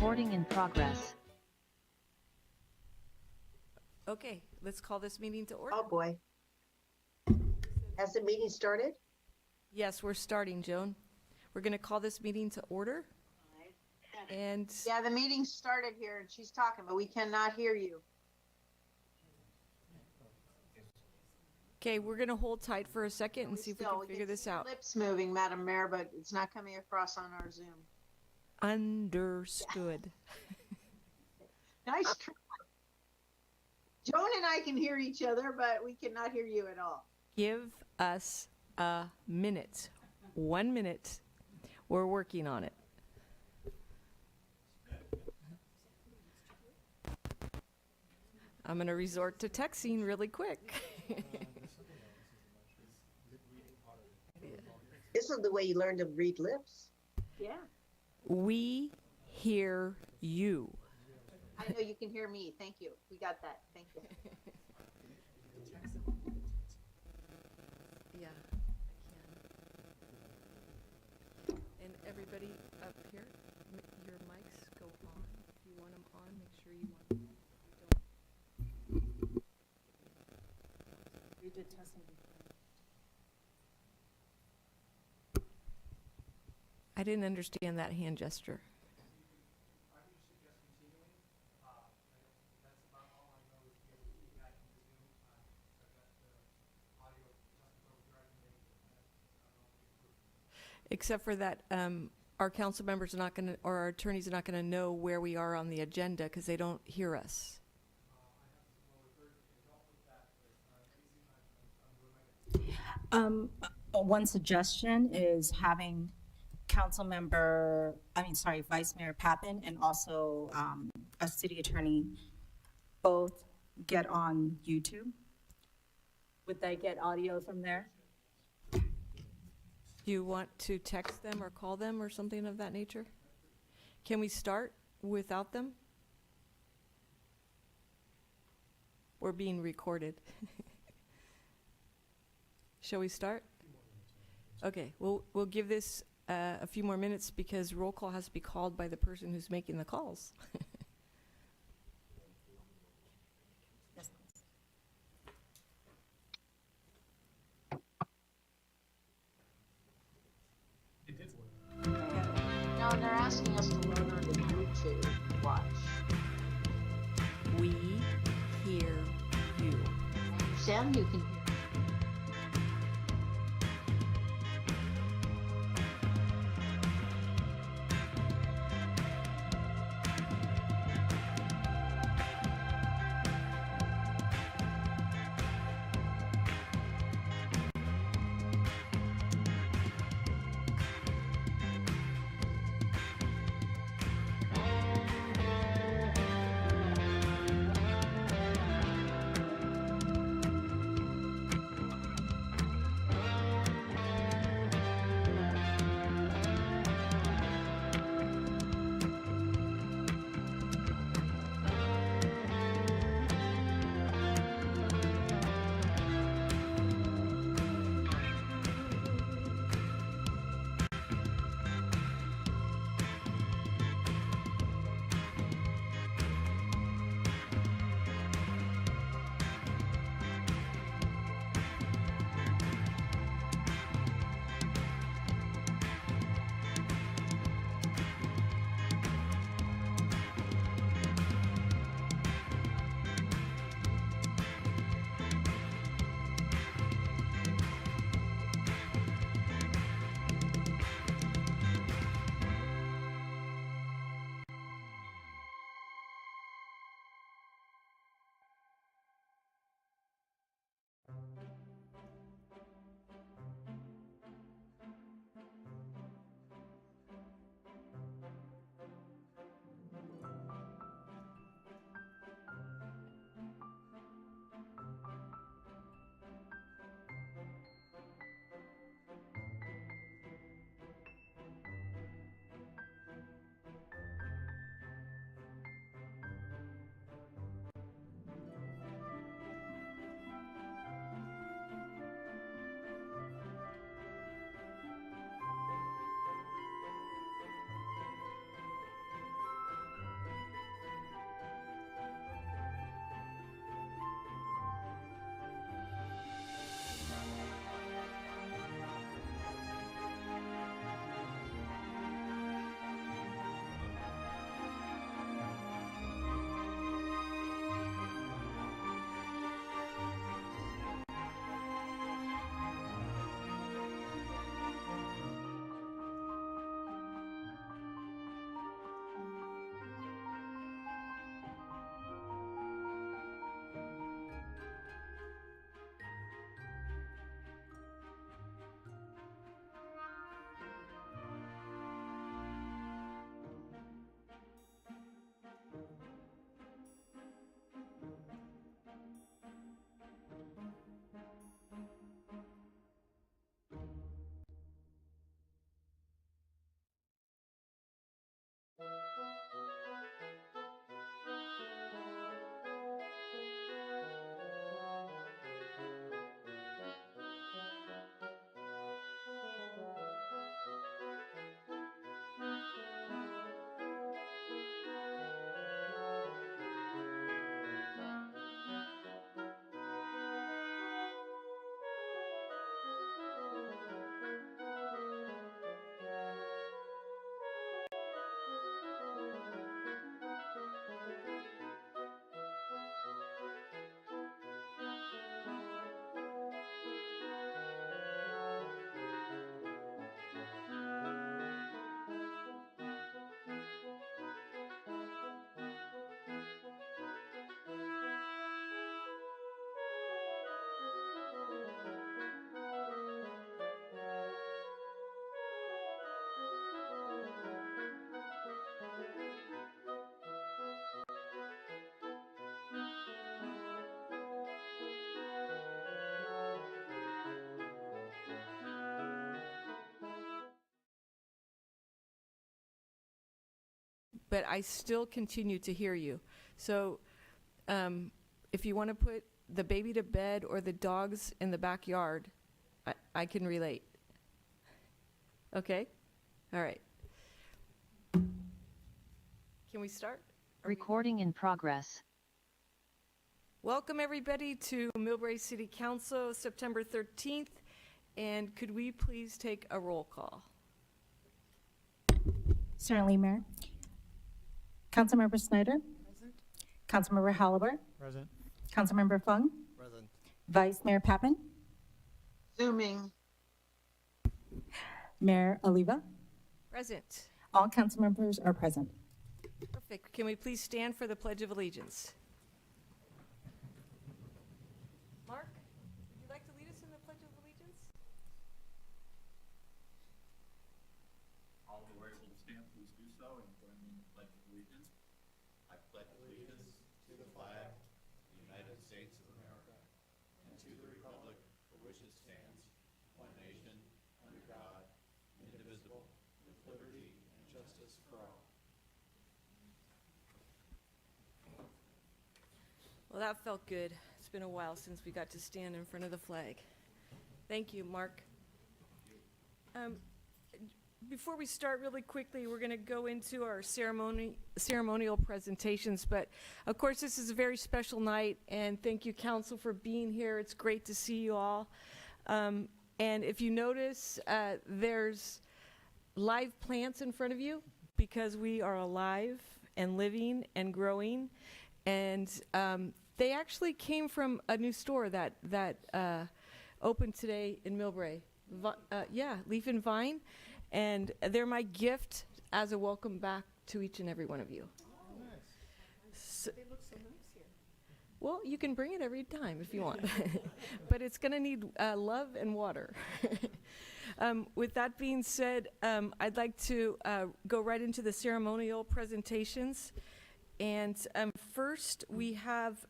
Recording in progress. Okay, let's call this meeting to order. Oh, boy. Has the meeting started? Yes, we're starting, Joan. We're going to call this meeting to order. And Yeah, the meeting started here and she's talking, but we cannot hear you. okay, we're going to hold tight for a second and see if we can figure this out. Lips moving, Madam Mayor, but it's not coming across on our Zoom. Understood. Nice try. Joan and I can hear each other, but we cannot hear you at all. Give us a minute. 1 minute. We're working on it. I'm going to resort to texting really quick. This is the way you learn to read lips. Yeah. We hear you. I know you can hear me. Thank you. We got that. Thank you. Yeah, I can. And everybody up here, your mics go on. If you want them on, make sure you want them. We did testing. I didn't understand that hand gesture. Except for that, our council members are not going to, or our attorneys are not going to know where we are on the agenda because they don't hear us. One suggestion is having Vice Mayor Pappen and also a city attorney both get on YouTube. Would they get audio from there? Do you want to text them or call them or something of that nature? Can we start without them? We're being recorded. Shall we start? Okay, we'll give this a few more minutes because roll call has to be called by the person who's making the calls. Yes, please. No, they're asking us to learn on the YouTube watch. We hear you. I understand you can hear. but I still continue to hear you. So if you want to put the baby to bed or the dogs in the backyard, I can relate. Okay? All right. Can we start? Recording in progress. Welcome, everybody, to Millbrae City Council, September 13th. And could we please take a roll call? Certainly, Mayor. Councilmember Snyder. Present. Councilmember Halliburton. Present. Councilmember Fung. Present. Vice Mayor Pappen. Zooming. Mayor Oliva. Present. All council members are present. Perfect. Can we please stand for the Pledge of Allegiance? Mark, would you like to lead us in the Pledge of Allegiance? All who are able to stand, please do so and join me in the Pledge of Allegiance. I pledge allegiance to the flag of the United States of America and to the republic for which it stands, one nation, under God, indivisible, with liberty and justice for all. Well, that felt good. It's been a while since we got to stand in front of the flag. Thank you, Mark. Before we start really quickly, we're going to go into our ceremonial presentations. But, of course, this is a very special night, and thank you, Council, for being here. It's great to see you all. And if you notice, there's live plants in front of you because we are alive and living and growing. And they actually came from a new store that opened today in Millbrae. Leaf and Vine. And they're my gift as a welcome back to each and every one of you. Oh, nice. So, They look so nice here. well, you can bring it every time if you want. But it's going to need love and water. With that being said, I'd like to go right into the ceremonial presentations. And first, we have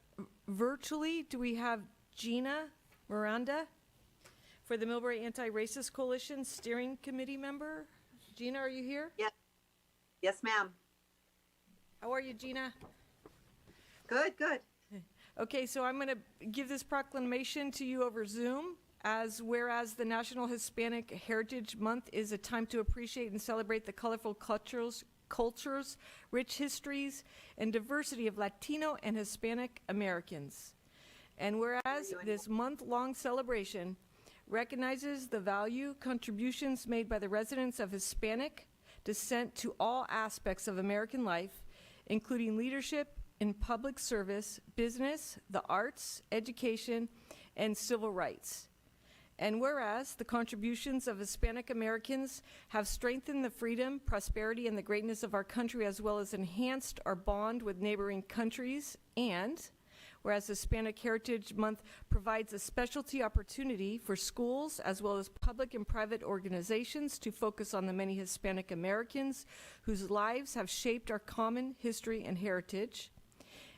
virtually, do we have Gina Miranda for the Millbrae Anti-Racist Coalition Steering Committee member? Gina, are you here? Yes, ma'am. How are you, Gina? Good, good. Okay, so I'm going to give this proclamation to you over Zoom. Whereas the National Hispanic Heritage Month is a time to appreciate and celebrate the colorful cultures, rich histories, and diversity of Latino and Hispanic Americans. And whereas this month-long celebration recognizes the value contributions made by the residents of Hispanic descent to all aspects of American life, including leadership in public service, business, the arts, education, and civil rights. And whereas the contributions of Hispanic Americans have strengthened the freedom, prosperity, and the greatness of our country, as well as enhanced our bond with neighboring countries, and whereas Hispanic Heritage Month provides a specialty opportunity for schools as well as public and private organizations to focus on the many Hispanic Americans whose lives have shaped our common history and heritage.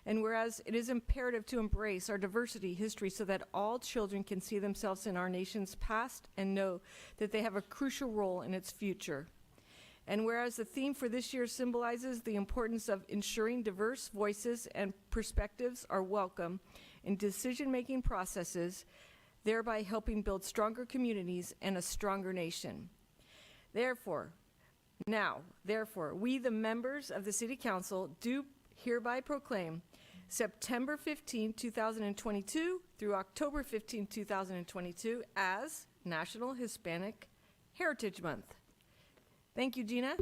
And whereas it is imperative to embrace our diversity history so that all children can see themselves in our nation's past and know that they have a crucial role in its future. And whereas the theme for this year symbolizes the importance of ensuring diverse voices and perspectives are welcome in decision-making processes, thereby helping build stronger communities and a stronger nation. Therefore, we, the members of the City Council, do hereby proclaim September 15, 2022 through October 15, 2022 as National Hispanic Heritage Month. Thank you, Gina.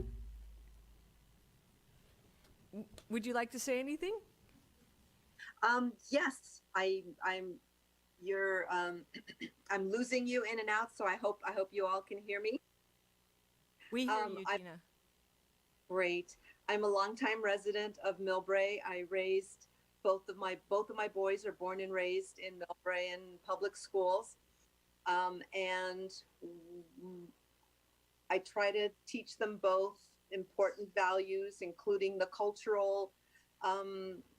Would you like to say anything? Yes, I'm losing you in and out, so I hope you all can hear me. We hear you, Gina. Great. I'm a longtime resident of Millbrae. I raised both of my boys are born and raised in Millbrae in public schools, and I try to teach them both important values, including the cultural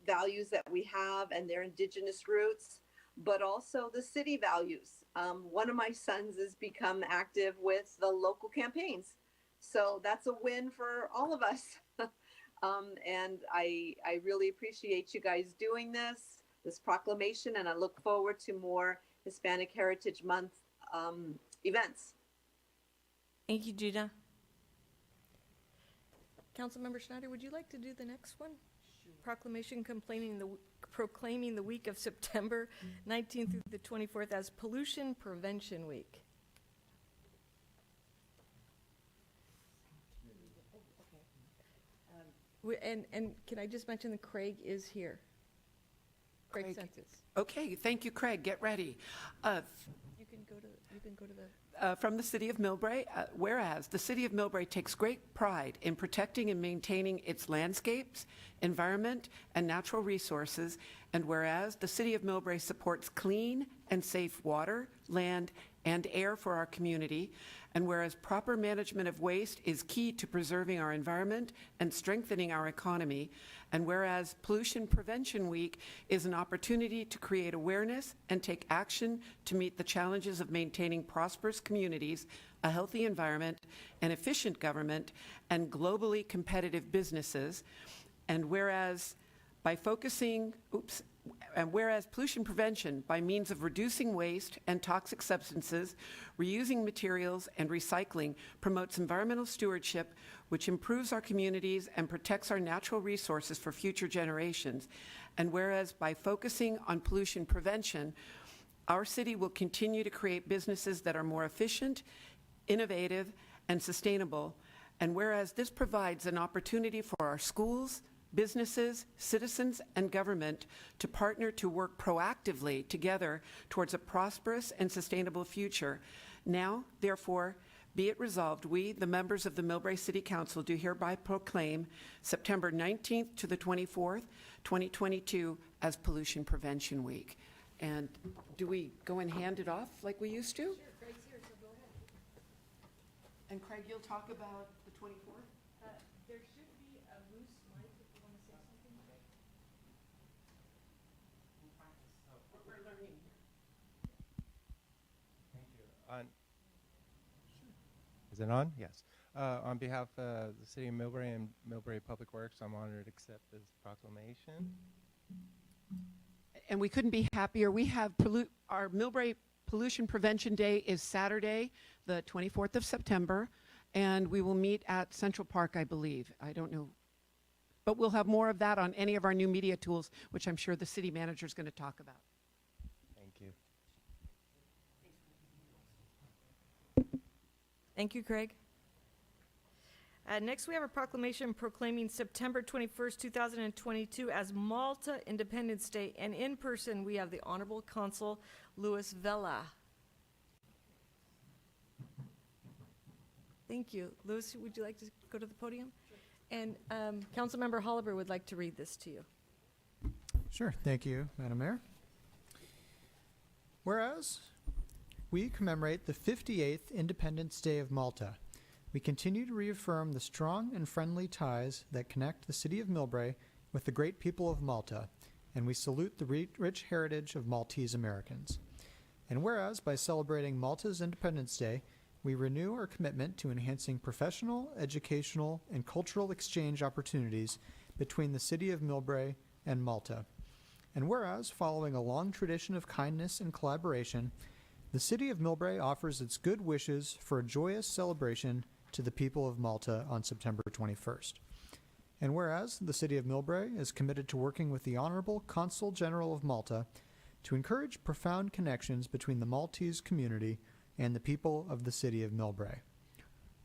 values that we have and their indigenous roots, but also the city values. One of my sons has become active with the local campaigns. So that's a win for all of us. And I really appreciate you guys doing this proclamation, and I look forward to more Hispanic Heritage Month events. Thank you, Gina. Councilmember Schneider, would you like to do the next one? Proclamation proclaiming the week of September 19th through the 24th as Pollution Prevention Week. And can I just mention that Craig is here? Craig Census. Okay, thank you, Craig. Get ready. You can go to the. From the City of Millbrae, whereas the City of Millbrae takes great pride in protecting and maintaining its landscapes, environment, and natural resources, and whereas the City of Millbrae supports clean and safe water, land, and air for our community, and whereas proper management of waste is key to preserving our environment and strengthening our economy, and whereas Pollution Prevention Week is an opportunity to create awareness and take action to meet the challenges of maintaining prosperous communities, a healthy environment, an efficient government, and globally competitive businesses, and whereas by focusing, and whereas pollution prevention by means of reducing waste and toxic substances, reusing materials, and recycling promotes environmental stewardship, which improves our communities and protects our natural resources for future generations. And whereas by focusing on pollution prevention, our city will continue to create businesses that are more efficient, innovative, and sustainable. And whereas this provides an opportunity for our schools, businesses, citizens, and government to partner to work proactively together towards a prosperous and sustainable future. Now, therefore, be it resolved, we, the members of the Millbrae City Council, do hereby proclaim September 19th to the 24th, 2022 as Pollution Prevention Week. And do we go and hand it off like we used to? Sure, Craig's here, so go ahead. And Craig, you'll talk about the 24th? There should be a loose mic if you want to say something, Craig. We're learning. Thank you. Is it on? Yes. On behalf of the City of Millbrae and Millbrae Public Works, I'm honored to accept this proclamation. And we couldn't be happier. We have our Millbrae Pollution Prevention Day is Saturday, the 24th of September, and we will meet at Central Park, I believe. I don't know. But we'll have more of that on any of our new media tools, which I'm sure the city manager is going to talk about. Thank you. Thank you, Craig. Next, we have a proclamation proclaiming September 21st, 2022 as Malta Independence Day. And in person, we have the Honorable Consul Louis Vela. Thank you. Louis, would you like to go to the podium? Sure. And Councilmember Holliber would like to read this to you. Sure. Thank you, Madam Mayor. Whereas we commemorate the 58th Independence Day of Malta, we continue to reaffirm the strong and friendly ties that connect the City of Millbrae with the great people of Malta, and we salute the rich heritage of Maltese Americans. And whereas by celebrating Malta's Independence Day, we renew our commitment to enhancing professional, educational, and cultural exchange opportunities between the City of Millbrae and Malta. And whereas, following a long tradition of kindness and collaboration, the City of Millbrae offers its good wishes for a joyous celebration to the people of Malta on September 21st. And whereas the City of Millbrae is committed to working with the Honorable Consul General of Malta to encourage profound connections between the Maltese community and the people of the City of Millbrae.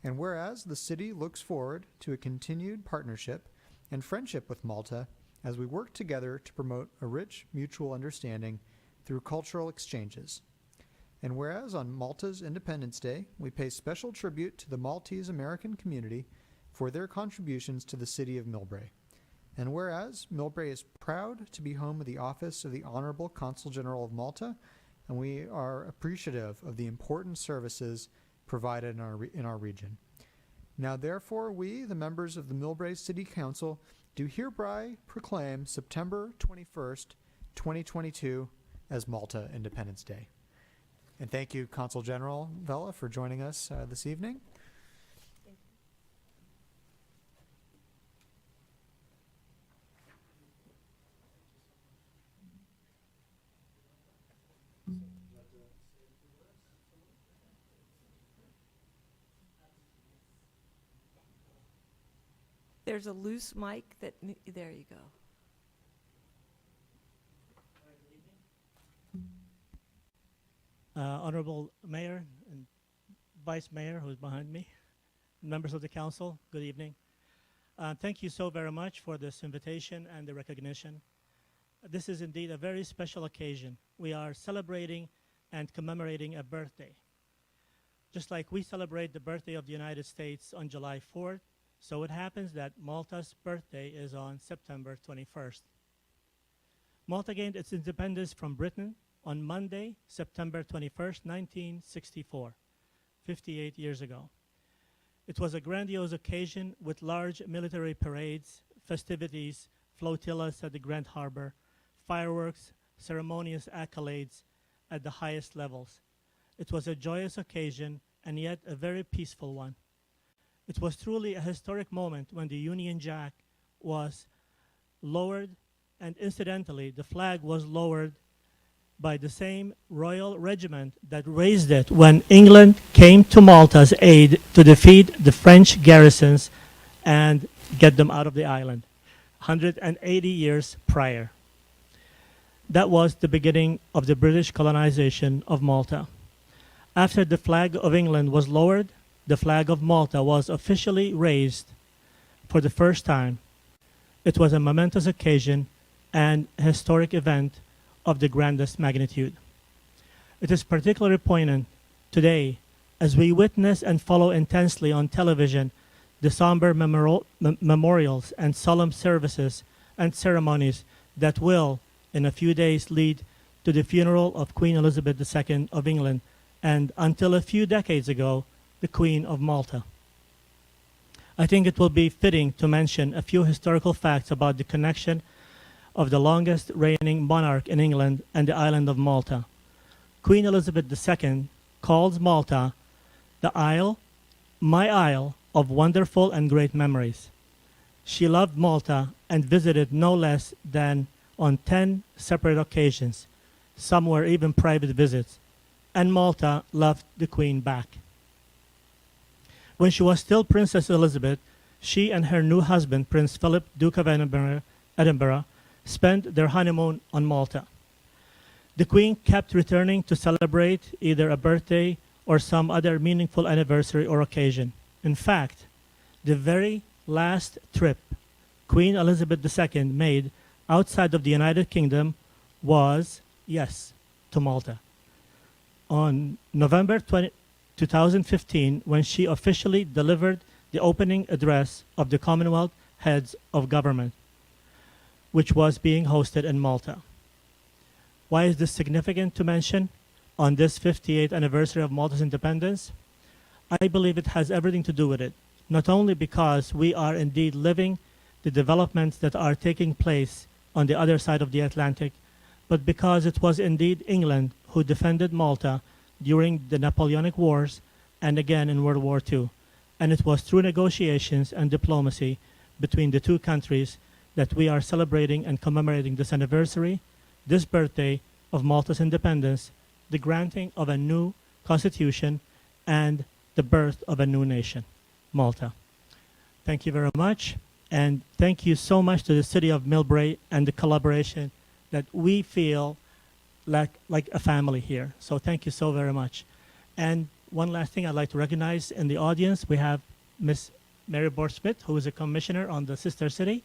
And whereas the City looks forward to a continued partnership and friendship with Malta as we work together to promote a rich mutual understanding through cultural exchanges. And whereas on Malta's Independence Day, we pay special tribute to the Maltese American community for their contributions to the City of Millbrae. And whereas Millbrae is proud to be home of the office of the Honorable Consul General of Malta, and we are appreciative of the important services provided in our region. Now therefore, we, the members of the Millbrae City Council, do hereby proclaim September 21st, 2022 as Malta Independence Day. And thank you, Consul General Vela, for joining us this evening. there's a loose mic that, there you go. Honorable Mayor and Vice Mayor, who's behind me, members of the council, good evening. Thank you so very much for this invitation and the recognition. This is indeed a very special occasion. We are celebrating and commemorating a birthday. Just like we celebrate the birthday of the United States on July 4th, so it happens that Malta's birthday is on September 21st. Malta gained its independence from Britain on Monday, September 21st, 1964, 58 years ago. It was a grandiose occasion with large military parades, festivities, flotillas at the Grand Harbor, fireworks, ceremonious accolades at the highest levels. It was a joyous occasion and yet a very peaceful one. It was truly a historic moment when the Union Jack was lowered, and incidentally, the flag was lowered by the same royal regiment that raised it when England came to Malta's aid to defeat the French garrisons and get them out of the island 180 years prior. That was the beginning of the British colonization of Malta. After the flag of England was lowered, the flag of Malta was officially raised for the first time. It was a momentous occasion and historic event of the grandest magnitude. It is particularly poignant today as we witness and follow intensely on television the somber memorials and solemn services and ceremonies that will, in a few days, lead to the funeral of Queen Elizabeth II of England and, until a few decades ago, the Queen of Malta. I think it will be fitting to mention a few historical facts about the connection of the longest reigning monarch in England and the island of Malta. Queen Elizabeth II calls Malta the Isle, my Isle of wonderful and great memories. She loved Malta and visited no less than on 10 separate occasions. Some were even private visits. And Malta loved the Queen back. When she was still Princess Elizabeth, she and her new husband, Prince Philip, Duke of Edinburgh, spent their honeymoon on Malta. The Queen kept returning to celebrate either a birthday or some other meaningful anniversary or occasion. In fact, the very last trip Queen Elizabeth II made outside of the United Kingdom was, yes, to Malta. On November 2015, when she officially delivered the opening address of the Commonwealth Heads of Government, which was being hosted in Malta. Why is this significant to mention on this 58th anniversary of Malta's independence? I believe it has everything to do with it, not only because we are indeed living the developments that are taking place on the other side of the Atlantic, but because it was indeed England who defended Malta during the Napoleonic Wars and again in World War II. And it was through negotiations and diplomacy between the two countries that we are celebrating and commemorating this anniversary, this birthday of Malta's independence, the granting of a new constitution, and the birth of a new nation, Malta. Thank you very much, and thank you so much to the city of Millbrae and the collaboration that we feel like a family here. So thank you so very much. And one last thing I'd like to recognize in the audience, we have Miss Mary Bohr-Smith, who is a commissioner on the sister city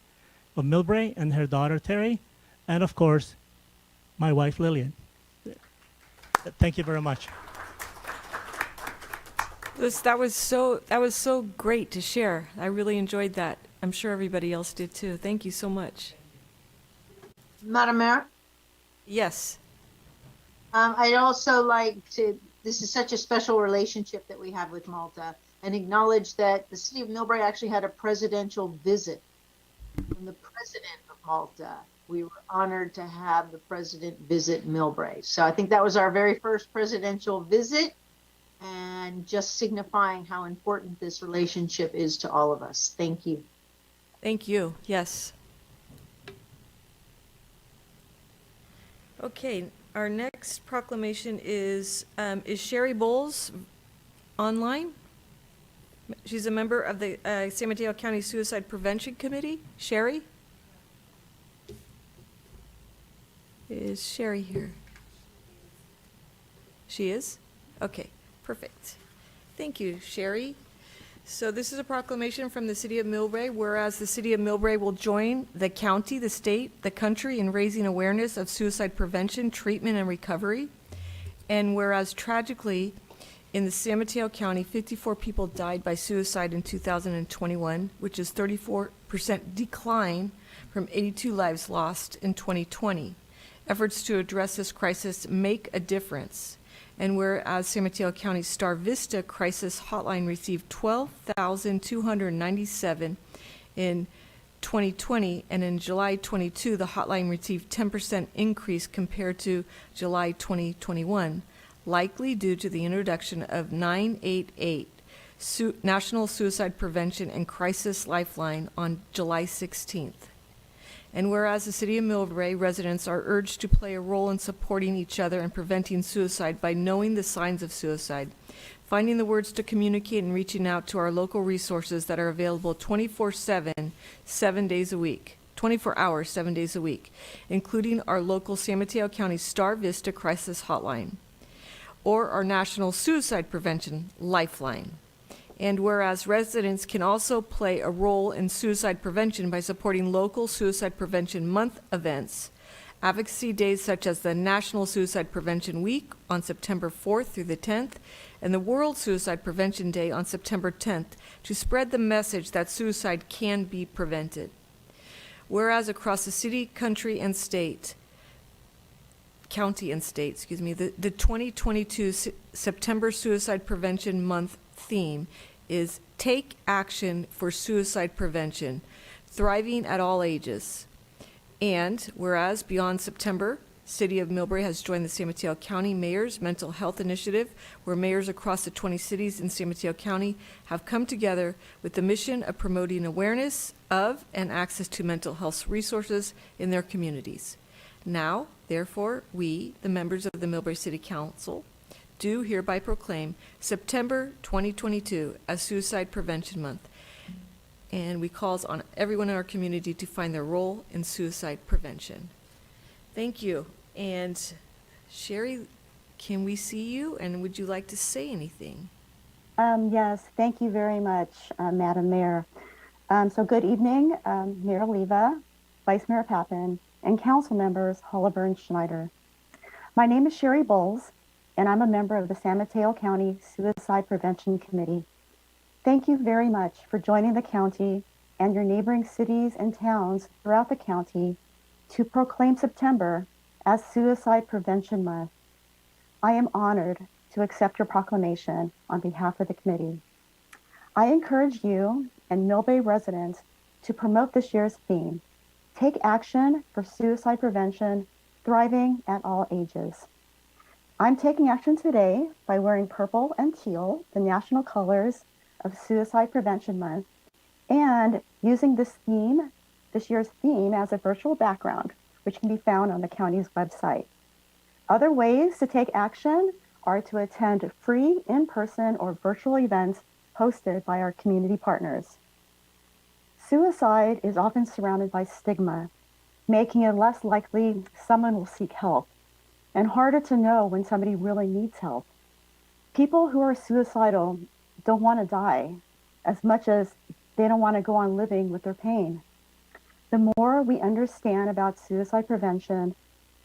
of Millbrae, and her daughter Terry, and of course, my wife Lillian. Thank you very much. That was so great to share. I really enjoyed that. I'm sure everybody else did too. Thank you so much. Madam Mayor, Yes. I'd also like to, this is such a special relationship that we have with Malta, and acknowledge that the city of Millbrae actually had a presidential visit from the president of Malta. We were honored to have the president visit Millbrae. So I think that was our very first presidential visit, and just signifying how important this relationship is to all of us. Thank you. Thank you. Yes. Okay, our next proclamation is Sherry Bowles online? She's a member of the San Mateo County Suicide Prevention Committee. Sherry? Is Sherry here? She is? Okay, perfect. Thank you, Sherry. So this is a proclamation from the City of Millbrae, whereas the City of Millbrae will join the county, the state, the country in raising awareness of suicide prevention, treatment, and recovery. And whereas tragically, in the San Mateo County, 54 people died by suicide in 2021, which is 34% decline from 82 lives lost in 2020. Efforts to address this crisis make a difference. And whereas San Mateo County Star Vista Crisis Hotline received 12,297 in 2020, and in July 22, the hotline received 10% increase compared to July 2021, likely due to the introduction of 988 National Suicide Prevention and Crisis Lifeline on July 16th. And whereas the City of Millbrae residents are urged to play a role in supporting each other and preventing suicide by knowing the signs of suicide, finding the words to communicate, and reaching out to our local resources that are available 24/7, 7 days a week, 24 hours, 7 days a week, including our local San Mateo County Star Vista Crisis Hotline, or our National Suicide Prevention Lifeline. And whereas residents can also play a role in suicide prevention by supporting local Suicide Prevention Month events, advocacy days such as the National Suicide Prevention Week on September 4th through the 10th, and the World Suicide Prevention Day on September 10th, to spread the message that suicide can be prevented. Whereas across the city, country, and state, county and state, the 2022 September Suicide Prevention Month theme is Take Action for Suicide Prevention, Thriving at All Ages. And whereas beyond September, City of Millbrae has joined the San Mateo County Mayor's Mental Health Initiative, where mayors across the 20 cities in San Mateo County have come together with the mission of promoting awareness of and access to mental health resources in their communities. Now, therefore, we, the members of the Millbrae City Council, do hereby proclaim September 2022 as Suicide Prevention Month. And we calls on everyone in our community to find their role in suicide prevention. Thank you. And Sherry, can we see you? And would you like to say anything? Yes, thank you very much, Madam Mayor. So good evening, Mayor Leva, Vice Mayor Pappen, and council members Holliburn Schneider. My name is Sherry Bowles, and I'm a member of the San Mateo County Suicide Prevention Committee. Thank you very much for joining the county and your neighboring cities and towns throughout the county to proclaim September as Suicide Prevention Month. I am honored to accept your proclamation on behalf of the committee. I encourage you and Millbrae residents to promote this year's theme, Take Action for Suicide Prevention, Thriving at All Ages. I'm taking action today by wearing purple and teal, the national colors of Suicide Prevention Month, and using this year's theme, as a virtual background, which can be found on the county's website. Other ways to take action are to attend free in-person or virtual events hosted by our community partners. Suicide is often surrounded by stigma, making it less likely someone will seek help, and harder to know when somebody really needs help. People who are suicidal don't want to die as much as they don't want to go on living with their pain. The more we understand about suicide prevention,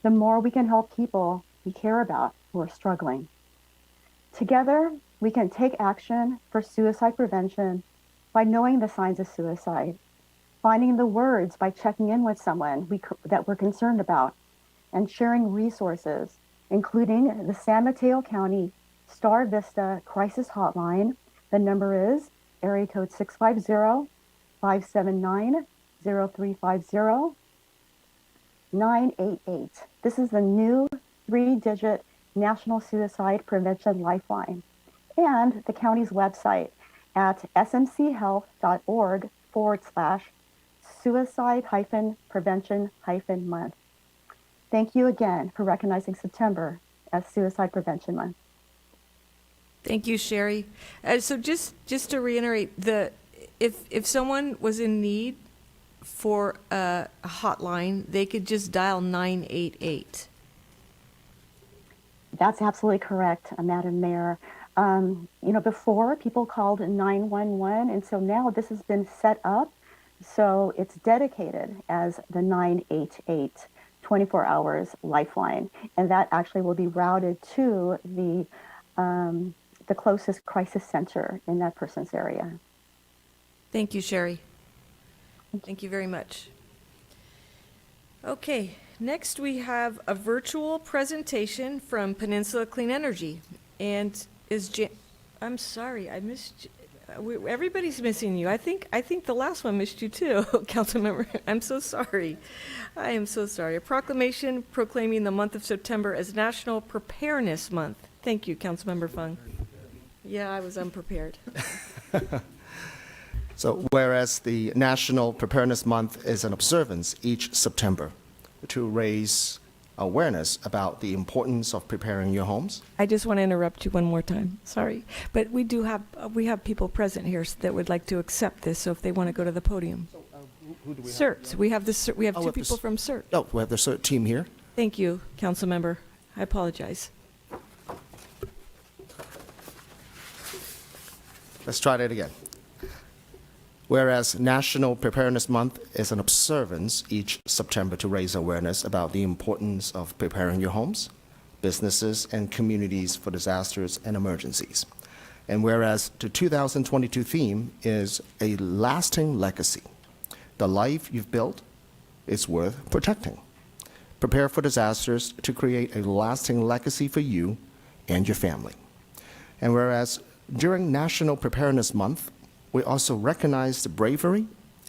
the more we can help people we care about who are struggling. Together, we can take action for suicide prevention by knowing the signs of suicide, finding the words by checking in with someone that we're concerned about, and sharing resources, including the San Mateo County Star Vista Crisis Hotline. The number is area code 650-579-0350-988. This is the new 3-digit National Suicide Prevention Lifeline, and the county's website at smchealth.org/suicide-prevention-month. Thank you again for recognizing September as Suicide Prevention Month. Thank you, Sherry. So just to reiterate, if someone was in need for a hotline, they could just dial 988. That's absolutely correct, Madam Mayor. Before people called 911, and so now this has been set up so it's dedicated as the 988 24 hours lifeline, and that actually will be routed to the closest crisis center in that person's area. Thank you, Sherry. Thank you very much. Okay, next we have a virtual presentation from Peninsula Clean Energy. And I'm sorry, I missed everybody's missing you. I think the last one missed you too, Councilmember. I'm so sorry. I am so sorry. A proclamation proclaiming the month of September as National Preparedness Month. Thank you, Councilmember Fung. Yeah, I was unprepared. So whereas the National Preparedness Month is an observance each September to raise awareness about the importance of preparing your homes. I just want to interrupt you one more time. Sorry. But we have people present here that would like to accept this, so if they want to go to the podium. So, who do we CERT. have? We have two with people this- from CERT. Oh, we have the CERT team here. Thank you, Council Member. I apologize. Let's try that again. Whereas National Preparedness Month is an observance each September to raise awareness about the importance of preparing your homes, businesses, and communities for disasters and emergencies. And whereas the 2022 theme is a lasting legacy, the life you've built is worth protecting. Prepare for disasters to create a lasting legacy for you and your family. And whereas during National Preparedness Month, we also recognize the bravery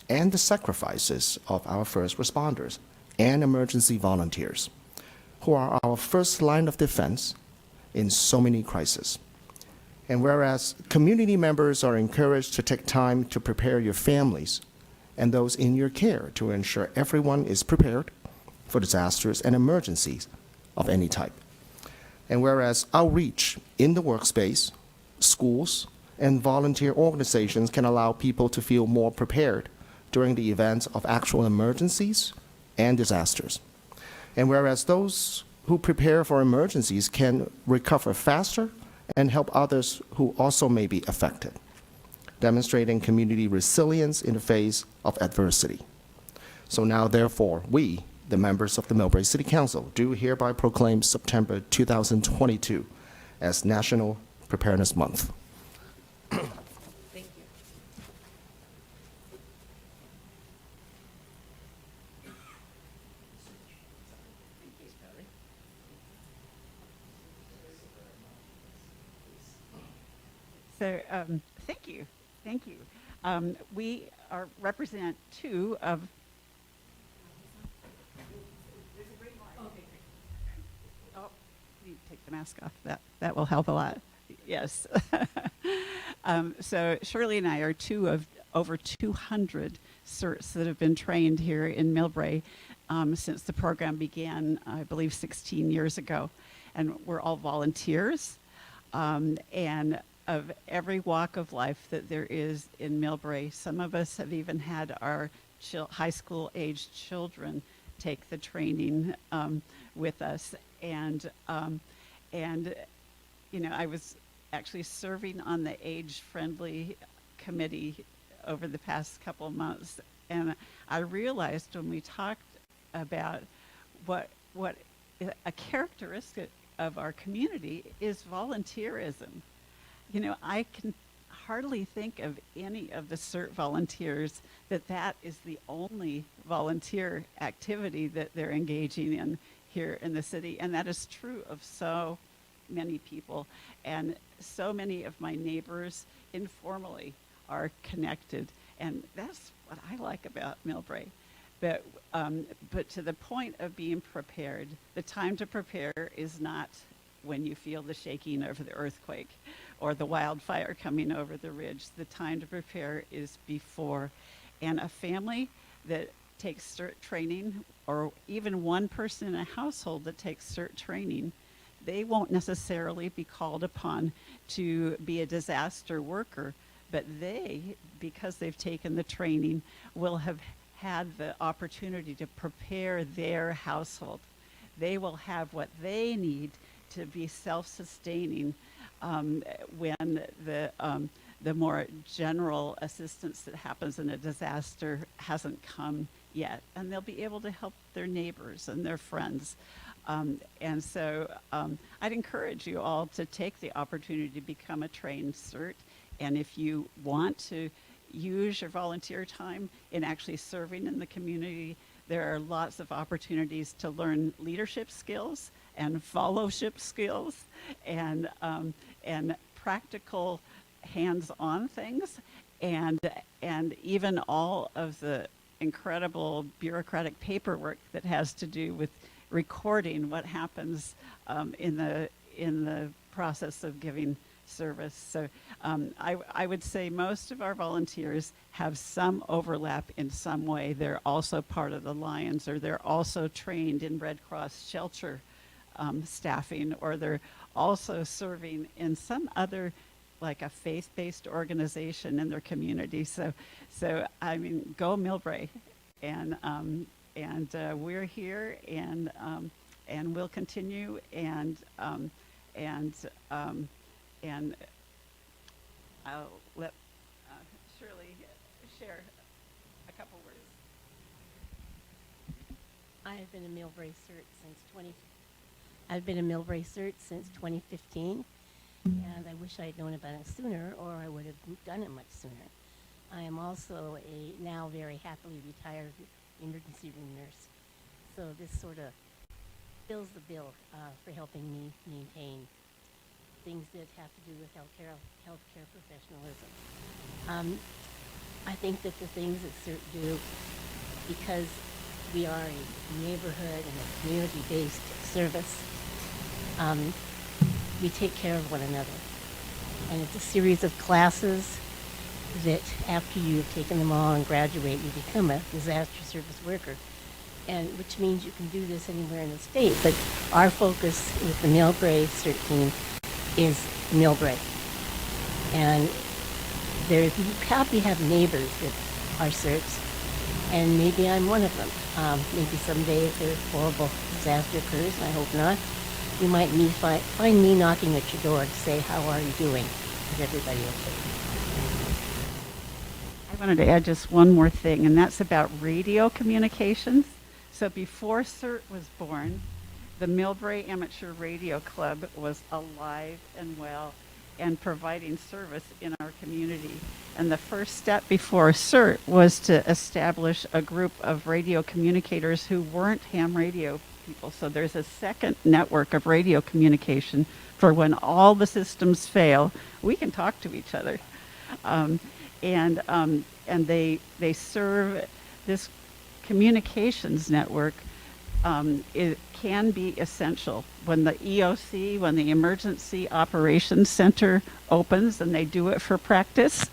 and the sacrifices of our first responders and emergency volunteers, who are our first line of defense in so many crises. And whereas community members are encouraged to take time to prepare your families and those in your care to ensure everyone is prepared for disasters and emergencies of any type. And whereas outreach in the workspace, schools, and volunteer organizations can allow people to feel more prepared during the events of actual emergencies and disasters. And whereas those who prepare for emergencies can recover faster and help others who also may be affected, demonstrating community resilience in the face of adversity. So now, therefore, we, the members of the Millbrae City Council, do hereby proclaim September 2022 as National Preparedness Month. Thank you. So, thank you. Thank you. We represent two of. Oh, you take the mask off. That will help a lot. Yes. So Shirley and I are two of over 200 CERTs that have been trained here in Millbrae since the program began, I believe, 16 years ago. And we're all volunteers and of every walk of life that there is in Millbrae. Some of us have even had our high school aged children take the training with us. And you know, I was actually serving on the age-friendly committee over the past couple of months, and I realized when we talked about what a characteristic of our community is volunteerism. You know, I can hardly think of any of the CERT volunteers that is the only volunteer activity that they're engaging in here in the city, and that is true of so many people, and so many of my neighbors informally are connected, and that's what I like about Millbrae. But to the point of being prepared, the time to prepare is not when you feel the shaking of the earthquake or the wildfire coming over the ridge. The time to prepare is before, and a family that takes CERT training, or even one person in a household that takes CERT training, they won't necessarily be called upon to be a disaster worker, but they, because they've taken the training, will have had the opportunity to prepare their household. They will have what they need to be self-sustaining when the more general assistance that happens in a disaster hasn't come yet. And they'll be able to help their neighbors and their friends. And so I'd encourage you all to take the opportunity to become a trained CERT. And if you want to use your volunteer time in actually serving in the community, there are lots of opportunities to learn leadership skills and fellowship skills and practical hands-on things, and even all of the incredible bureaucratic paperwork that has to do with recording what happens in the process of giving service. So I would say most of our volunteers have some overlap in some way. They're also part of the Lions, or they're also trained in Red Cross shelter staffing, or they're also serving in some other, like a faith-based organization in their community. So I mean, go Millbrae, and we're here, and we'll continue, and I'll let Shirley share a couple words. I've been a Millbrae CERT since 2015, and I wish I had known about it sooner, or I would have done it much sooner. I am also a now very happily retired emergency room nurse, so this sort of fills the bill for helping me maintain things that have to do with healthcare professionalism. I think that the things that CERT do, because we are a neighborhood and a community-based service, we take care of one another. And it's a series of classes that after you've taken them all and graduate, you become a disaster service worker, and which means you can do this anywhere in the state. But our focus with the Millbrae CERT team is Millbrae. And you probably have neighbors that are CERTs, and maybe I'm one of them. Maybe someday if a horrible disaster occurs, and I hope not, you might find me knocking at your door to say, how are you doing? Is everybody okay? I wanted to add just one more thing, and that's about radio communications. So before CERT was born, the Millbrae Amateur Radio Club was alive and well and providing service in our community. And the first step before CERT was to establish a group of radio communicators who weren't ham radio people. So there's a second network of radio communication for when all the systems fail, we can talk to each other. And they serve this communications network. It can be essential when the EOC, when the Emergency Operations Center opens, and they do it for practice,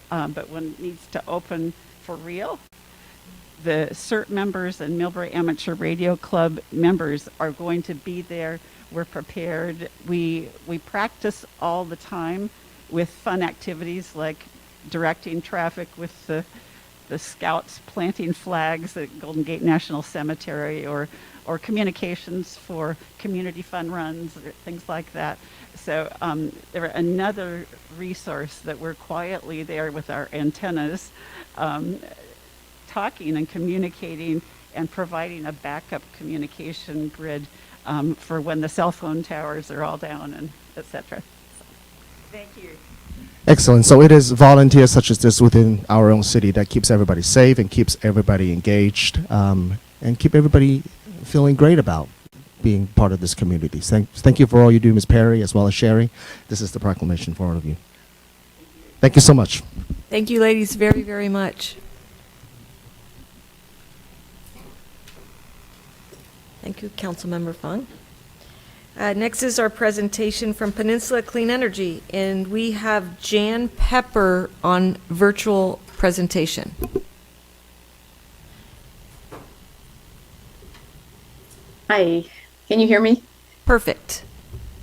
but when it needs to open for real, the CERT members and Millbrae Amateur Radio Club members are going to be there. We're prepared. We practice all the time with fun activities like directing traffic with the scouts planting flags at Golden Gate National Cemetery, or communications for community fun runs, or things like that. So they're another resource that we're quietly there with our antennas, talking and communicating and providing a backup communication grid for when the cell phone towers are all down, and et cetera. Thank you. Excellent. So it is volunteers such as this within our own city that keeps everybody safe and keeps everybody engaged, and keep everybody feeling great about being part of this community. Thank you for all you do, Ms. Perry, as well as Sherry. This is the proclamation for all of you. Thank you so much. Thank you, ladies, very, very much. Thank you, Councilmember Fung. Next is our presentation from Peninsula Clean Energy, and we have Jan Pepper on virtual presentation. Hi, can you hear me? Perfect.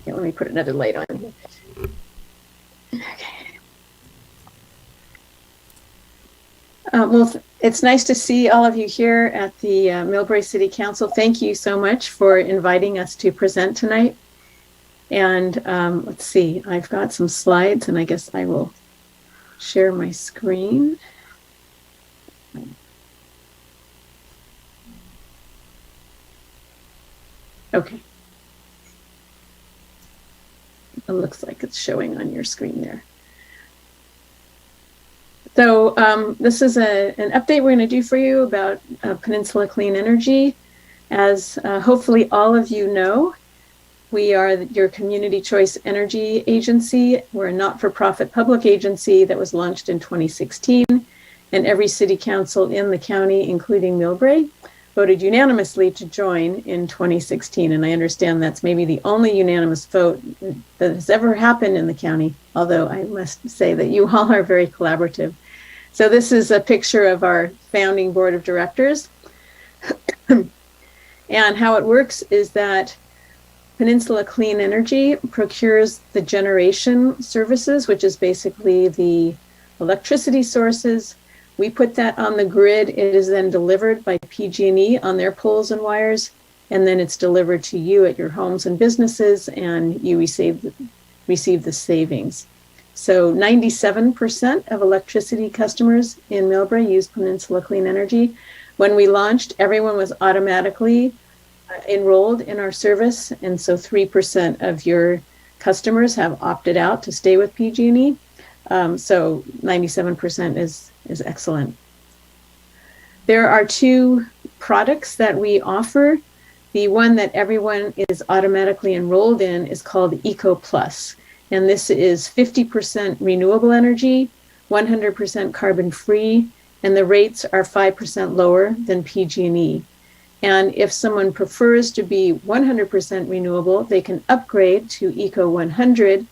Here, let me put another light on. Okay. It's nice to see all of you here at the Millbrae City Council. Thank you so much for inviting us to present tonight. And let's see, I've got some slides, and I guess I will share my screen. Okay. It looks like it's showing on your screen there. So this is an update we're going to do for you about Peninsula Clean Energy. As hopefully all of you know, we are your community choice energy agency. We're a not-for-profit public agency that was launched in 2016, and every city council in the county, including Millbrae, voted unanimously to join in 2016. And I understand that's maybe the only unanimous vote that has ever happened in the county, although I must say that you all are very collaborative. So this is a picture of our founding board of directors. And how it works is that Peninsula Clean Energy procures the generation services, which is basically the electricity sources. We put that on the grid. It is then delivered by PG&E on their poles and wires, and then it's delivered to you at your homes and businesses, and you receive the savings. So 97% of electricity customers in Millbrae use Peninsula Clean Energy. When we launched, everyone was automatically enrolled in our service, and so 3% of your customers have opted out to stay with PG&E. So 97% is excellent. There are two products that we offer. The one that everyone is automatically enrolled in is called Eco Plus, and this is 50% renewable energy, 100% carbon free, and the rates are 5% lower than PG&E. And if someone prefers to be 100% renewable, they can upgrade to Eco 100,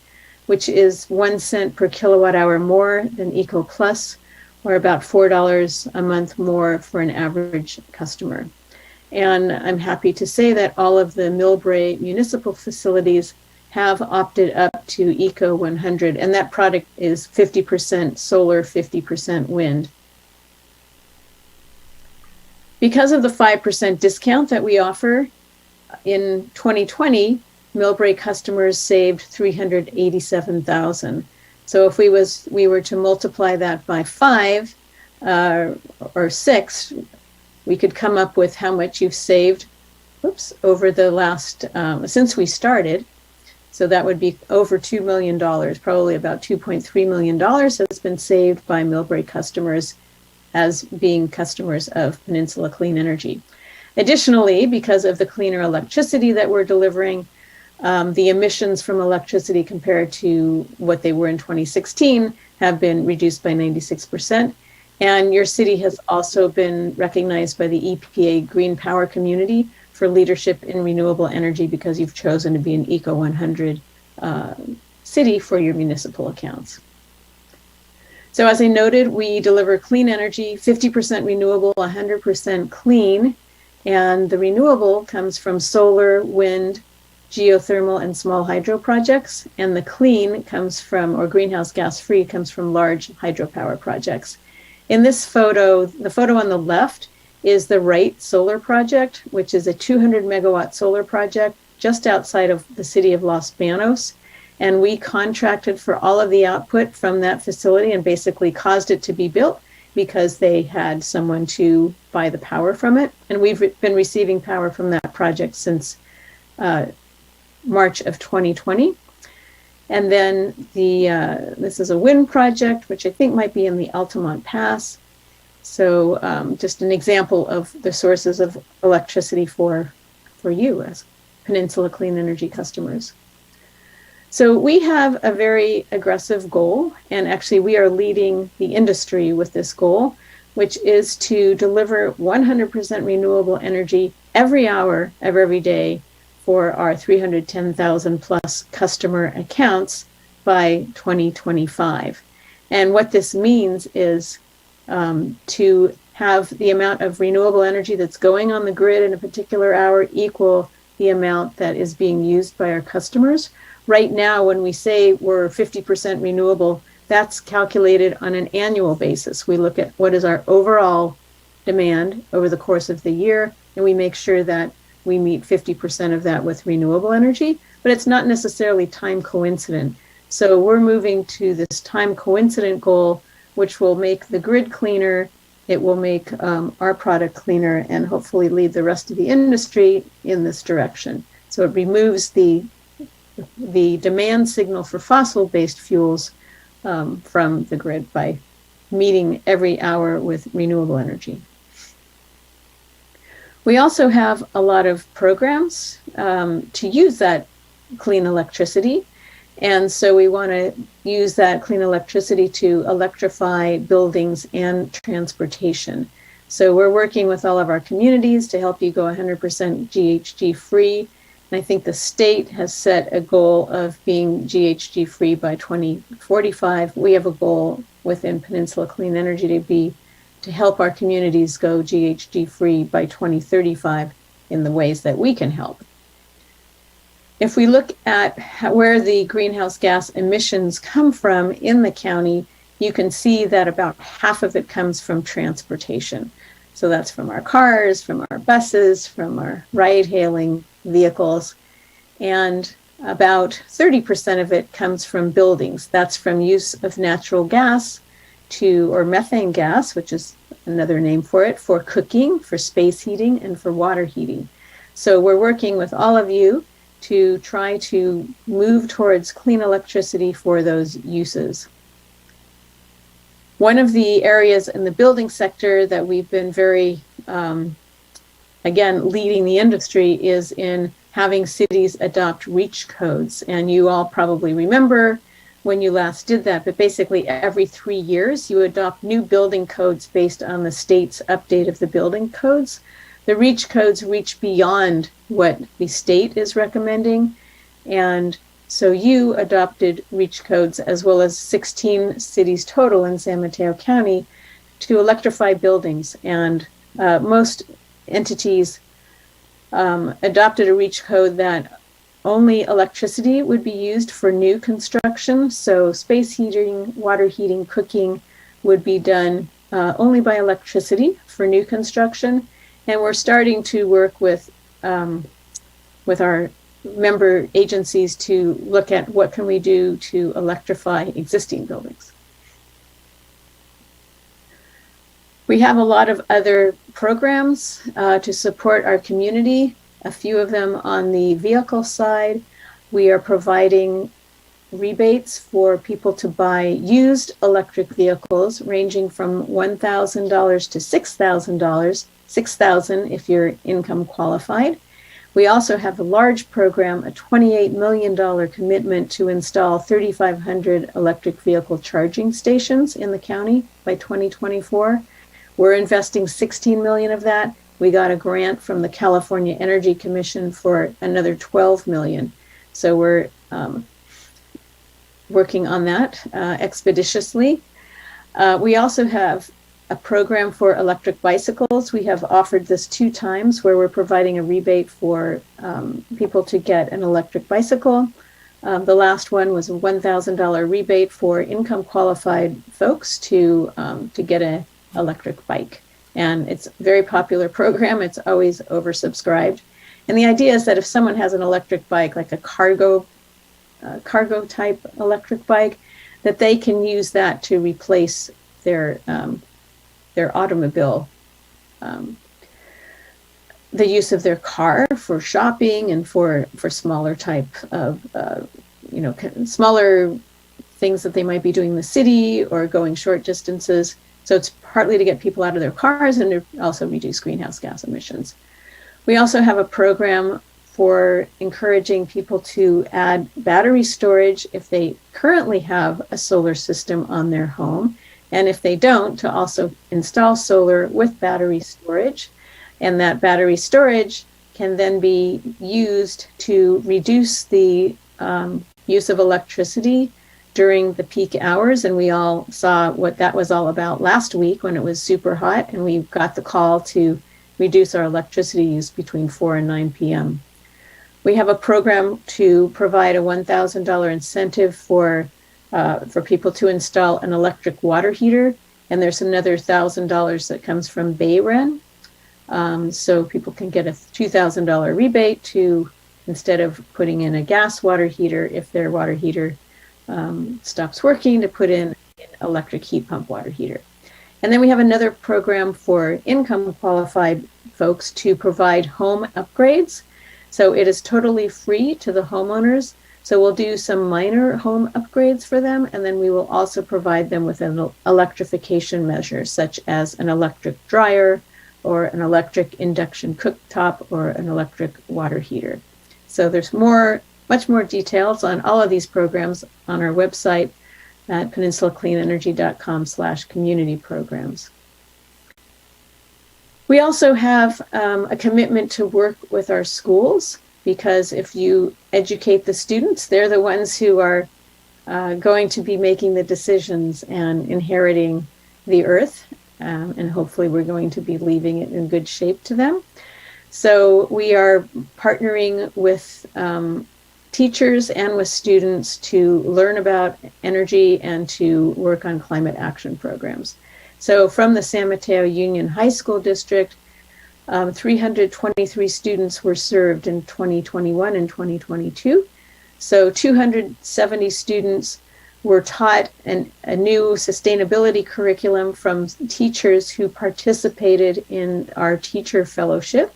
which is 1 cent per kilowatt hour more than Eco Plus, or about $4 a month more for an average customer. And I'm happy to say that all of the Millbrae municipal facilities have opted up to Eco 100, and that product is 50% solar, 50% wind. Because of the 5% discount that we offer, in 2020, Millbrae customers saved $387,000. So if we were to multiply that by 5 or 6, we could come up with how much you've saved, over the last, since we started. So that would be over $2 million, probably about $2.3 million has been saved by Millbrae customers as being customers of Peninsula Clean Energy. Additionally, because of the cleaner electricity that we're delivering, the emissions from electricity compared to what they were in 2016 have been reduced by 96%. And your city has also been recognized by the EPA Green Power Community for leadership in renewable energy because you've chosen to be an Eco 100 city for your municipal accounts. So as I noted, we deliver clean energy, 50% renewable, 100% clean, and the renewable comes from solar, wind, geothermal, and small hydro projects, and the clean comes from, or greenhouse gas free, comes from large hydropower projects. In this photo, the photo on the left is the Wright Solar Project, which is a 200 megawatt solar project just outside of the city of Los Banos. And we contracted for all of the output from that facility and basically caused it to be built because they had someone to buy the power from it. And we've been receiving power from that project since March of 2020. And then this is a wind project, which I think might be in the Altamont Pass. So just an example of the sources of electricity for you as Peninsula Clean Energy customers. So we have a very aggressive goal, and actually we are leading the industry with this goal, which is to deliver 100% renewable energy every hour of every day for our 310,000 plus customer accounts by 2025. And what this means is to have the amount of renewable energy that's going on the grid in a particular hour equal the amount that is being used by our customers. Right now, when we say we're 50% renewable, that's calculated on an annual basis. We look at what is our overall demand over the course of the year, and we make sure that we meet 50% of that with renewable energy, but it's not necessarily time coincident. So we're moving to this time coincident goal, which will make the grid cleaner, it will make our product cleaner, and hopefully lead the rest of the industry in this direction. So it removes the demand signal for fossil-based fuels from the grid by meeting every hour with renewable energy. We also have a lot of programs to use that clean electricity. And so we want to use that clean electricity to electrify buildings and transportation. So we're working with all of our communities to help you go 100% GHG free. And I think the state has set a goal of being GHG free by 2045. We have a goal within Peninsula Clean Energy to help our communities go GHG free by 2035 in the ways that we can help. If we look at where the greenhouse gas emissions come from in the county, you can see that about half of it comes from transportation. So that's from our cars, from our buses, from our ride-hailing vehicles, and about 30% of it comes from buildings. That's from use of natural gas or methane gas, which is another name for it, for cooking, for space heating, and for water heating. So we're working with all of you to try to move towards clean electricity for those uses. One of the areas in the building sector that we've been very, again, leading the industry is in having cities adopt REACH codes. And you all probably remember when you last did that, but basically every 3 years you adopt new building codes based on the state's update of the building codes. The REACH codes reach beyond what the state is recommending. And so you adopted REACH codes as well as 16 cities total in San Mateo County to electrify buildings. And most entities adopted a REACH code that only electricity would be used for new construction. So space heating, water heating, cooking would be done only by electricity for new construction. And we're starting to work with our member agencies to look at what can we do to electrify existing buildings. We have a lot of other programs to support our community, a few of them on the vehicle side. We are providing rebates for people to buy used electric vehicles ranging from $1,000 to $6,000, $6,000 if you're income qualified. We also have a large program, a $28 million commitment to install 3,500 electric vehicle charging stations in the county by 2024. We're investing $16 million of that. We got a grant from the California Energy Commission for another $12 million. So we're working on that expeditiously. We also have a program for electric bicycles. We have offered this 2 times where we're providing a rebate for people to get an electric bicycle. The last one was a $1,000 rebate for income qualified folks to get an electric bike. And it's a very popular program. It's always oversubscribed. And the idea is that if someone has an electric bike, like a cargo type electric bike, that they can use that to replace their automobile, the use of their car for shopping and for smaller type of, smaller things that they might be doing in the city or going short distances. So it's partly to get people out of their cars and to also reduce greenhouse gas emissions. We also have a program for encouraging people to add battery storage if they currently have a solar system on their home. And if they don't, to also install solar with battery storage. And that battery storage can then be used to reduce the use of electricity during the peak hours. And we all saw what that was all about last week when it was super hot. And we got the call to reduce our electricity use between 4 and 9 p.m. We have a program to provide a $1,000 incentive for people to install an electric water heater, and there's another $1,000 that comes from BayRen. So people can get a $2,000 rebate to, instead of putting in a gas water heater, if their water heater stops working, to put in an electric heat pump water heater. And then we have another program for income qualified folks to provide home upgrades. So it is totally free to the homeowners. So we'll do some minor home upgrades for them, and then we will also provide them with an electrification measure, such as an electric dryer or an electric induction cooktop or an electric water heater. So there's much more details on all of these programs on our website at peninsulacleanenergy.com/community programs. We also have a commitment to work with our schools, because if you educate the students, they're the ones who are going to be making the decisions and inheriting the earth, and hopefully we're going to be leaving it in good shape to them. So we are partnering with teachers and with students to learn about energy and to work on climate action programs. So from the San Mateo Union High School District, 323 students were served in 2021 and 2022. So 270 students were taught a new sustainability curriculum from teachers who participated in our teacher fellowship.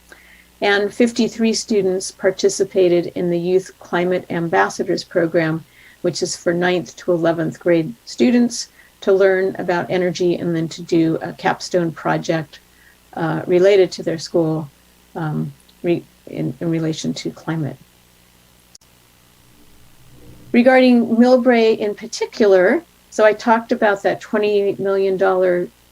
And 53 students participated in the Youth Climate Ambassadors Program, which is for 9th to 11th grade students to learn about energy and then to do a capstone project related to their school in relation to climate. Regarding Millbrae in particular, so I talked about that $28 million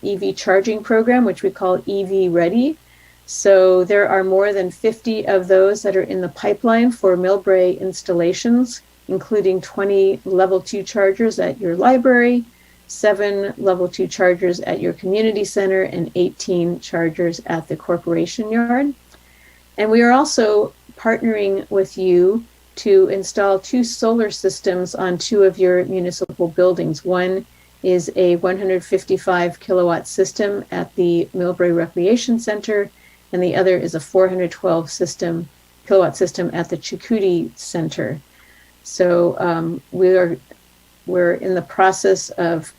EV charging program, which we call EV Ready. So there are more than 50 of those that are in the pipeline for Millbrae installations, including 20 level 2 chargers at your library, 7 level 2 chargers at your community center, and 18 chargers at the corporation yard. And we are also partnering with you to install 2 solar systems on 2 of your municipal buildings. One is a 155 kilowatt system at the Millbrae Recreation Center, and the other is a 412 kilowatt system at the Chetcuti Center. So we're in the process of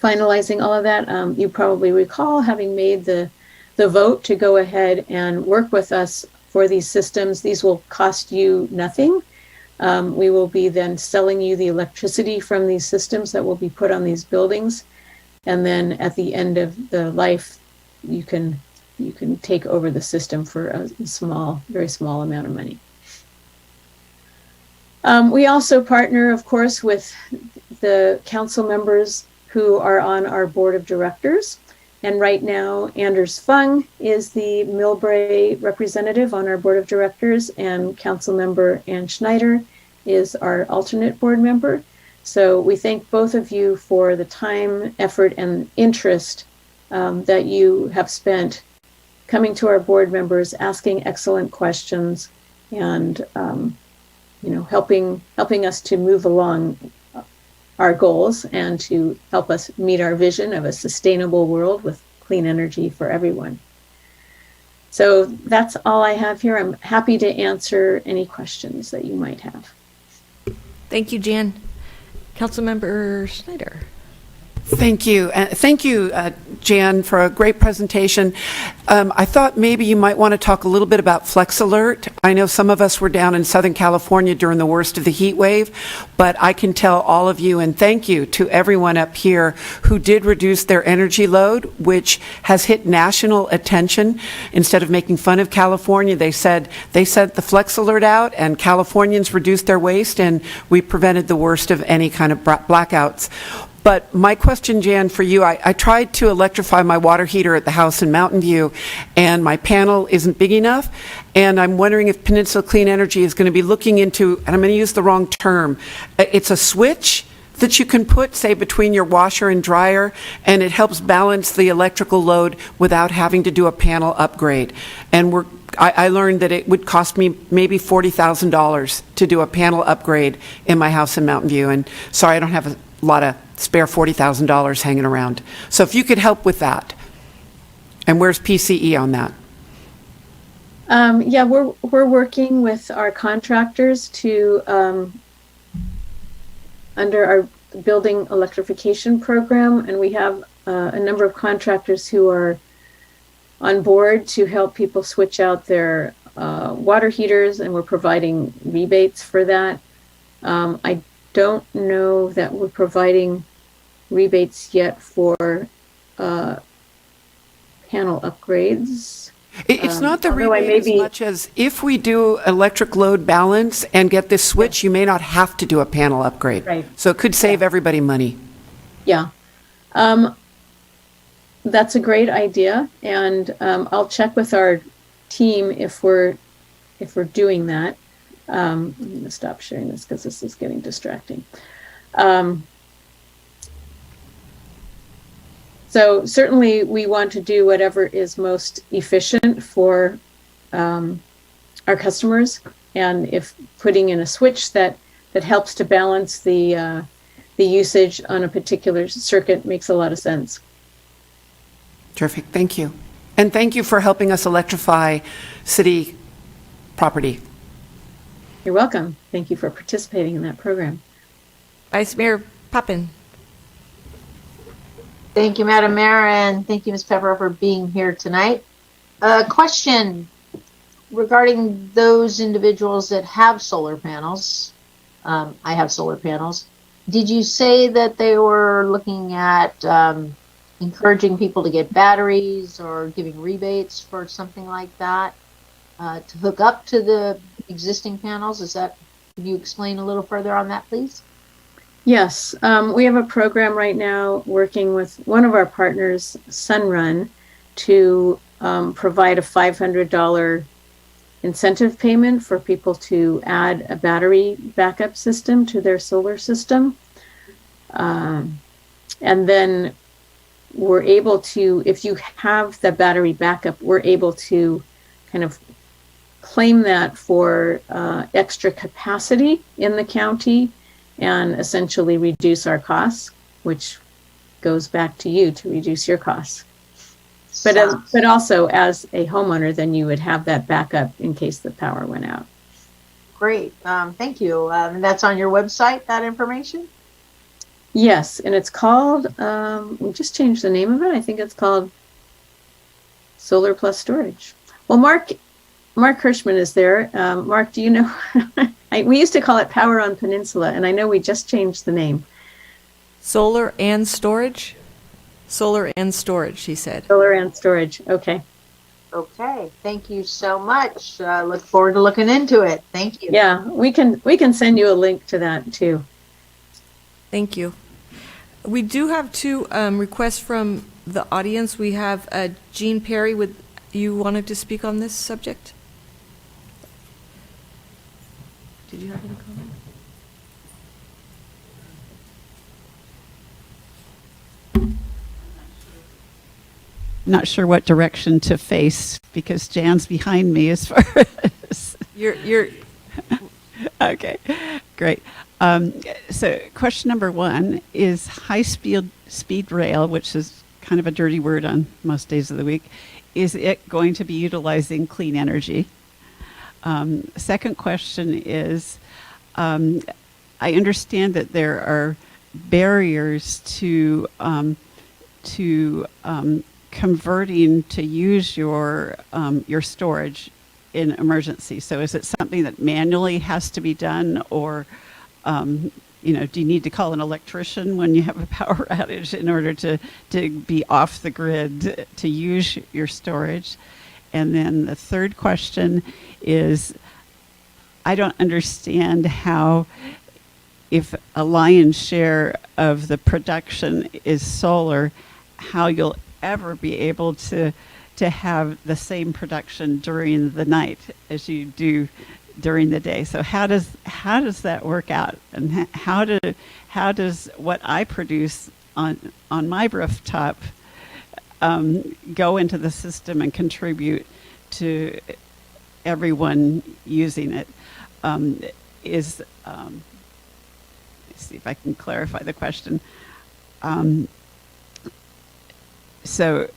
finalizing all of that. You probably recall having made the vote to go ahead and work with us for these systems. These will cost you nothing. We will be then selling you the electricity from these systems that will be put on these buildings. And then at the end of the life, you can take over the system for a very small amount of money. We also partner, of course, with the council members who are on our board of directors. And right now, Anders Fung is the Millbrae representative on our board of directors, and council member Ann Schneider is our alternate board member. So we thank both of you for the time, effort, and interest that you have spent coming to our board members, asking excellent questions, and helping us to move along our goals and to help us meet our vision of a sustainable world with clean energy for everyone. So that's all I have here. I'm happy to answer any questions that you might have. Thank you, Jan. Councilmember Schneider. Thank you. Thank you, Jan, for a great presentation. I thought maybe you might want to talk a little bit about Flex Alert. I know some of us were down in Southern California during the worst of the heat wave, but I can tell all of you, and thank you to everyone up here who did reduce their energy load, which has hit national attention. Instead of making fun of California, they sent the Flex Alert out, and Californians reduced their waste, and we prevented the worst of any kind of blackouts. But my question, Jan, for you, I tried to electrify my water heater at the house in Mountain View, and my panel isn't big enough. And I'm wondering if Peninsula Clean Energy is going to be looking into, and I'm going to use the wrong term, it's a switch that you can put, say, between your washer and dryer, and it helps balance the electrical load without having to do a panel upgrade. And I learned that it would cost me maybe $40,000 to do a panel upgrade in my house in Mountain View. And sorry, I don't have a lot of spare $40,000 hanging around. So if you could help with that. And where's PCE on that? Yeah, we're working with our contractors to, under our building electrification program, and we have a number of contractors who are on board to help people switch out their water heaters, and we're providing rebates for that. I don't know that we're providing rebates yet for panel upgrades. It's not the rebate as much as if we do electric load balance and get this switch, you may not have to do a panel upgrade. Right. So it could save everybody money. Yeah. That's a great idea, and I'll check with our team if we're doing that. I'm going to stop sharing this because this is getting distracting. So certainly we want to do whatever is most efficient for our customers, and if putting in a switch that helps to balance the usage on a particular circuit makes a lot of sense. Terrific, thank you. And thank you for helping us electrify city property. You're welcome. Thank you for participating in that program. Vice Mayor Pappen. Thank you, Madam Mayor, and thank you, Ms. Pepper, for being here tonight. A question regarding those individuals that have solar panels. I have solar panels. Did you say that they were looking at encouraging people to get batteries or giving rebates for something like that to hook up to the existing panels? Can you explain a little further on that, please? Yes, we have a program right now working with one of our partners, Sunrun, to provide a $500 incentive payment for people to add a battery backup system to their solar system. And then we're able to, if you have the battery backup, we're able to kind of claim that for extra capacity in the county and essentially reduce our costs, which goes back to you to reduce your costs. But also as a homeowner, then you would have that backup in case the power went out. Great, thank you. And that's on your website, that information? Yes, and it's called, we just changed the name of it. I think it's called Solar Plus Storage. Well, Mark Hirschman is there. Mark, do you know? We used to call it Power on Peninsula, and I know we just changed the name. Solar and storage? Solar and storage, he said. Solar and storage, okay. Okay, thank you so much. Look forward to looking into it. Thank you. Yeah, we can send you a link to that too. Thank you. We do have two requests from the audience. We have Jean Perry, you wanted to speak on this subject? Did you have any comment? Not sure what direction to face because Jan's behind me as far as. You're Okay, great. So question number one is high-speed rail, which is kind of a dirty word on most days of the week. Is it going to be utilizing clean energy? Second question is, I understand that there are barriers to converting to use your storage in emergency. So is it something that manually has to be done, or do you need to call an electrician when you have a power outage in order to be off the grid to use your storage? And then the third question is, I don't understand how, if a lion's share of the production is solar, how you'll ever be able to have the same production during the night as you do during the day. So how does that work out? And how does what I produce on my rooftop go into the system and contribute to everyone using it? Let's see if I can clarify the question. So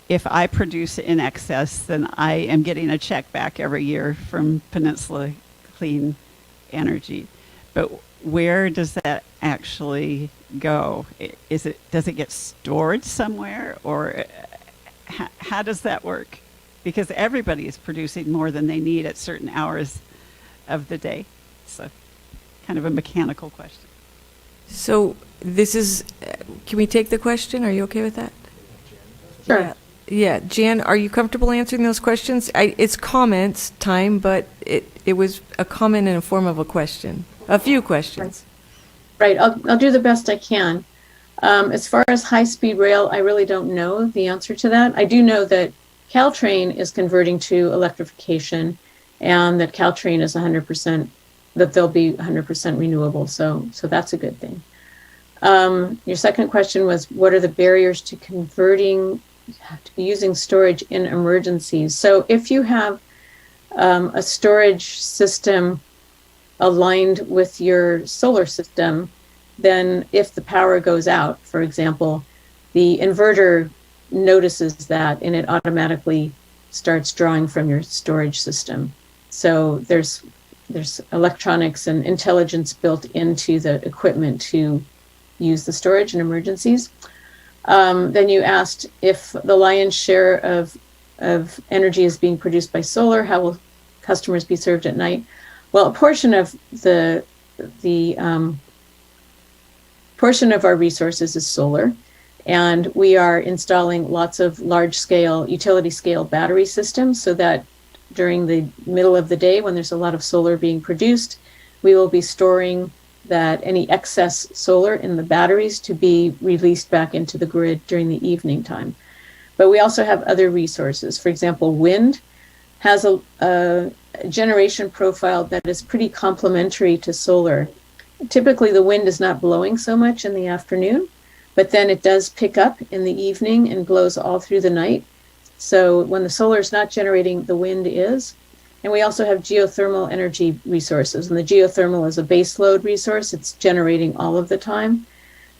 if I produce in excess, then I am getting a check back every year from Peninsula Clean Energy. But where does that actually go? Does it get stored somewhere, or how does that work? Because everybody is producing more than they need at certain hours of the day. So kind of a mechanical question. So this is, can we take the question? Are you okay with that? Sure. Yeah, Jan, are you comfortable answering those questions? It's comments time, but it was a comment in a form of a question, a few questions. Right, I'll do the best I can. As far as high-speed rail, I really don't know the answer to that. I do know that Caltrain is converting to electrification, and that Caltrain is 100%, that they'll be 100% renewable. So that's a good thing. Your second question was, what are the barriers to converting, to using storage in emergencies? So if you have a storage system aligned with your solar system, then if the power goes out, for example, the inverter notices that and it automatically starts drawing from your storage system. So there's electronics and intelligence built into the equipment to use the storage in emergencies. Then you asked if the lion's share of energy is being produced by solar, how will customers be served at night? Well, a portion of portion of our resources is solar, and we are installing lots of large-scale, utility-scale battery systems so that during the middle of the day when there's a lot of solar being produced, we will be storing that any excess solar in the batteries to be released back into the grid during the evening time. But we also have other resources. For example, wind has a generation profile that is pretty complementary to solar. Typically, the wind is not blowing so much in the afternoon, but then it does pick up in the evening and blows all through the night. So when the solar is not generating, the wind is. And we also have geothermal energy resources. And the geothermal is a base load resource. It's generating all of the time.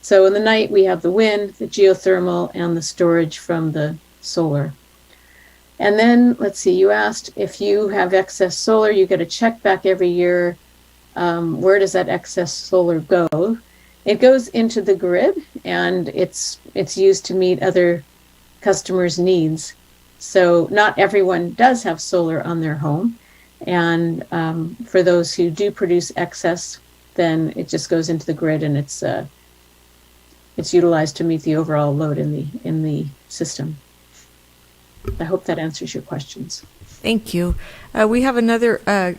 So in the night, we have the wind, the geothermal, and the storage from the solar. And then, let's see, you asked if you have excess solar, you get a check back every year. Where does that excess solar go? It goes into the grid, and it's used to meet other customers' needs. So not everyone does have solar on their home. And for those who do produce excess, then it just goes into the grid, and it's utilized to meet the overall load in the system. I hope that answers your questions. Thank you. We have another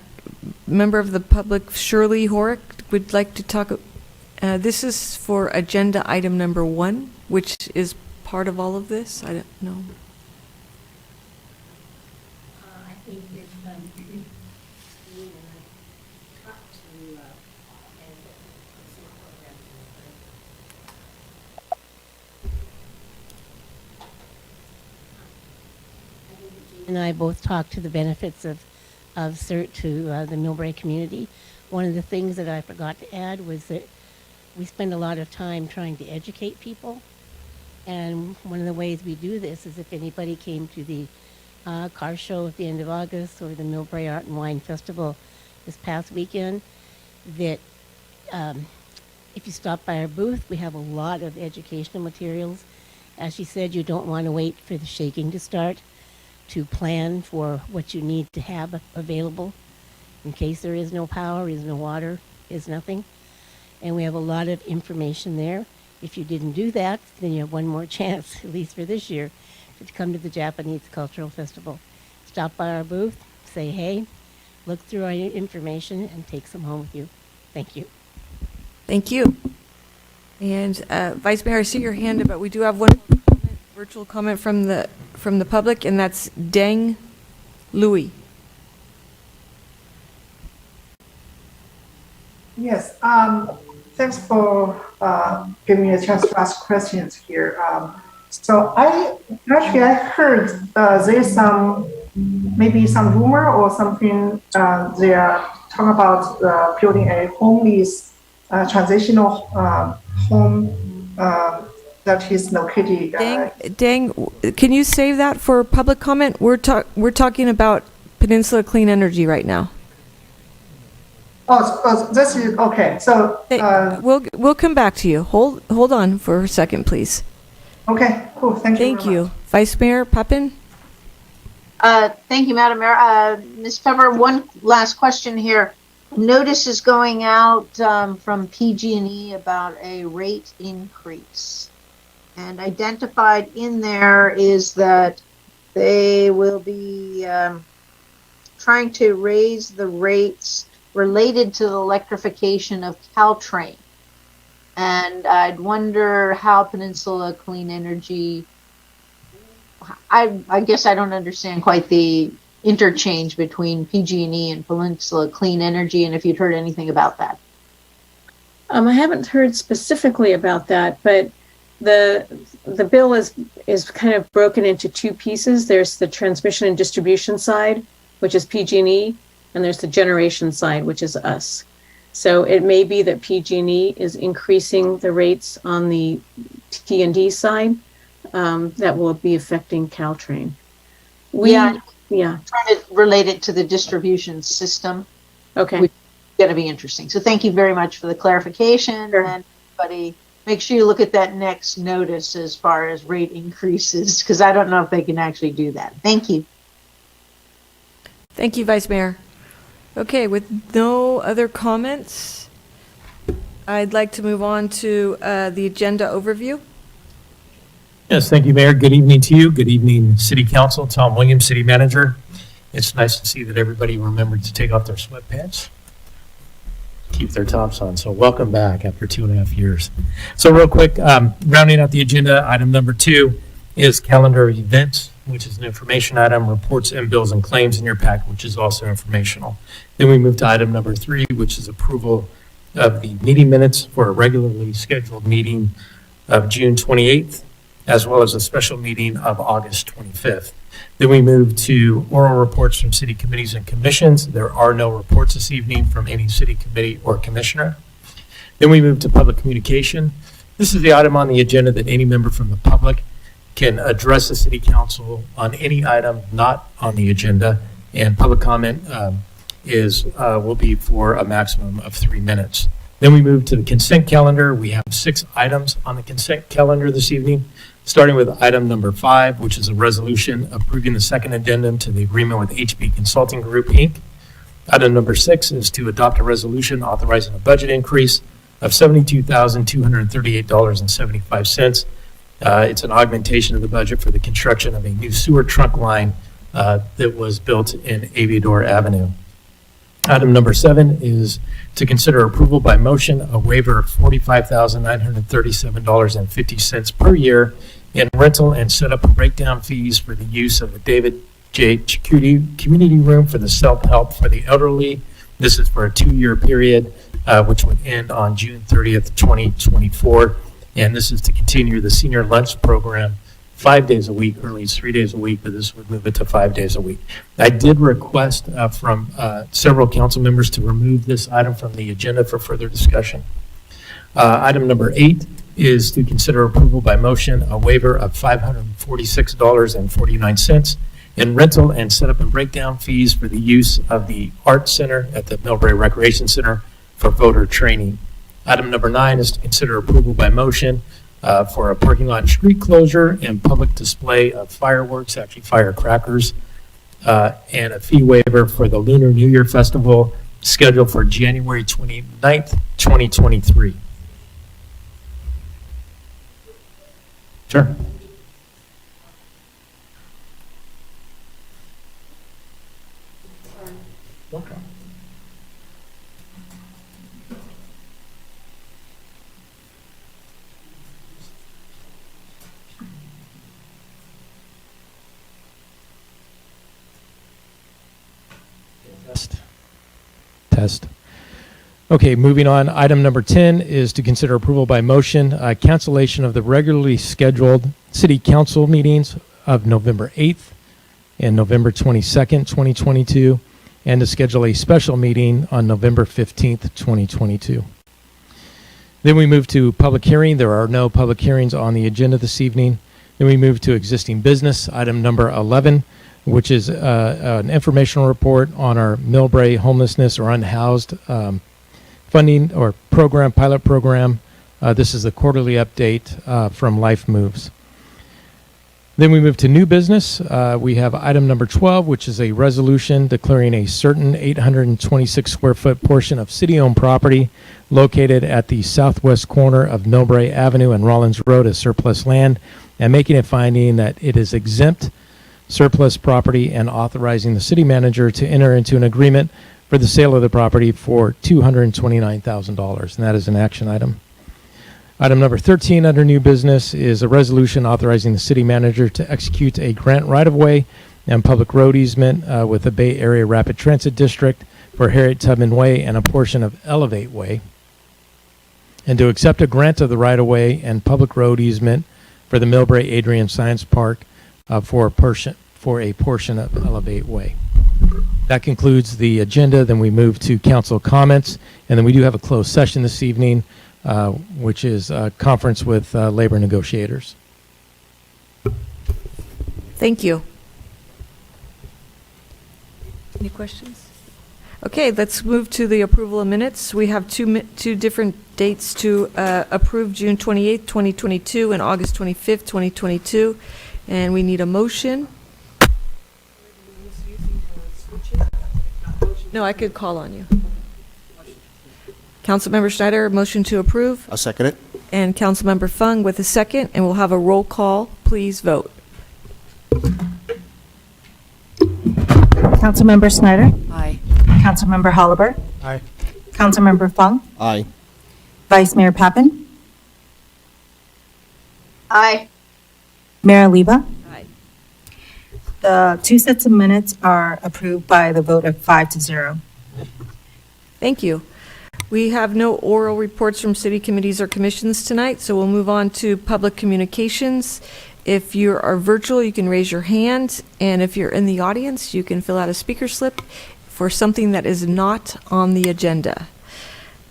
member of the public, Shirley Horick, would like to talk. This is for agenda item number 1, which is part of all of this. I don't know. And I both talked to the benefits of CERT to the Millbrae community. One of the things that I forgot to add was that we spend a lot of time trying to educate people. And one of the ways we do this is if anybody came to the car show at the end of August or the Millbrae Art and Wine Festival this past weekend, that if you stop by our booth, we have a lot of educational materials. As she said, you don't want to wait for the shaking to start to plan for what you need to have available in case there is no power, is no water, is nothing. And we have a lot of information there. If you didn't do that, then you have one more chance, at least for this year, to come to the Japanese Cultural Festival. Stop by our booth, say hey, look through our information, and take some home with you. Thank you. Thank you. And Vice Mayor, I see your hand up, but we do have one virtual comment from the public, and that's Deng Louis. Yes, thanks for giving me a chance to ask questions here. So I heard there's maybe some rumor or something they are talking about building a homeless transitional home that is located. Dang, can you save that for public comment? We're talking about Peninsula Clean Energy right now. Oh, this is okay. So we'll come back to you. Hold on for a second, please. Okay, cool. Thank you. Thank you, Vice Mayor Pappen. Thank you, Madam Mayor. Ms. Pepper, one last question here. Notice is going out from PG&E about a rate increase. And identified in there is that they will be trying to raise the rates related to the electrification of Caltrain. And I'd wonder how Peninsula Clean Energy, I guess I don't understand quite the interchange between PG&E and Peninsula Clean Energy, and if you'd heard anything about that. I haven't heard specifically about that, but the bill is kind of broken into two pieces. There's the transmission and distribution side, which is PG&E, and there's the generation side, which is us. So it may be that PG&E is increasing the rates on the T&D side that will be affecting Caltrain. Yeah. Trying to relate it to the distribution system. Okay. Which is going to be interesting. So thank you very much for the clarification. Sure. And everybody, make sure you look at that next notice as far as rate increases, because I don't know if they can actually do that. Thank you. Thank you, Vice Mayor. Okay, with no other comments, I'd like to move on to the agenda overview. Yes, thank you, Mayor. Good evening to you. Good evening, City Council. Tom Williams, City Manager. It's nice to see that everybody remembered to take off their sweatpants, keep their tops on. So welcome back after 2.5 years. So real quick, rounding out the agenda, item number 2 is calendar of events, which is an information item, reports and bills and claims in your pack, which is also informational. Then we move to item number 3, which is approval of the meeting minutes for a regularly scheduled meeting of June 28th, as well as a special meeting of August 25th. Then we move to oral reports from city committees and commissions. There are no reports this evening from any city committee or commissioner. Then we move to public communication. This is the item on the agenda that any member from the public can address the city council on any item not on the agenda, and public comment will be for a maximum of 3 minutes. Then we move to the consent calendar. We have 6 items on the consent calendar this evening, starting with item number 5, which is a resolution approving the second addendum to the agreement with HB Consulting Group, Inc. Item number 6 is to adopt a resolution authorizing a budget increase of $72,238.75. It's an augmentation of the budget for the construction of a new sewer trunk line that was built in Aviador Avenue. Item number 7 is to consider approval by motion a waiver of $45,937.50 per year in rental and setup and breakdown fees for the use of the David J. Chetcuti Community Room for the self-help for the elderly. This is for a 2-year period, which would end on June 30th, 2024. And this is to continue the senior lunch program 5 days a week, or at least 3 days a week, but this would move it to 5 days a week. I did request from several council members to remove this item from the agenda for further discussion. Item number 8 is to consider approval by motion a waiver of $546.49 in rental and setup and breakdown fees for the use of the Art Center at the Millbrae Recreation Center for voter training. Item number 9 is to consider approval by motion for a parking lot and street closure and public display of fireworks, actually firecrackers, and a fee waiver for the Lunar New Year Festival scheduled for January 29th, 2023. Sure. Okay. Test. Okay, moving on. Item number 10 is to consider approval by motion, cancellation of the regularly scheduled city council meetings of November 8th and November 22nd, 2022, and to schedule a special meeting on November 15th, 2022. Then we move to public hearing. There are no public hearings on the agenda this evening. Then we move to existing business, item number 11, which is an informational report on our Millbrae homelessness or unhoused funding or program, pilot program. This is the quarterly update from Life Moves. Then we move to new business. We have item number 12, which is a resolution declaring a certain 826 square foot portion of city-owned property located at the southwest corner of Millbrae Avenue and Rollins Road as surplus land, and making a finding that it is exempt surplus property and authorizing the city manager to enter into an agreement for the sale of the property for $229,000, and that is an action item. Item number 13 under new business is a resolution authorizing the city manager to execute a grant right-of-way and public road easement with the Bay Area Rapid Transit District for Harriet Tubman Way and a portion of Elevate Way, and to accept a grant of the right-of-way and public road easement for the Millbrae Adrian Science Park for a portion of Elevate Way. That concludes the agenda. Then we move to council comments, and then we do have a closed session this evening, which is a conference with labor negotiators. Thank you. Any questions? Okay, let's move to the approval of minutes. We have two different dates to approve: June 28th, 2022, and August 25th, 2022, and we need a motion. No, I could call on you. Councilmember Schneider, motion to approve. I'll second it. And Councilmember Fung with a second, and we'll have a roll call. Please vote. Councilmember Snyder? Aye. Councilmember Holliber? Aye. Councilmember Fung? Aye. Vice Mayor Pappen? Aye. Mayor Leva? Aye. The two sets of minutes are approved by the vote of 5-0. Thank you. We have no oral reports from city committees or commissions tonight, so we'll move on to public communications. If you are virtual, you can raise your hand, and if you're in the audience, you can fill out a speaker slip for something that is not on the agenda.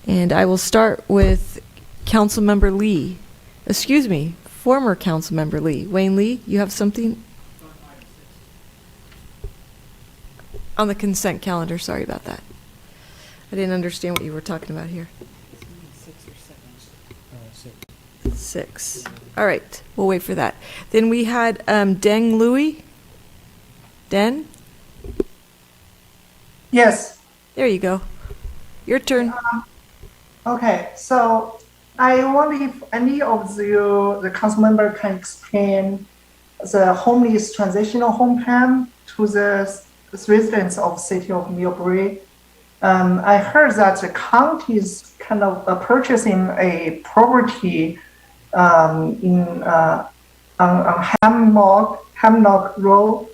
And I will start with Councilmember Lee. Excuse me, former Councilmember Lee. Wayne Lee, you have something? On the consent calendar, sorry about that. I didn't understand what you were talking about here. 6. All right, we'll wait for that. Then we had Deng Louis. Den? Yes. There you go. Your turn. Okay, so I wonder if any of the council member can explain the homeless transitional home plan to the residents of the city of Millbrae. I heard that the county is kind of purchasing a property on Hemlock Road,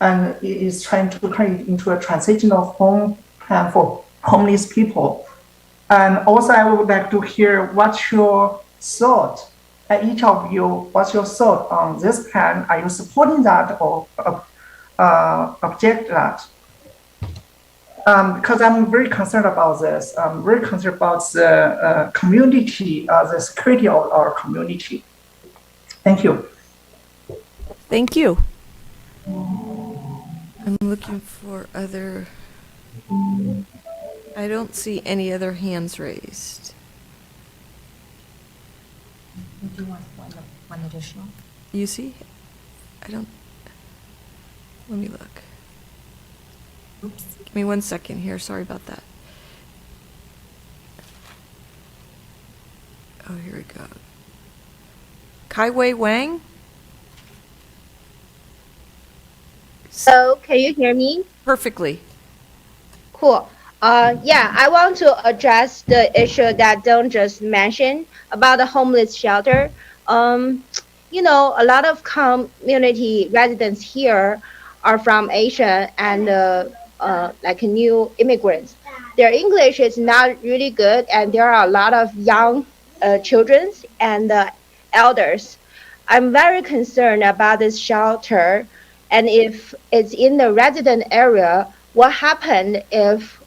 and is trying to turn it into a transitional home plan for homeless people. And also, I would like to hear what's your thought, each of you, what's your thought on this plan? Are you supporting that or object that? Because I'm very concerned about this. I'm very concerned about the community, the security of our community. Thank you. Thank you. I'm looking for other. I don't see any other hands raised. Do you want one additional? You see? I don't. Let me look. Oops. Give me 1 second here. Sorry about that. Oh, here we go. Kai Wei Wang? So, can you hear me? Perfectly. Cool. Yeah, I want to address the issue that Don just mentioned about the homeless shelter. You know, a lot of community residents here are from Asia and like new immigrants. Their English is not really good, and there are a lot of young children and elders. I'm very concerned about this shelter, and if it's in the resident area, what happened if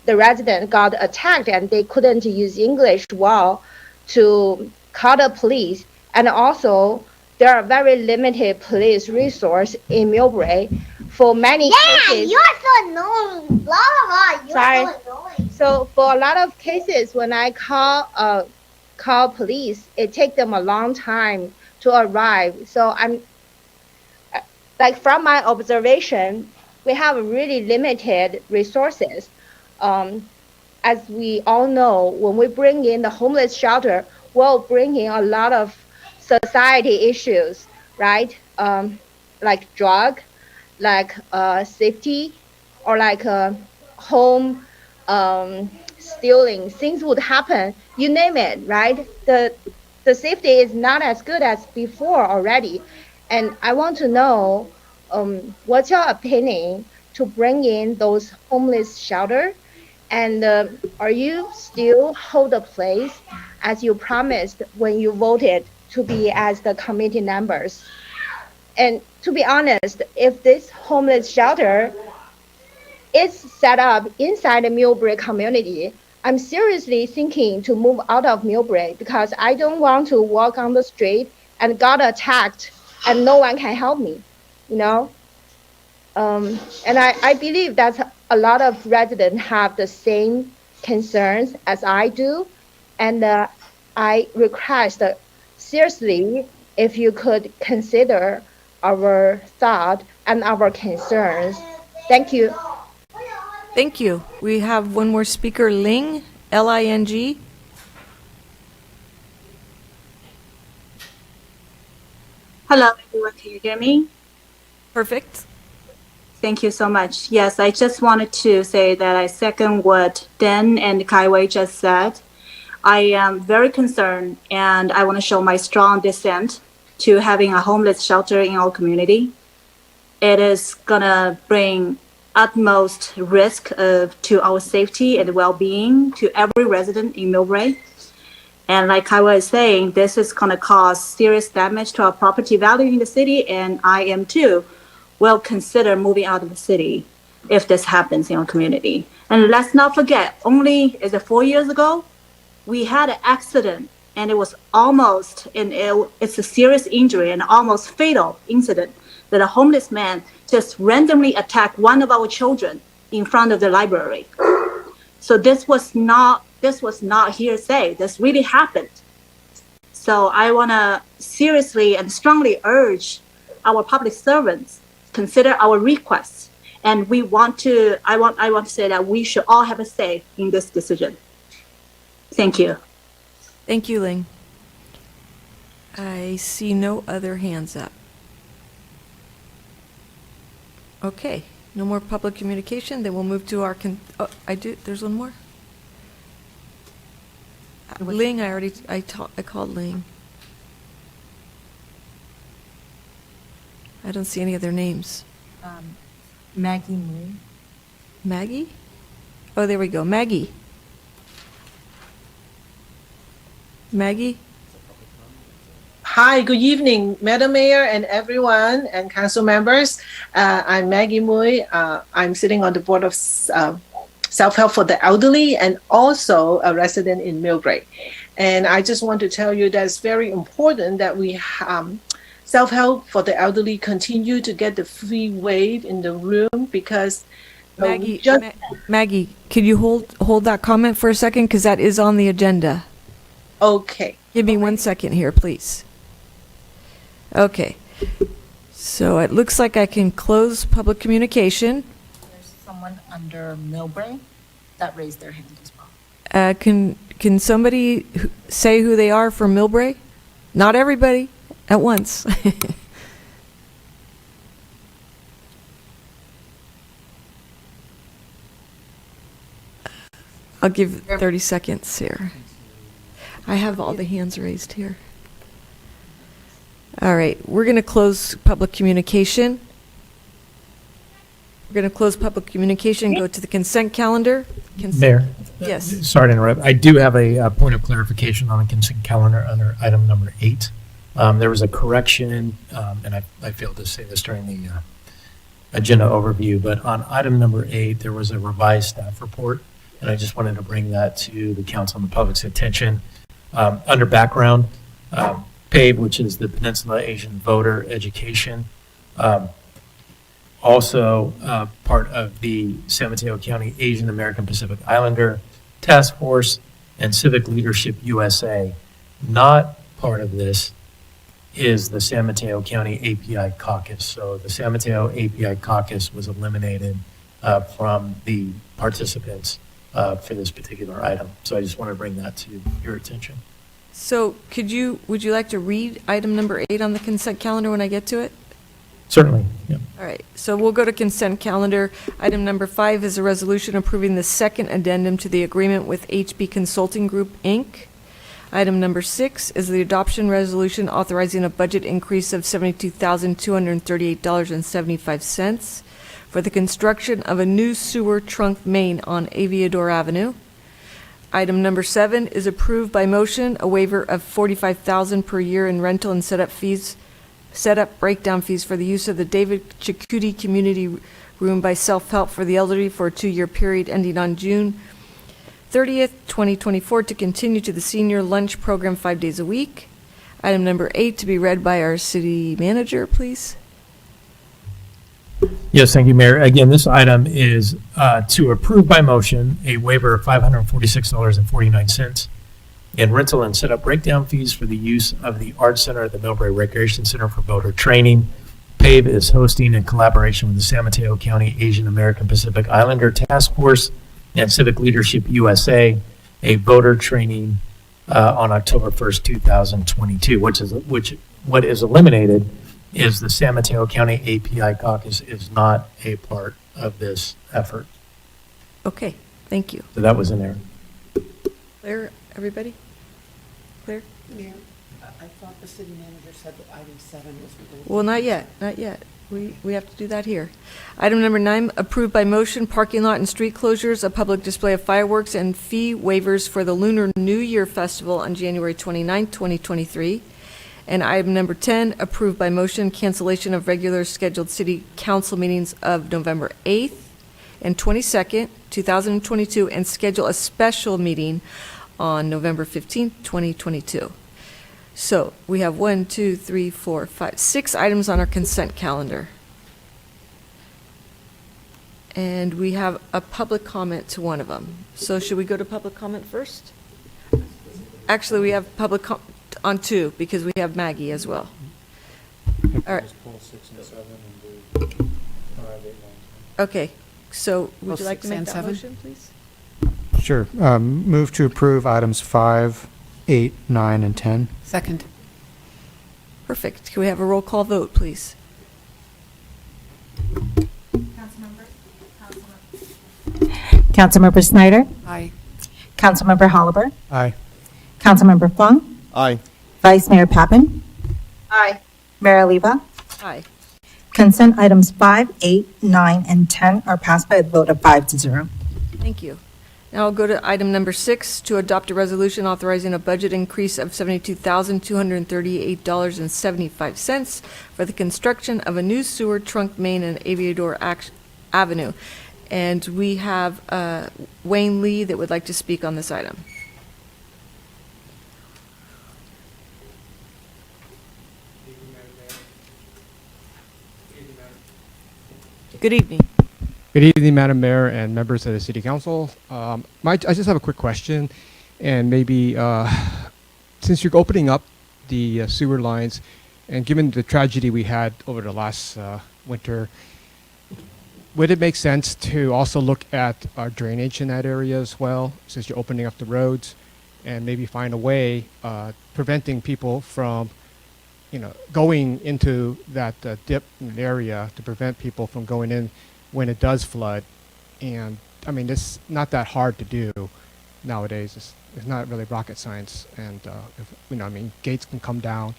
the resident got attacked and they couldn't use English well to call the police? And also, there are very limited police resource in Millbrae for many cases. You're so annoying. Blah, blah, blah. Sorry. So annoying. So for a lot of cases, when I call police, it takes them a long time to arrive. So I'm like, from my observation, we have really limited resources. As we all know, when we bring in the homeless shelter, we'll bring in a lot of society issues, right? Like drug, like safety, or like home stealing. Things would happen, you name it, right? The safety is not as good as before already. And I want to know, what's your opinion to bring in those homeless shelter? And are you still hold a place as you promised when you voted to be as the committee members? And to be honest, if this homeless shelter is set up inside the Millbrae community, I'm seriously thinking to move out of Millbrae, because I don't want to walk on the street and got attacked and no one can help me, you know? And I believe that a lot of residents have the same concerns as I do. And I request seriously if you could consider our thought and our concerns. Thank you. Thank you. We have one more speaker, Ling, L-I-N-G. Hello, everyone. Can you hear me? Perfect. Thank you so much. Yes, I just wanted to say that I second what Dan and Kaiwei just said. I am very concerned, and I want to show my strong dissent to having a homeless shelter in our community. It is going to bring utmost risk to our safety and well-being to every resident in Millbrae. And like I was saying, this is going to cause serious damage to our property value in the city, and I am too will consider moving out of the city if this happens in our community. And let's not forget, only 4 years ago, we had an accident, and it was almost, it's a serious injury and almost fatal incident that a homeless man just randomly attacked one of our children in front of the library. So this was not hearsay. This really happened. So I want to seriously and strongly urge our public servants consider our requests, and I want to say that we should all have a say in this decision. Thank you. Thank you, Ling. I see no other hands up. Okay, no more public communication. Then we'll move to our there's one more. Ling, I called Ling. I don't see any other names. Maggie Moon. Maggie? Oh, there we go. Maggie. Maggie? Hi, good evening, Madam Mayor and everyone and council members. I'm Maggie Mui. I'm sitting on the board of Self-Help for the Elderly and also a resident in Millbrae. And I just want to tell you that it's very important that we Self-Help for the Elderly continue to get the free wave in the room, because Maggie, could you hold that comment for a second, because that is on the agenda. Okay. Give me 1 second here, please. Okay. So it looks like I can close public communication. There's someone under Millbrae that raised their hand as well. Can somebody say who they are from Millbrae? Not everybody at once. I'll give 30 seconds here. I have all the hands raised here. All right, we're going to close public communication. We're going to close public communication, go to the consent calendar. Mayor? Yes. Sorry to interrupt. I do have a point of clarification on the consent calendar under item number 8. There was a correction, and I failed to say this during the agenda overview, but on item number 8, there was a revised staff report, and I just wanted to bring that to the council and the public's attention. Under background, PAVE, which is the Peninsula Asian Voter Education, also part of the San Mateo County Asian American Pacific Islander Task Force and Civic Leadership USA. Not part of this is the San Mateo County API Caucus. So the San Mateo API Caucus was eliminated from the participants for this particular item. So I just want to bring that to your attention. So would you like to read item number 8 on the consent calendar when I get to it? Certainly, yeah. All right, so we'll go to consent calendar. Item number 5 is a resolution approving the second addendum to the agreement with HB Consulting Group, Inc. Item number 6 is the adoption resolution authorizing a budget increase of $72,238.75 for the construction of a new sewer trunk main on Aviador Avenue. Item number 7 is approved by motion, a waiver of $45,000 per year in rental and setup breakdown fees for the use of the Chetcuti Community Room by Self-Help for the Elderly for a 2-year period ending on June 30th, 2024, to continue to the senior lunch program 5 days a week. Item number 8 to be read by our city manager, please. Yes, thank you, Mayor. Again, this item is to approve by motion a waiver of $546.49 in rental and setup breakdown fees for the use of the Art Center at the Millbrae Recreation Center for voter training. PAVE is hosting in collaboration with the San Mateo County Asian American Pacific Islander Task Force and Civic Leadership USA, a voter training on October 1st, 2022, what is eliminated is the San Mateo County API Caucus is not a part of this effort. Okay, thank you. So that was in there. Clear, everybody? Clear? Mayor, I thought the city manager said that item 7 was. Well, not yet, not yet. We have to do that here. Item number 9, approved by motion, parking lot and street closures, a public display of fireworks and fee waivers for the Lunar New Year Festival on January 29, 2023. And item number 10, approved by motion, cancellation of regular scheduled city council meetings of November 8th and 22nd, 2022, and schedule a special meeting on November 15th, 2022. So we have 1, 2, 3, 4, 5, 6 items on our consent calendar. And we have a public comment to one of them. So should we go to public comment first? Actually, we have public on 2 because we have Maggie as well. All right. Okay, so would you like to 6 make and that 7? motion, please? Sure. Move to approve items 5, 8, 9, and 10. Second. Perfect. Can we have a roll call vote, please? Councilmember Snyder, Aye. Councilmember Holliber, Aye. Councilmember Fung, Aye. Vice Mayor Pappen, Aye. Mayor Oliva. Aye. Consent items 5, 8, 9, and 10 are passed by a vote of 5-0. Thank you. Now I'll go to item number 6, to adopt a resolution authorizing a budget increase of $72,238.75 for the construction of a new sewer trunk main in Aviador Avenue. And we have Wayne Lee that would like to speak on this item. Good evening. Good evening, Madam Mayor and members of the City Council. I just have a quick question, and maybe since you're opening up the sewer lines, and given the tragedy we had over the last winter, would it make sense to also look at our drainage in that area as well, since you're opening up the roads, and maybe find a way preventing people from, going into that dip area to prevent people from going in when it does flood? And I mean, it's not that hard to do nowadays. It's not really rocket science. And gates can come down,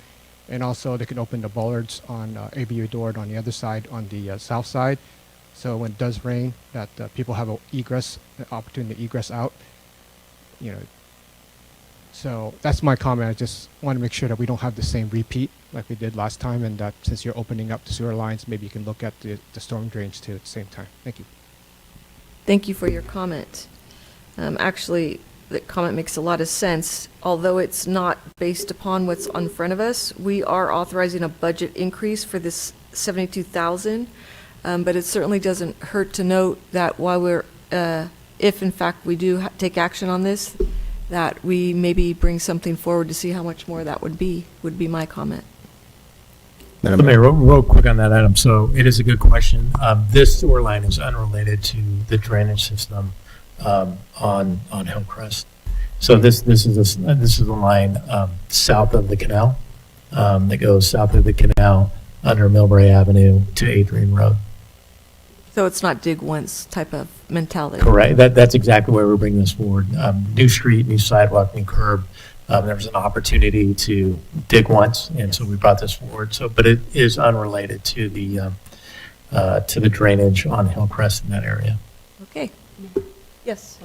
and also they can open the bollards on Aviador on the other side, on the south side. So when it does rain, that people have an opportunity to egress out. You know, so that's my comment. I just want to make sure that we don't have the same repeat like we did last time, and that since you're opening up the sewer lines, maybe you can look at the storm drains too at the same time. Thank you. Thank you for your comment. Actually, the comment makes a lot of sense. Although it's not based upon what's in front of us, we are authorizing a budget increase for this 72,000. But it certainly doesn't hurt to note that while we're, if in fact we do take action on this, that we maybe bring something forward to see how much more that would be my comment. Madam Mayor, real quick on that item. So it is a good question. This sewer line is unrelated to the drainage system on Hillcrest. So this is a line south of the canal that goes south of the canal under Millbrae Avenue to Adrian Road. So it's not dig once type of mentality. Correct. That's exactly why we're bringing this forward. New street, new sidewalk, new curb. There was an opportunity to dig once, and so we brought this forward. So, but it is unrelated to the drainage on Hillcrest in that area. Okay. Yes.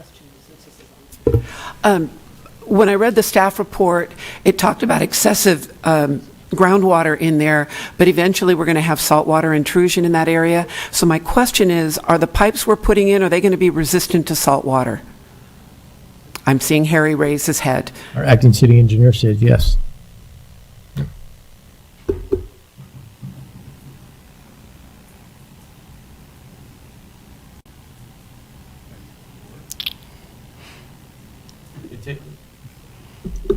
When I read the staff report, it talked about excessive groundwater in there, but eventually we're going to have saltwater intrusion in that area. So my question is, are the pipes we're putting in, are they going to be resistant to salt water? I'm seeing Harry raise his head. Our acting city engineer said yes.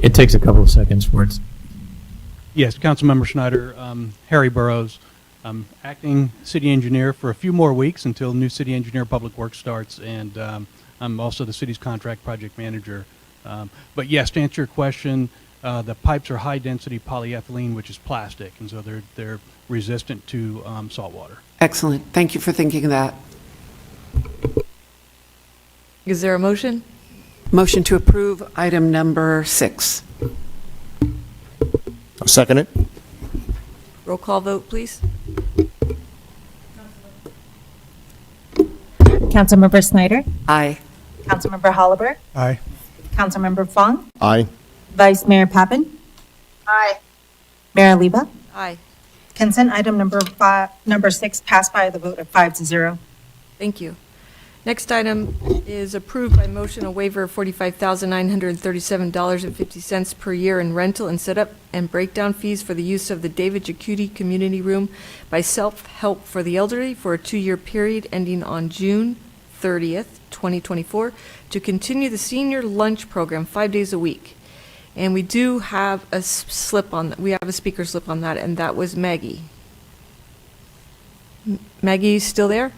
It takes a couple of seconds for it. Yes, Councilmember Schneider, Harry Burrows, acting city engineer for a few more weeks until new city engineer public works starts, and I'm also the city's contract project manager. But yes, to answer your question, the pipes are high density polyethylene, which is plastic, and so they're resistant to salt water. Excellent. Thank you for thinking of that. Is there a motion? Motion to approve item number 6. I'll second it. Roll call vote, please. Councilmember Snyder, Aye. Councilmember Holliber, Aye. Councilmember Fong, Aye. Vice Mayor Pappen, Aye. Mayor Liba. Aye. Consent item number 6 passed by the vote of 5-0. Thank you. Next item is approved by motion a waiver of $45,937.50 per year in rental and setup and breakdown fees for the use of the David Chetcuti Community Room by Self-Help for the Elderly for a 2-year period ending on June 30th, 2024, to continue the senior lunch program 5 days a week. And we do have a slip on, we have a speaker slip on that, and that was Maggie. Maggie, still there?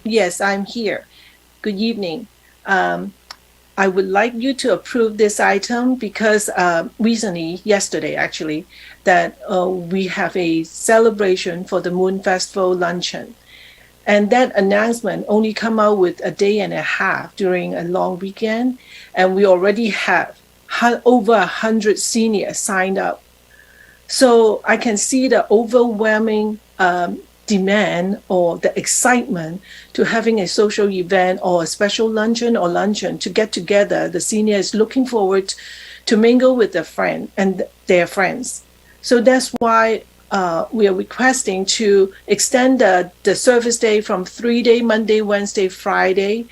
Yes, I'm here. Good evening. I would like you to approve this item because recently, yesterday actually, that we have a celebration for the Moon Festival luncheon. And that announcement only come out with a day and a half during a long weekend. And we already have over 100 seniors signed up. So I can see the overwhelming demand or the excitement to having a social event or a special luncheon or luncheon to get together. The seniors looking forward to mingle with their friend and their friends. So that's why we are requesting to extend the service day from 3-day, Monday, Wednesday, Friday,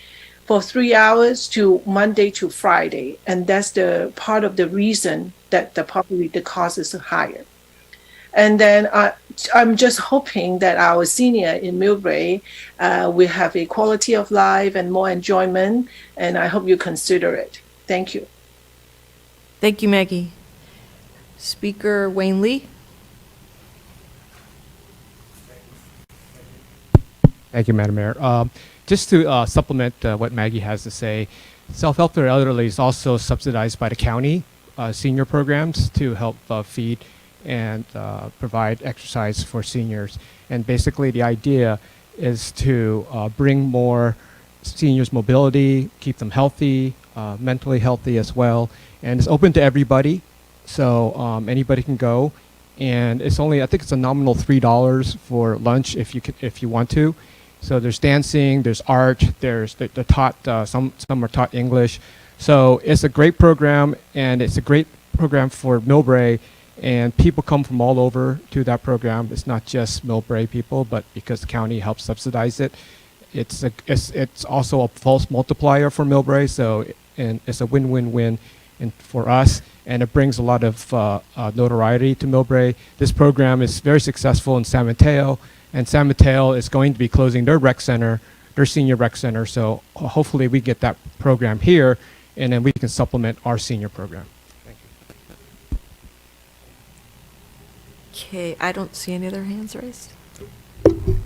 for 3 hours to Monday to Friday. And that's the part of the reason that probably the cost is higher. And then I'm just hoping that our senior in Millbrae will have a quality of life and more enjoyment, and I hope you consider it. Thank you. Thank you, Maggie. Speaker Wayne Lee. Thank you, Madam Mayor. Just to supplement what Maggie has to say, Self-Help for the Elderly is also subsidized by the county senior programs to help feed and provide exercise for seniors. And basically the idea is to bring more seniors mobility, keep them healthy, mentally healthy as well. And it's open to everybody, so anybody can go. and it's only, I think it's a nominal $3 for lunch if you want to. So there's dancing, there's art, they're taught, some are taught English. So it's a great program, and it's a great program for Millbrae, and people come from all over to that program. It's not just Millbrae people, but because the county helps subsidize it, it's also a false multiplier for Millbrae. So, and it's a win-win-win for us, and it brings a lot of notoriety to Millbrae. This program is very successful in San Mateo, and San Mateo is going to be closing their rec center, their senior rec center. So hopefully we get that program here, and then we can supplement our senior program. Thank you. Okay, I don't see any other hands raised.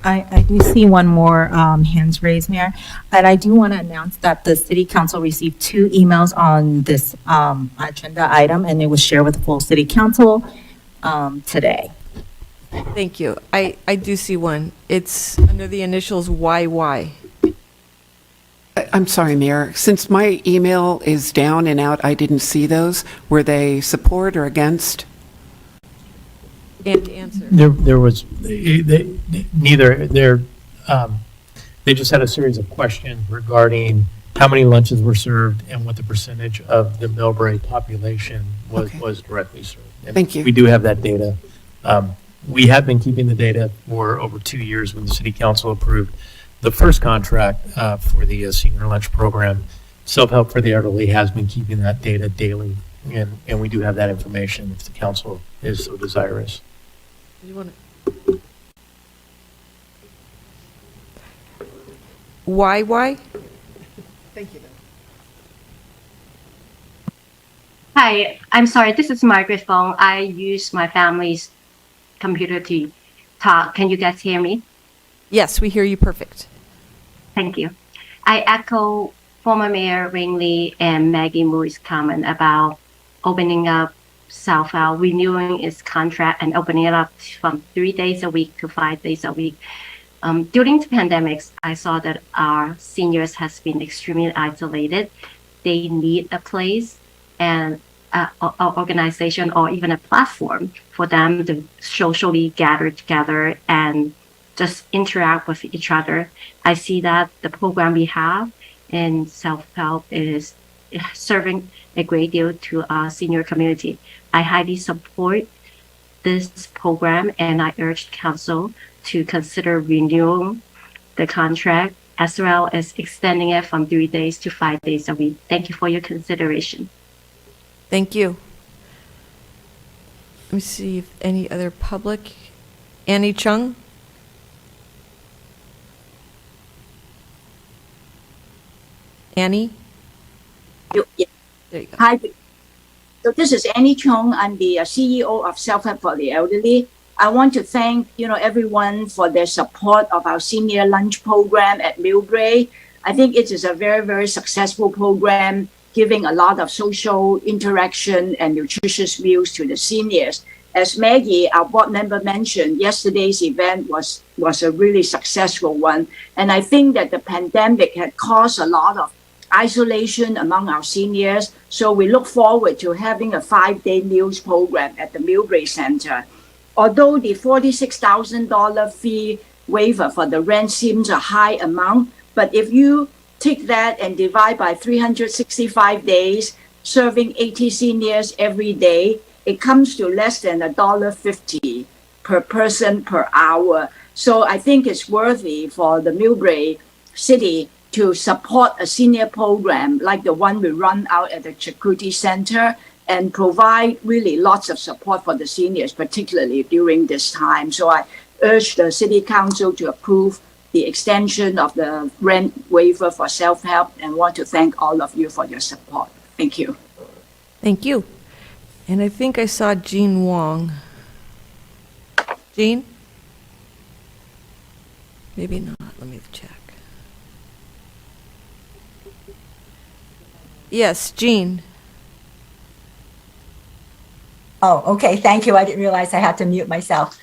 I do see one more hands raised, Mayor. And I do want to announce that the City Council received 2 emails on this agenda item, and it was shared with the full City Council today. Thank you. I do see one. It's under the initials YY. I'm sorry, Mayor. Since my email is down and out, I didn't see those. Were they support or against? And answer. There was neither. They just had a series of questions regarding how many lunches were served and what the percentage of the Millbrae population was directly served. And Thank you. We do have that data. We have been keeping the data for over 2 years when the City Council approved the first contract for the senior lunch program. Self-help for the elderly has been keeping that data daily, and we do have that information if the council is so desirous. You want YY? Thank you. Hi, I'm sorry, this is Margaret Fong. I use my family's computer to talk. Can you guys hear me? Yes, we hear you perfect. Thank you. I echo former Mayor Ringley and Maggie Mui's comment about opening up Southwell, renewing its contract and opening it up from 3 days a week to 5 days a week. During the pandemics, I saw that our seniors has been extremely isolated. They need a place and an organization or even a platform for them to socially gather together and just interact with each other. I see that the program we have in self-help is serving a great deal to our senior community. I highly support this program, and I urge Council to consider renewing the contract as well as extending it from 3 days to 5 days a week. Thank you for your consideration. Thank you. Let me see if any other public. Annie Chung? Annie? Yeah. There you go. Hi. So this is Annie Chung. I'm the CEO of Self-Help for the Elderly. I want to thank everyone for their support of our senior lunch program at Millbrae. I think it is a very, very successful program, giving a lot of social interaction and nutritious meals to the seniors. As Maggie, our board member, mentioned, yesterday's event was a really successful one. And I think that the pandemic had caused a lot of isolation among our seniors. So we look forward to having a 5-day meals program at the Millbrae Center. Although the $46,000 fee waiver for the rent seems a high amount, but if you take that and divide by 365 days, serving 80 seniors every day, it comes to less than $1.50 per person per hour. So I think it's worthy for the Millbrae City to support a senior program like the one we run out at the Chetcuti Center and provide really lots of support for the seniors, particularly during this time. So I urge the City Council to approve the extension of the rent waiver for self-help and want to thank all of you for your support. Thank you. Thank you. And I think I saw Jean Wong. Jean? Maybe not. Let me check. Yes, Jean. Oh, okay. Thank you. I didn't realize I had to mute myself.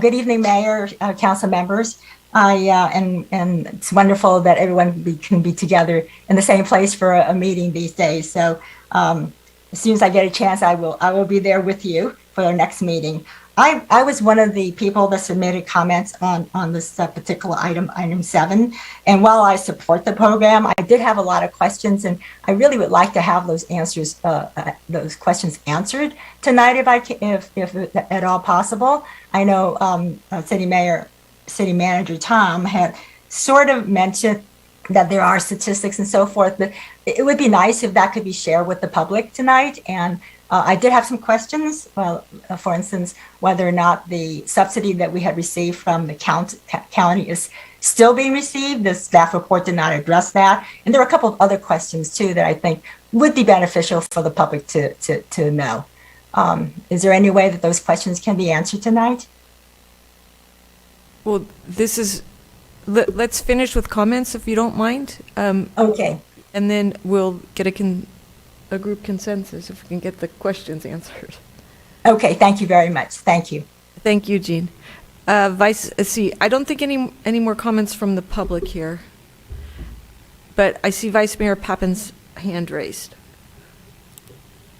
Good evening, Mayor, Council members. And it's wonderful that everyone can be together in the same place for a meeting these days. So as soon as I get a chance, I will be there with you for our next meeting. I was one of the people that submitted comments on this particular item 7. And while I support the program, I did have a lot of questions, and I really would like to have those answers, those questions answered tonight, if at all possible. I know City Manager Tom had sort of mentioned that there are statistics and so forth, but it would be nice if that could be shared with the public tonight. And I did have some questions. Well, for instance, whether or not the subsidy that we had received from the county is still being received. The staff report did not address that. And there were a couple of other questions too that I think would be beneficial for the public to know. Is there any way that those questions can be answered tonight? Well, this is, let's finish with comments if you don't mind. Okay. And then we'll get a group consensus if we can get the questions answered. Okay, thank you very much. Thank you. Thank you, Jean. I don't think any more comments from the public here, but I see Vice Mayor Pappin's hand raised.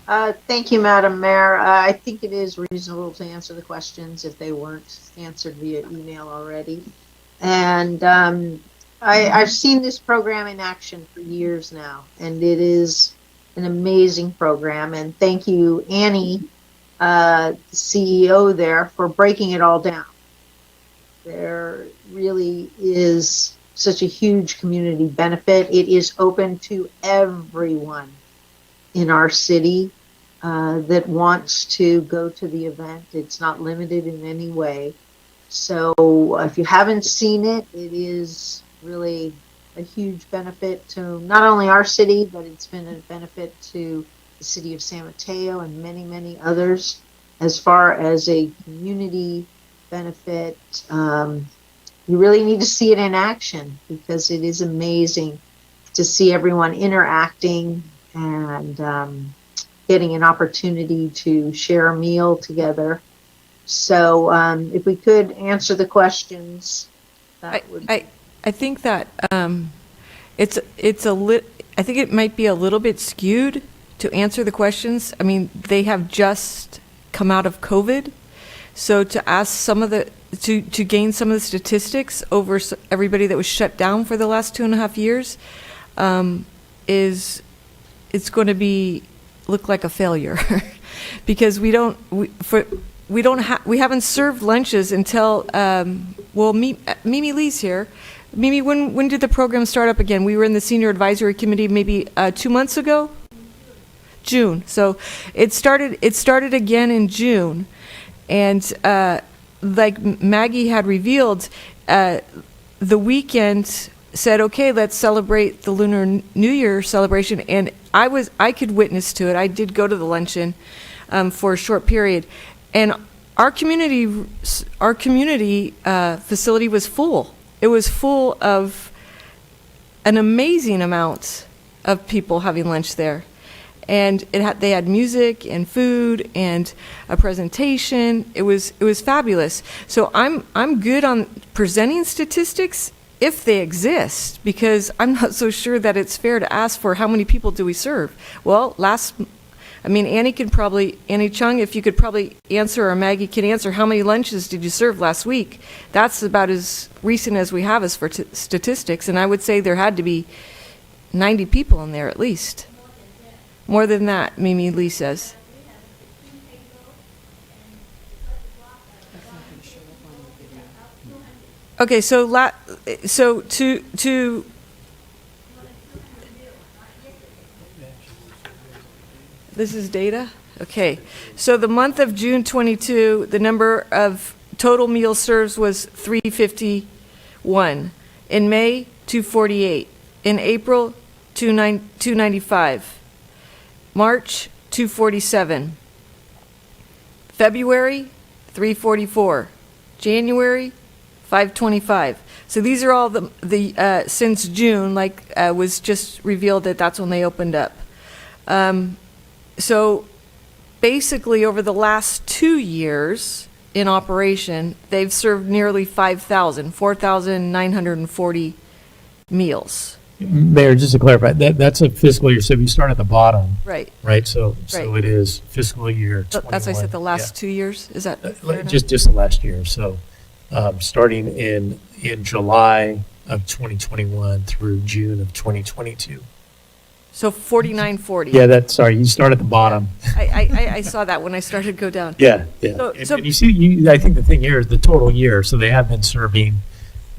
Thank you, Madam Mayor. I think it is reasonable to answer the questions if they weren't answered via email already. And I've seen this program in action for years now, and it is an amazing program. And thank you, Annie, the CEO there, for breaking it all down. There really is such a huge community benefit. It is open to everyone in our city that wants to go to the event. It's not limited in any way. So if you haven't seen it, it is really a huge benefit to not only our city, but it's been a benefit to the city of San Mateo and many, many others. As far as a community benefit, you really need to see it in action, because it is amazing to see everyone interacting and getting an opportunity to share a meal together. So if we could answer the questions, that would. I think that I think it might be a little bit skewed to answer the questions. I mean, they have just come out of COVID, so to ask some of the to gain some of the statistics over everybody that was shut down for the last 2.5 years it's going to look like a failure because we haven't served lunches until Mimi Lee's here. Mimi, when did the program start up again? We were in the senior advisory committee maybe 2 months ago. June. So it started again in June, and like Maggie had revealed, the weekend said, okay, let's celebrate the Lunar New Year celebration, and I could witness to it. I did go to the luncheon for a short period, and our community facility was full. It was full of an amazing amount of people having lunch there. And they had music and food and a presentation. It was fabulous. So I'm good on presenting statistics if they exist, because I'm not so sure that it's fair to ask for how many people do we serve. Well, Annie Chung, if you could probably answer, or Maggie can answer, how many lunches did you serve last week? That's about as recent as we have as for statistics, and I would say there had to be 90 people in there at least. More than that, Mimi Lee says. Okay, so to this is data? Okay. So the month of June 22, the number of total meal serves was 351. In May, 248. In April, 295. March, 247. February, 344. January, 525. So these are all the since June, was just revealed that's when they opened up. So basically over the last 2 years in operation, they've served nearly 4,940 meals. Mayor, just to clarify, that's a fiscal year, so if you start at the bottom, Right. right? So Right. it is fiscal year 21. That's why I said the last 2 years. Is that fair enough? Just the last year. So starting in July of 2021 through June of 2022. So 4940. Yeah, sorry, you start at the bottom. I saw that when I started to go down. Yeah. So- And you see, I think the thing here is the total year. So they have been serving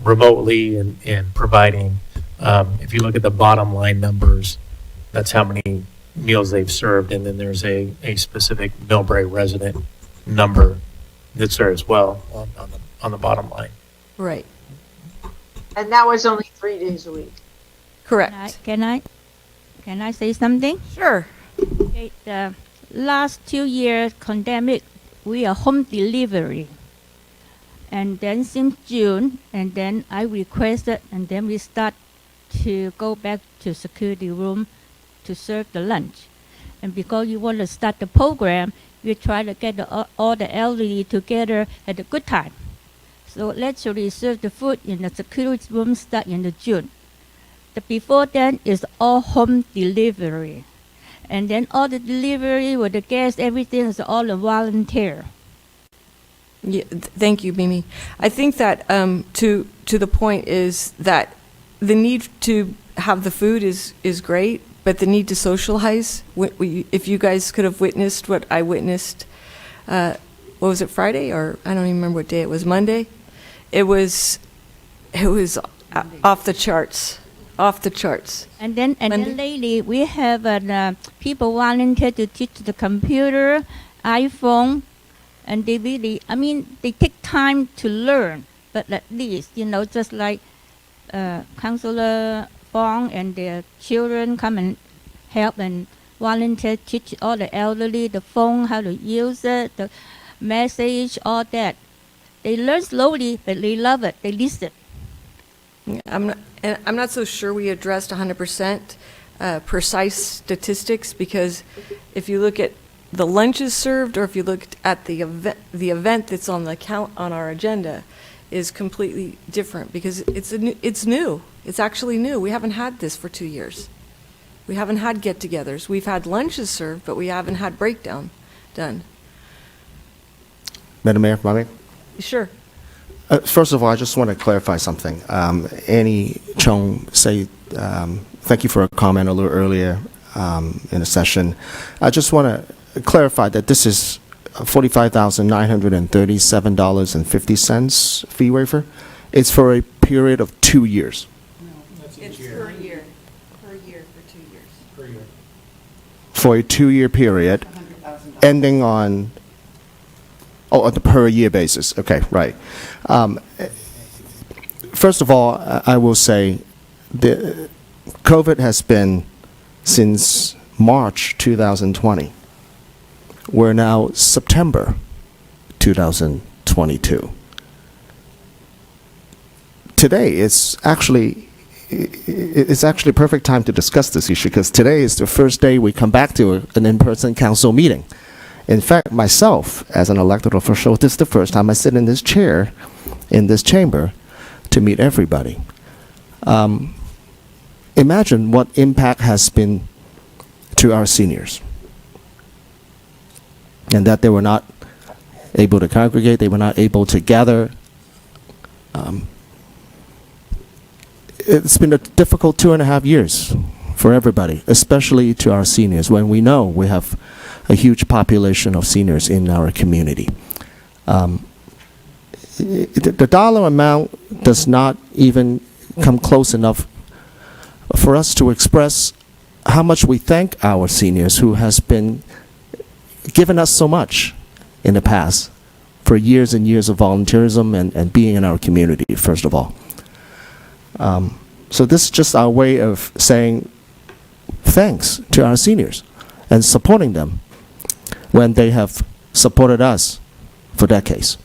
remotely and providing. If you look at the bottom line numbers, that's how many meals they've served, and then there's a specific Millbrae resident number that's there as well on the bottom line. Right. And that was only 3 days a week. Correct. Can I say something? Sure. Okay, the last 2 years pandemic, we are home delivery. And then since June, and then I requested, and then we start to go back to security room to serve the lunch. And because you want to start the program, we try to get all the elderly together at a good time. So let's serve the food in the security room start in the June. The before then is all home delivery. And then all the delivery with the guests, everything is all a volunteer. Yeah, thank you, Mimi. I think that to the point is that the need to have the food is great, but the need to socialize. If you guys could have witnessed what I witnessed, what was it, Friday, or I don't even remember what day it was, Monday. It was off the charts. Off the charts. And then lately we have people volunteer to teach the computer, iPhone, and they really, they take time to learn, but at least, just like Councillor Fong and their children come and help and volunteer, teach all the elderly the phone, how to use it, the message, all that. They learn slowly, but they love it. They listen. I'm not so sure we addressed 100% precise statistics, because if you look at the lunches served, or if you looked at the event that's on the count on our agenda, is completely different, because it's new. It's actually new. We haven't had this for 2 years. We haven't had get-togethers. We've had lunches served, but we haven't had breakdown done. Madam Mayor, Mami? Sure. First of all, I just want to clarify something. Annie Chung thank you for a comment a little earlier in the session. I just want to clarify that this is $45,937.50 fee waiver. It's for a period of 2 years. It's per year. Per year for 2 years. Per year. For a 2-year period, ending on the per year basis. Okay, right. First of all, I will say the COVID has been since March 2020. We're now September 2022. Today it's actually a perfect time to discuss this issue, because today is the first day we come back to an in-person council meeting. In fact, myself, as an elected official, this is the first time I sit in this chair, in this chamber, to meet everybody. Imagine what impact has been to our seniors, and that they were not able to congregate, they were not able to gather. It's been a difficult 2.5 years for everybody, especially to our seniors, when we know we have a huge population of seniors in our community. The dollar amount does not even come close enough for us to express how much we thank our seniors, who has been given us so much in the past for years and years of volunteerism and being in our community, first of all. So this is just our way of saying thanks to our seniors and supporting them when they have supported us for decades.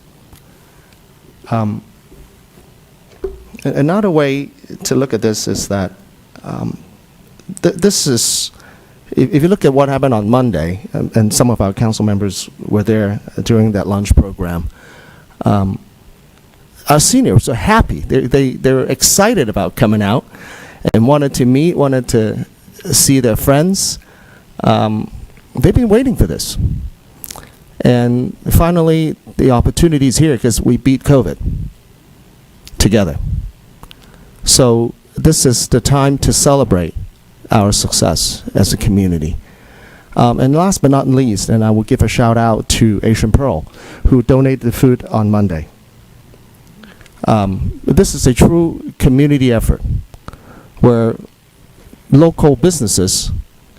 Another way to look at this is that this is, if you look at what happened on Monday, and some of our council members were there during that lunch program, our seniors are happy. They're excited about coming out and wanted to meet, wanted to see their friends. They've been waiting for this. And finally, the opportunity is here because we beat COVID together. So this is the time to celebrate our success as a community. And last but not least, and I will give a shout out to Asian Pearl, who donated the food on Monday. This is a true community effort where local businesses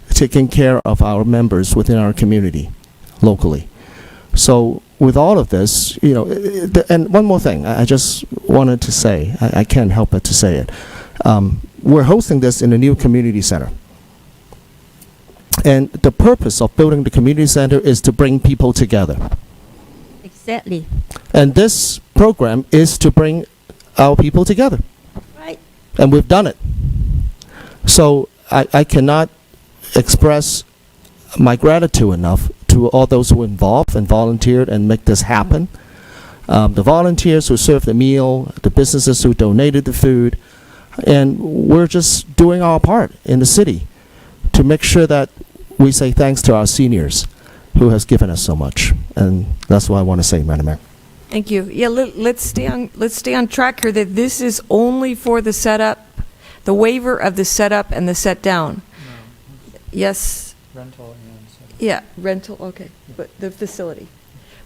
are taking care of our members within our community locally. So with all of this, you know, and one more thing I just wanted to say, I can't help but to say it. We're hosting this in a new community center. And the purpose of building the community center is to bring people together. Exactly. And this program is to bring our people together. Right. And we've done it. So I cannot express my gratitude enough to all those who involved and volunteered and make this happen. The volunteers who served the meal, the businesses who donated the food, and we're just doing our part in the city to make sure that we say thanks to our seniors who has given us so much. And that's what I want to say, Madam Mayor. Thank you. Yeah, let's stay on track here that this is only for the setup, the waiver of the setup and the set down. No. Yes. Rental and setup. Yeah, rental, okay, but the facility.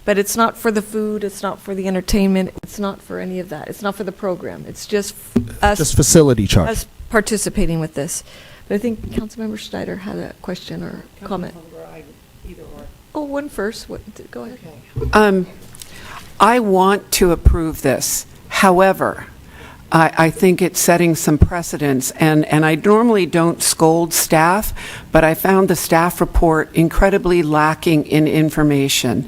But it's not for the food, it's not for the entertainment, it's not for any of that. It's not for the program. It's just us. Just facility charge. Us participating with this. But I think Councilmember Schneider had a question or comment. Oh, one first. Go ahead. I want to approve this. However, I think it's setting some precedents, and I normally don't scold staff, but I found the staff report incredibly lacking in information.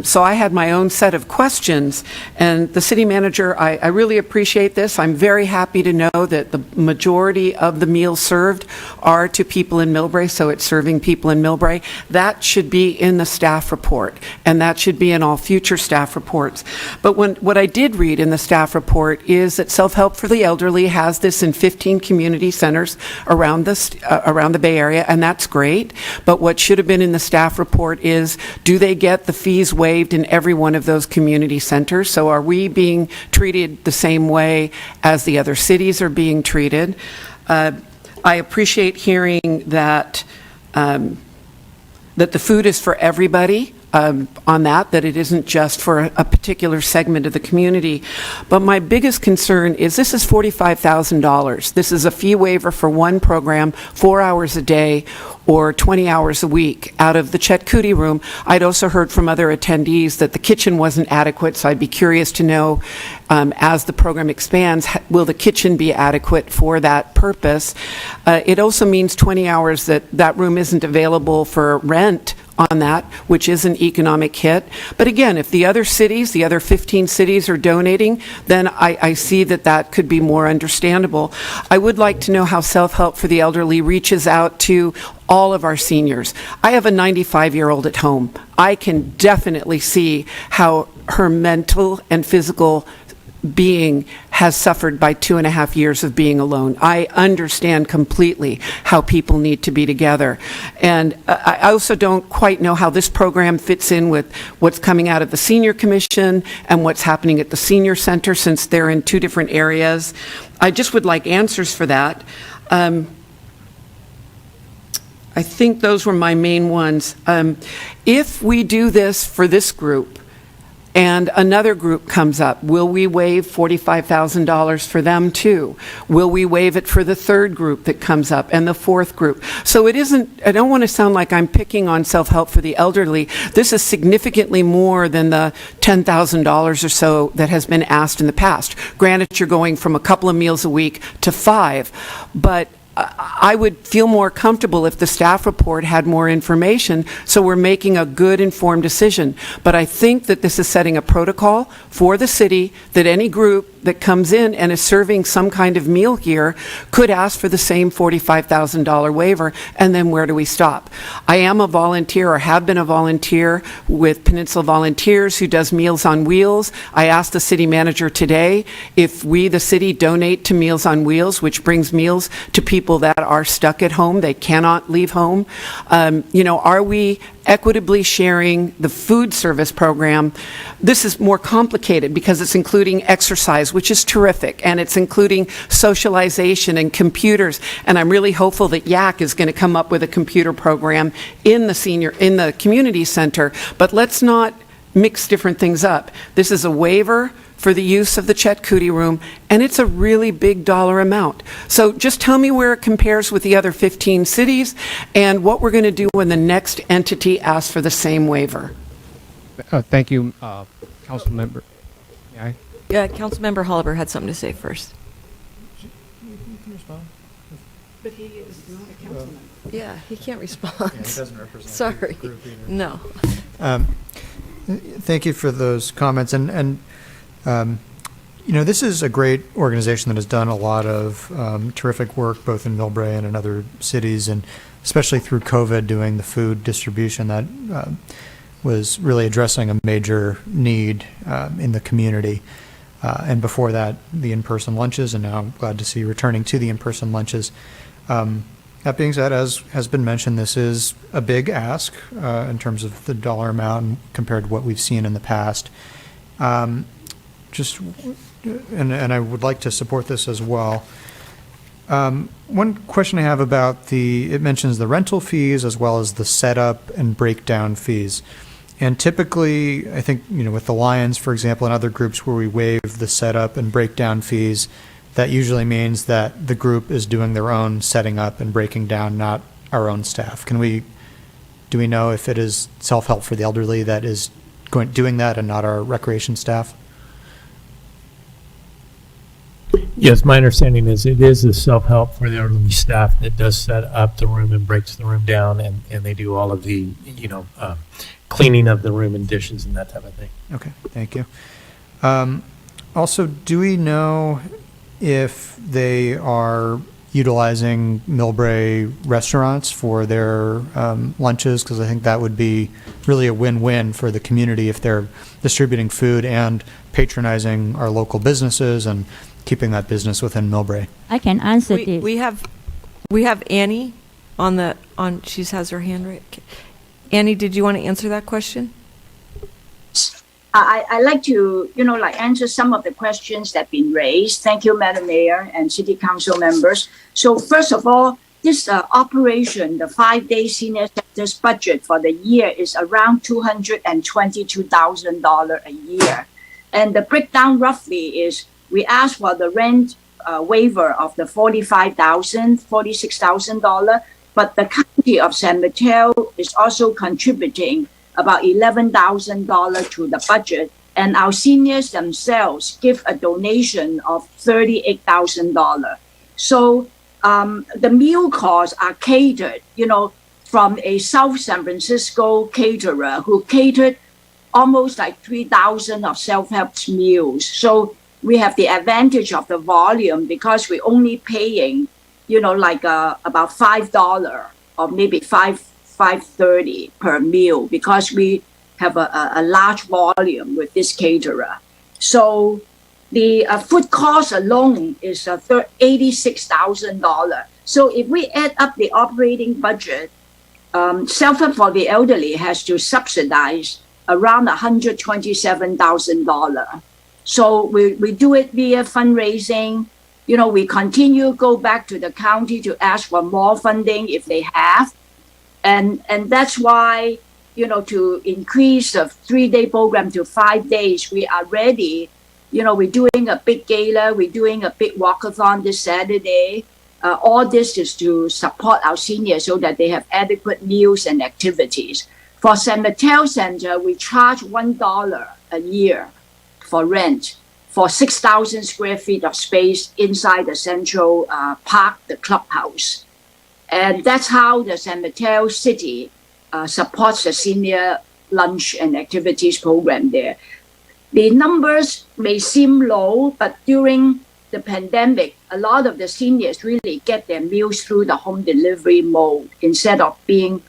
So I had my own set of questions, and the city manager, I really appreciate this. I'm very happy to know that the majority of the meals served are to people in Millbrae, so it's serving people in Millbrae. That should be in the staff report, and that should be in all future staff reports. But what I did read in the staff report is that Self-Help for the Elderly has this in 15 community centers around the Bay Area, and that's great. But what should have been in the staff report is, do they get the fees waived in every one of those community centers? So are we being treated the same way as the other cities are being treated? I appreciate hearing that that the food is for everybody. On that it isn't just for a particular segment of the community. But my biggest concern is this is $45,000. This is a fee waiver for one program, 4 hours a day or 20 hours a week out of the Chetcuti Room. I'd also heard from other attendees that the kitchen wasn't adequate, so I'd be curious to know, as the program expands, will the kitchen be adequate for that purpose? It also means 20 hours that room isn't available for rent on that, which is an economic hit. But again, if the other cities, the other 15 cities are donating, then I see that could be more understandable. I would like to know how Self-Help for the Elderly reaches out to all of our seniors. I have a 95-year-old at home. I can definitely see how her mental and physical being has suffered by 2.5 years of being alone. I understand completely how people need to be together. And I also don't quite know how this program fits in with what's coming out of the Senior Commission and what's happening at the Senior Center, since they're in two different areas. I just would like answers for that. I think those were my main ones. If we do this for this group, and another group comes up, will we waive $45,000 for them too? Will we waive it for the third group that comes up and the fourth group? So it isn't, I don't want to sound like I'm picking on Self-Help for the Elderly. This is significantly more than the $10,000 or so that has been asked in the past. Granted, you're going from a couple of meals a week to 5, but I would feel more comfortable if the staff report had more information, so we're making a good informed decision. But I think that this is setting a protocol for the city that any group that comes in and is serving some kind of meal here could ask for the same $45,000 waiver, and then where do we stop? I am a volunteer, or have been a volunteer with Peninsula Volunteers, who does Meals on Wheels. I asked the city manager today if we, the city, donate to Meals on Wheels, which brings meals to people that are stuck at home, they cannot leave home. Are we equitably sharing the food service program? This is more complicated because it's including exercise, which is terrific, and it's including socialization and computers, and I'm really hopeful that YAC is going to come up with a computer program in the community center. But let's not mix different things up. This is a waiver for the use of the Chetcuti Room, and it's a really big dollar amount. So just tell me where it compares with the other 15 cities and what we're going to do when the next entity asks for the same waiver. Thank you, Council Member. May I? Yeah, Councilmember Holliver had something to say first. But he is not a councilman. Yeah, he can't respond. Yeah, he doesn't represent Sorry. the group either. No. Thank you for those comments. This is a great organization that has done a lot of terrific work both in Millbrae and in other cities, and especially through COVID doing the food distribution that was really addressing a major need in the community. And before that, the in-person lunches, and now I'm glad to see returning to the in-person lunches. That being said, as has been mentioned, this is a big ask in terms of the dollar amount compared to what we've seen in the past. And I would like to support this as well. One question I have about it mentions the rental fees as well as the setup and breakdown fees. And typically, I think, with the Lions, for example, and other groups where we waive the setup and breakdown fees, that usually means that the group is doing their own setting up and breaking down, not our own staff. Do we know if it is self-help for the elderly that is doing that and not our recreation staff? Yes, my understanding is it is the self-help for the elderly staff that does set up the room and breaks the room down, and they do all of the, cleaning of the room and dishes and that type of thing. Okay, thank you. Also, do we know if they are utilizing Millbrae restaurants for their lunches? Because I think that would be really a win-win for the community if they're distributing food and patronizing our local businesses and keeping that business within Millbrae. I can answer this. We have Annie she has her hand raised. Annie, did you want to answer that question? I like to, answer some of the questions that have been raised. Thank you, Madam Mayor and City Council members. So first of all, this operation, the 5-day senior center's budget for the year is around $222,000 a year. And the breakdown roughly is we ask for the rent waiver of the $46,000, but the county of San Mateo is also contributing about $11,000 to the budget, and our seniors themselves give a donation of $38,000. So the meal costs are catered, from a South San Francisco caterer who catered almost like 3,000 of self-help meals. So we have the advantage of the volume because we're only paying, about $5 or maybe $5.30 per meal because we have a large volume with this caterer. So the food cost alone is $86,000. So if we add up the operating budget, Self-Help for the Elderly has to subsidize around $127,000. So we do it via fundraising. We continue to go back to the county to ask for more funding if they have. And that's why, to increase the 3-day program to 5 days, we are ready. We're doing a big gala, we're doing a big walkathon this Saturday. All this is to support our seniors so that they have adequate meals and activities. For San Mateo Center, we charge $1 a year for rent. for 6,000 square feet of space inside the central park, the clubhouse. And that's how the San Mateo City supports the senior lunch and activities program there. The numbers may seem low, but during the pandemic, a lot of the seniors really get their meals through the home delivery mode instead of being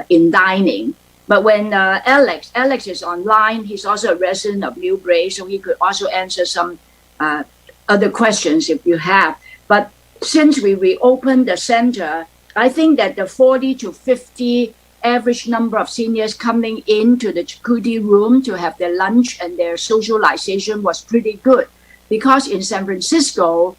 in dining. But when Alex is online, he's also a resident of Millbrae, so he could also answer some other questions if you have. But since we reopened the center, I think that the 40 to 50 average number of seniors coming into the Chetcuti room to have their lunch and their socialization was pretty good. Because in San Francisco,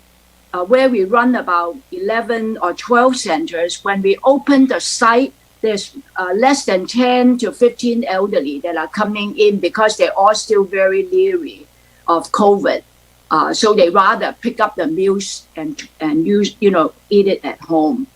where we run about 11 or 12 centers, when we open the site, there's less than 10 to 15 elderly that are coming in because they're all still very leery of COVID. So they rather pick up the meals and use, eat it at home.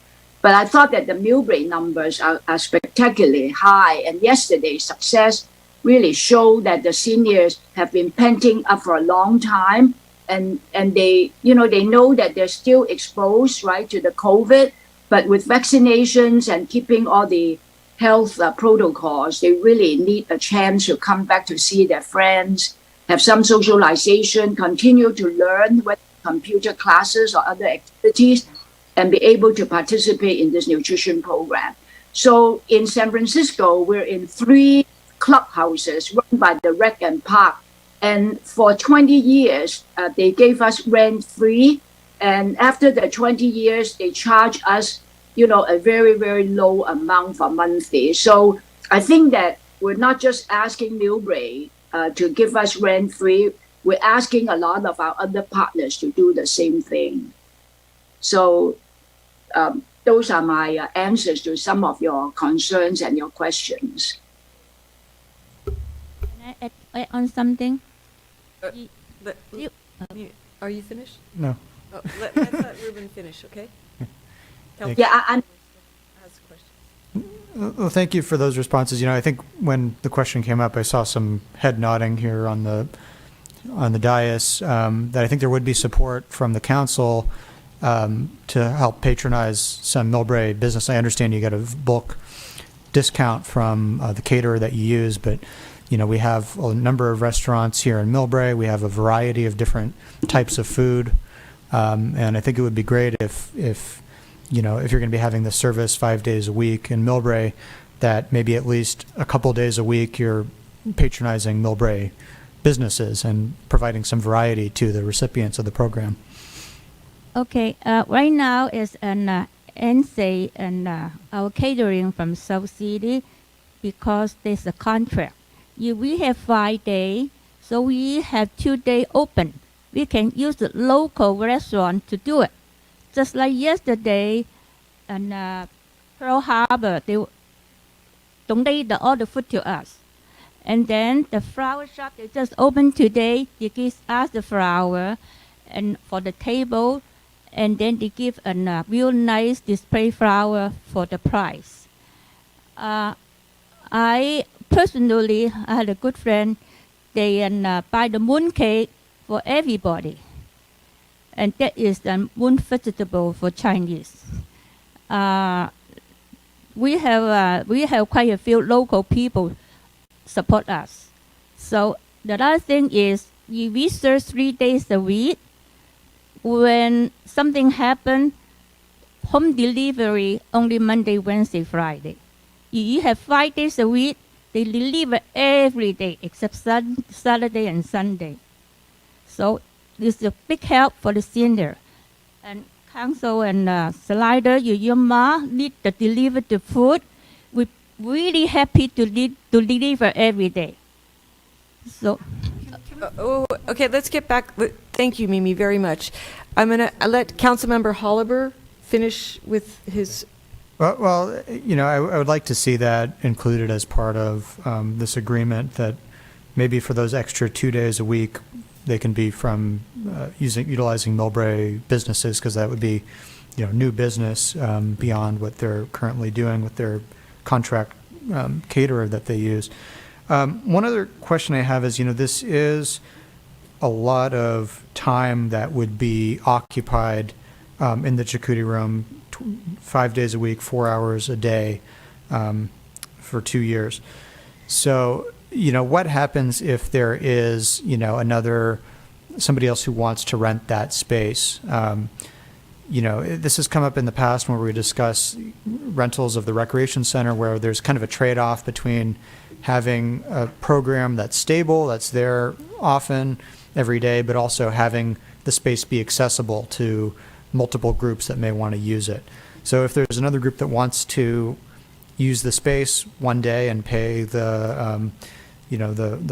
But I thought that the Millbrae numbers are spectacularly high. And yesterday's success really showed that the seniors have been penting up for a long time. And they, they know that they're still exposed, right, to the COVID. But with vaccinations and keeping all the health protocols, they really need a chance to come back to see their friends, have some socialization, continue to learn, whether computer classes or other activities, and be able to participate in this nutrition program. So in San Francisco, we're in 3 clubhouses run by the Rec and Park. And for 20 years, they gave us rent free. And after the 20 years, they charge us, a very, very low amount for monthly. So I think that we're not just asking Millbrae to give us rent free. We're asking a lot of our other partners to do the same thing. So those are my answers to some of your concerns and your questions. Can I add on something? Are you finished? No. Oh, let's let Ruben finish, okay? Well, thank you for those responses. I think when the question came up, I saw some head nodding here on the dais, that I think there would be support from the council to help patronize some Millbrae business. I understand you get a bulk discount from the caterer that you use, but we have a number of restaurants here in Millbrae. We have a variety of different types of food, and I think it would be great if you're going to be having the service 5 days a week in Millbrae, that maybe at least a couple days a week you're patronizing Millbrae businesses and providing some variety to the recipients of the program. Okay, right now is an NSA and our catering from South City, because there's a contract. We have 5 days, so we have 2 days open. We can use the local restaurant to do it. Just like yesterday, and Pearl Harbor, they donated all the food to us. And then the flower shop, they just opened today. They give us the flower and for the table, and then they give a real nice display flower for the price. I personally, I had a good friend, they buy the moon cake for everybody. And that is the moon vegetable for Chinese. We have quite a few local people support us. So the other thing is, we serve 3 days a week. When something happens, home delivery only Monday, Wednesday, Friday. You have 5 days a week, they deliver every day except Saturday and Sunday. So it's a big help for the senior. And council and Slider, your mom need to deliver the food. We're really happy to deliver every day. So. Okay, let's get back. Thank you, Mimi, very much. I'm going to let Councilmember Holliber finish with his. Well, I would like to see that included as part of this agreement, that maybe for those extra 2 days a week, they can be from utilizing Millbrae businesses, because that would be, new business beyond what they're currently doing with their contract caterer that they use. One other question I have is, this is a lot of time that would be occupied in the Chetcuti Room 5 days a week, 4 hours a day for 2 years. So, what happens if there is, somebody else who wants to rent that space? This has come up in the past when we discuss rentals of the recreation center, where there's kind of a trade-off between having a program that's stable, that's there often, every day, but also having the space be accessible to multiple groups that may want to use it. So if there's another group that wants to use the space one day and pay the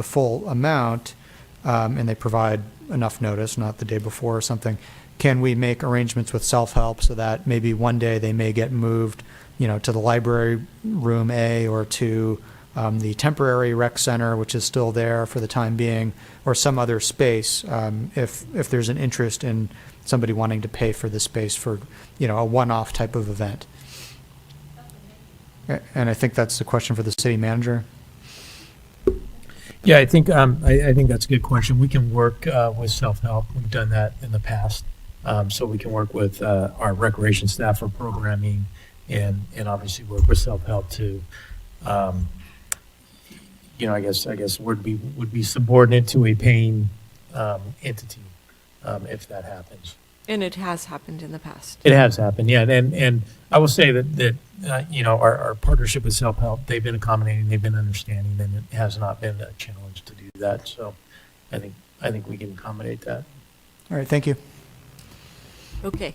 full amount, and they provide enough notice, not the day before or something, can we make arrangements with self-help so that maybe one day they may get moved, to the library room A, or to the temporary rec center, which is still there for the time being, or some other space, if there's an interest in somebody wanting to pay for the space for, a one-off type of event. And I think that's the question for the city manager. Yeah, I think that's a good question. We can work with self-help. We've done that in the past. So we can work with our recreation staff for programming, and obviously work with self-help to, I guess would be subordinate to a paying entity if that happens. And it has happened in the past. It has happened, yeah. And I will say that our partnership with self-help, they've been accommodating, they've been understanding, and it has not been a challenge to do that. So I think we can accommodate that. All right, thank you. Okay.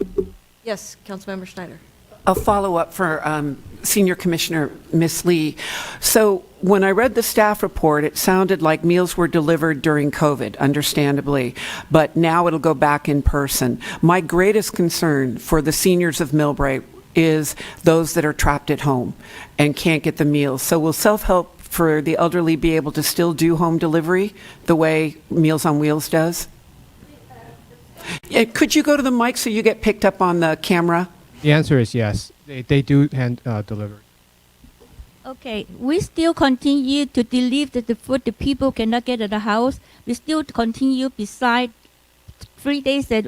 Yes, Councilmember Schneider. A follow-up for Senior Commissioner Ms. Lee. So when I read the staff report, it sounded like meals were delivered during COVID, understandably, but now it'll go back in person. My greatest concern for the seniors of Millbrae is those that are trapped at home and can't get the meals. So will self-help for the elderly be able to still do home delivery the way Meals on Wheels does? Could you go to the mic so you get picked up on the camera? The answer is yes. They do hand deliver. Okay, we still continue to deliver the food the people cannot get at the house. We still continue beside 3 days a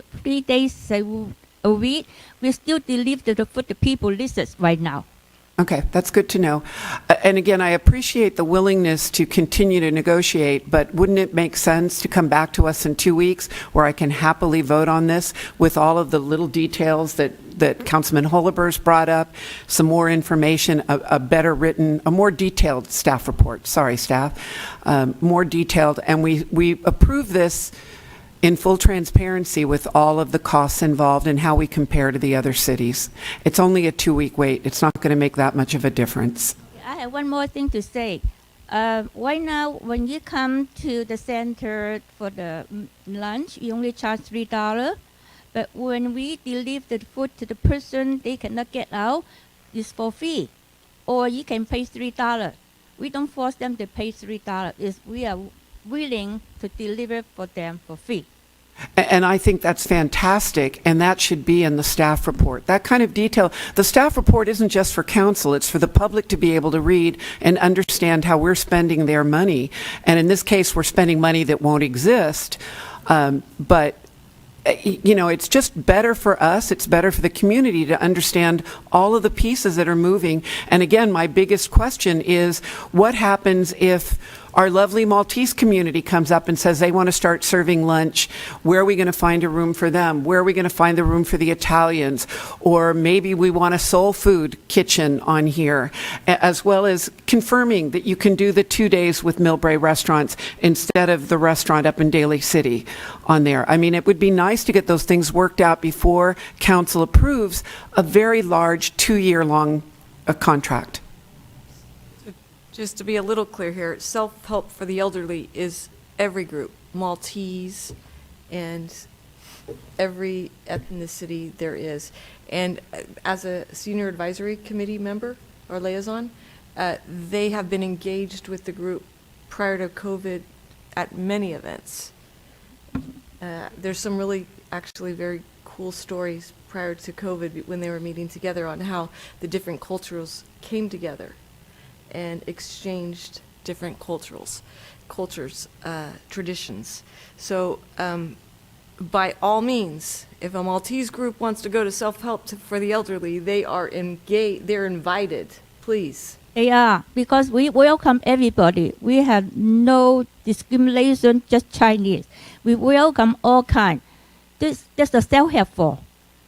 week. We still deliver the food the people listed right now. Okay, that's good to know. And again, I appreciate the willingness to continue to negotiate, but wouldn't it make sense to come back to us in 2 weeks where I can happily vote on this with all of the little details that Councilman Holliber's brought up, some more information, a better written, a more detailed staff report. Sorry, staff. More detailed. And we approve this in full transparency with all of the costs involved and how we compare to the other cities. It's only a 2-week wait. It's not going to make that much of a difference. I have one more thing to say. Right now, when you come to the center for the lunch, you only charge $3. But when we deliver the food to the person they cannot get out, it's for free. Or you can pay $3. We don't force them to pay $3. We are willing to deliver for them for free. And I think that's fantastic, and that should be in the staff report. That kind of detail. The staff report isn't just for council, it's for the public to be able to read and understand how we're spending their money. And in this case, we're spending money that won't exist. But it's just better for us, it's better for the community to understand all of the pieces that are moving. And again, my biggest question is, what happens if our lovely Maltese community comes up and says they want to start serving lunch? Where are we going to find a room for them? Where are we going to find the room for the Italians? Or maybe we want a soul food kitchen on here, as well as confirming that you can do the 2 days with Millbrae restaurants instead of the restaurant up in Daly City on there. I mean, it would be nice to get those things worked out before council approves a very large 2-year-long contract. Just to be a little clear here, self-help for the elderly is every group, Maltese and every ethnicity there is. And as a senior advisory committee member or liaison, they have been engaged with the group prior to COVID at many events. There's some really actually very cool stories prior to COVID when they were meeting together on how the different cultures came together and exchanged different cultures, traditions. So by all means, if a Maltese group wants to go to self-help for the elderly, they are engaged, they're invited, please. They are, because we welcome everybody. We have no discrimination, just Chinese. We welcome all kinds. That's the self-help for.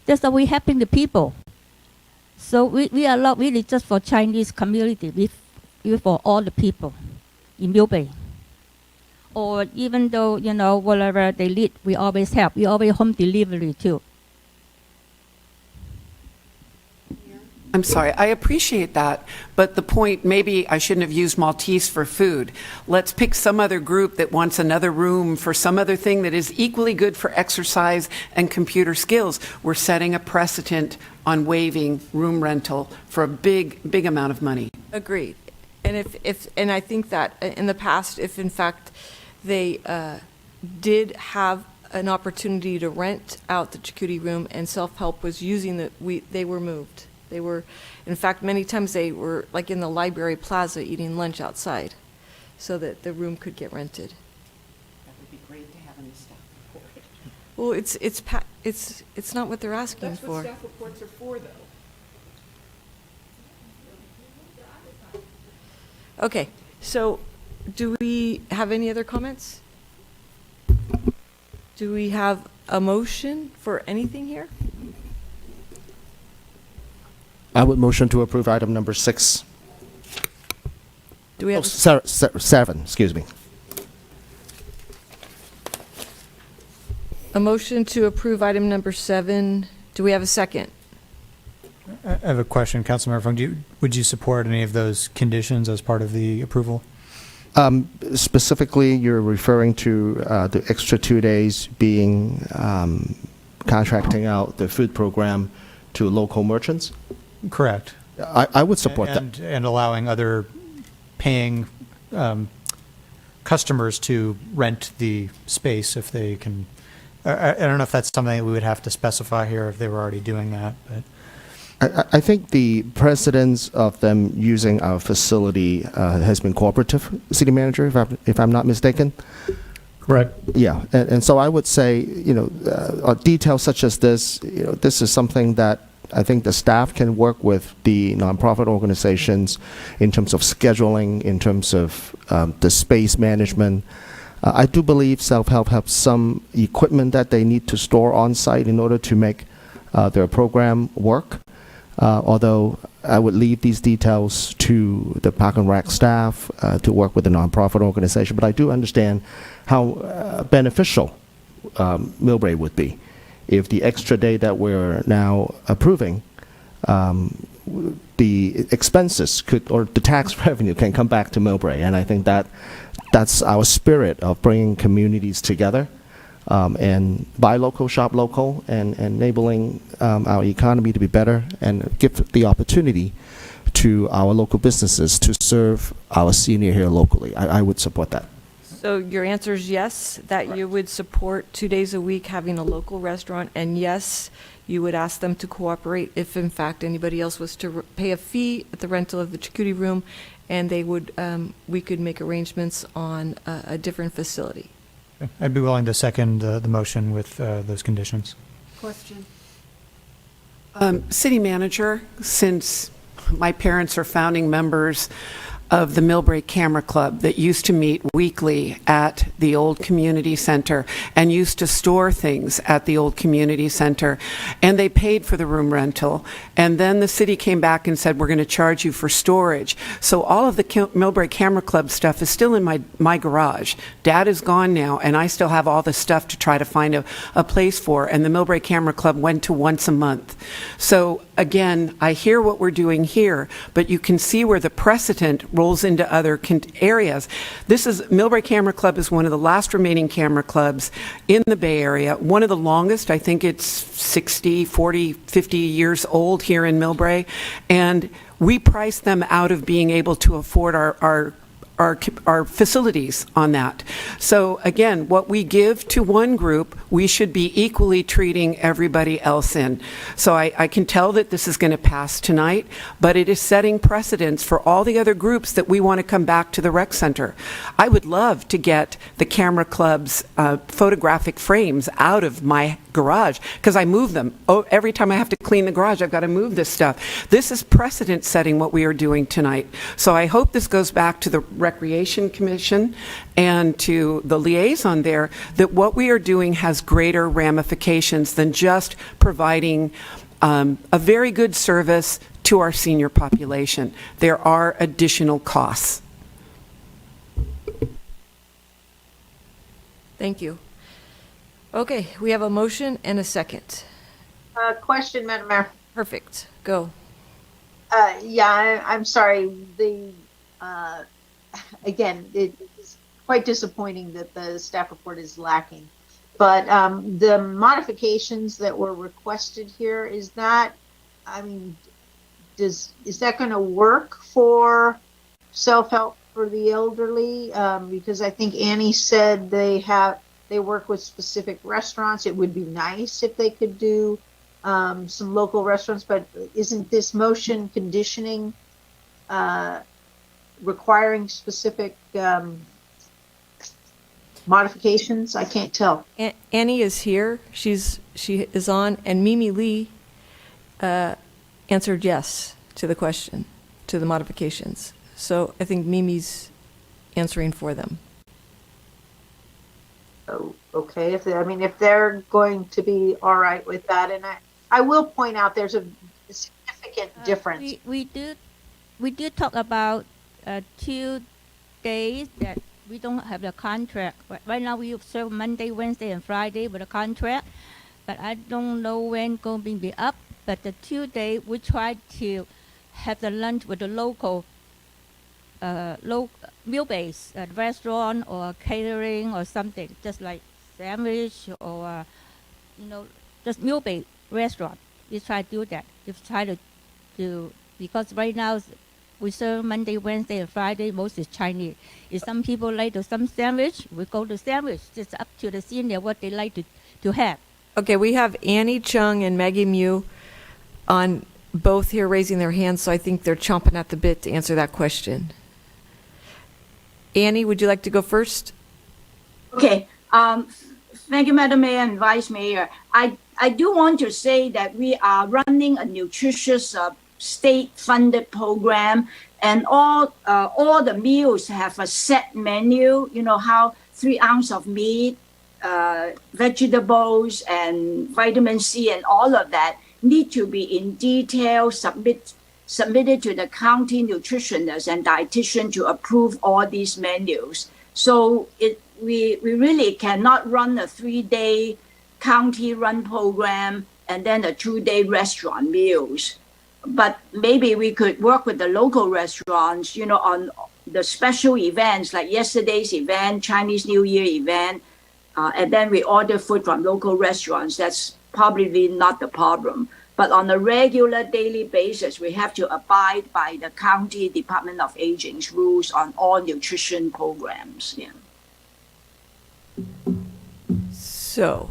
That's how we helping the people. So we are not really just for Chinese community, we for all the people in Millbrae. Or even though, whatever they need, we always help. We always home delivery too. I'm sorry, I appreciate that, but the point, maybe I shouldn't have used Maltese for food. Let's pick some other group that wants another room for some other thing that is equally good for exercise and computer skills. We're setting a precedent on waiving room rental for a big amount of money. Agreed. And and I think that in the past, if in fact they did have an opportunity to rent out the Chetcuti room and self-help was using they were moved. They were, in fact, many times they were like in the library plaza eating lunch outside so that the room could get rented. That would be great to have in the staff report. Well, it's not what they're asking That's for. what staff reports are for, though. Okay, so do we have any other comments? Do we have a motion for anything here? I would motion to approve item number 6. Do we have? 7, excuse me. A motion to approve item number 7. Do we have a second? I have a question, Councilmember Fung. Would you support any of those conditions as part of the approval? Specifically, you're referring to the extra 2 days being contracting out the food program to local merchants? Correct. I would support that. And allowing other paying customers to rent the space if they can. I don't know if that's something that we would have to specify here if they were already doing that, but. I think the precedence of them using our facility has been cooperative, City Manager, if I'm not mistaken. Correct. Yeah, and so I would say, details such as this, this is something that I think the staff can work with the nonprofit organizations in terms of scheduling, in terms of the space management. I do believe self-help has some equipment that they need to store on site in order to make their program work. Although I would leave these details to the Park and Rec staff to work with the nonprofit organization. But I do understand how beneficial Millbrae would be if the extra day that we're now approving, the expenses or the tax revenue can come back to Millbrae. And I think that's our spirit of bringing communities together. And buy local, shop local, and enabling our economy to be better and give the opportunity to our local businesses to serve our senior here locally. I would support that. So your answer is yes, that you would support 2 days a week having a local restaurant, and yes, you would ask them to cooperate if in fact anybody else was to pay a fee at the rental of the Chetcuti room, and they would, we could make arrangements on a different facility. I'd be willing to second the motion with those conditions. Question. City Manager, since my parents are founding members of the Millbrae Camera Club that used to meet weekly at the old community center and used to store things at the old community center, and they paid for the room rental, and then the city came back and said, we're going to charge you for storage. So all of the Millbrae Camera Club stuff is still in my garage. Dad is gone now, and I still have all the stuff to try to find a place for, and the Millbrae Camera Club went to once a month. So again, I hear what we're doing here, but you can see where the precedent rolls into other areas. Millbrae Camera Club is one of the last remaining camera clubs in the Bay Area, one of the longest. I think it's 60, 40, 50 years old here in Millbrae, and we price them out of being able to afford our our facilities on that. So again, what we give to one group, we should be equally treating everybody else in. So I can tell that this is going to pass tonight, but it is setting precedents for all the other groups that we want to come back to the rec center. I would love to get the camera club's photographic frames out of my garage because I move them. Oh, every time I have to clean the garage, I've got to move this stuff. This is precedent setting what we are doing tonight. So I hope this goes back to the Recreation Commission and to the liaison there, that what we are doing has greater ramifications than just providing a very good service to our senior population. There are additional costs. Thank you. Okay, we have a motion and a second. Question, Madam Mayor. Perfect. Go. Yeah, I'm sorry. Again, it's quite disappointing that the staff report is lacking. But the modifications that were requested here, is that going to work for self-help for the elderly? Because I think Annie said they work with specific restaurants. It would be nice if they could do some local restaurants, but isn't this motion conditioning requiring specific modifications? I can't tell. Annie is here. She is on, and Mimi Lee answered yes to the question, to the modifications. So I think Mimi's answering for them. Oh, okay. If they're going to be all right with that, and I will point out there's a significant difference. We did talk about 2 days that we don't have the contract. Right now we observe Monday, Wednesday, and Friday with a contract, but I don't know when going to be up. But the 2 days we try to have the lunch with the local meal-based restaurant or catering or something, just like sandwich or just meal-based restaurant. We try to do that. We try to do, because right now we serve Monday, Wednesday, and Friday. Most is Chinese. If some people like some sandwich, we go to sandwich. It's up to the senior what they like to have. Okay, we have Annie Chung and Maggie Mew on both here raising their hands, so I think they're chomping at the bit to answer that question. Annie, would you like to go first? Okay. Thank you, Madam Mayor and Vice Mayor. I do want to say that we are running a nutritious state-funded program, and all the meals have a set menu. You know how 3 ounces of meat, vegetables, and vitamin C, and all of that need to be in detail submitted to the county nutritionist and dietitian to approve all these menus. So we really cannot run a 3-day county-run program and then a 2-day restaurant meals. But maybe we could work with the local restaurants, on the special events like yesterday's event, Chinese New Year event, and then we order food from local restaurants. That's probably not the problem. But on a regular daily basis, we have to abide by the county Department of Aging's rules on all nutrition programs. Yeah. So,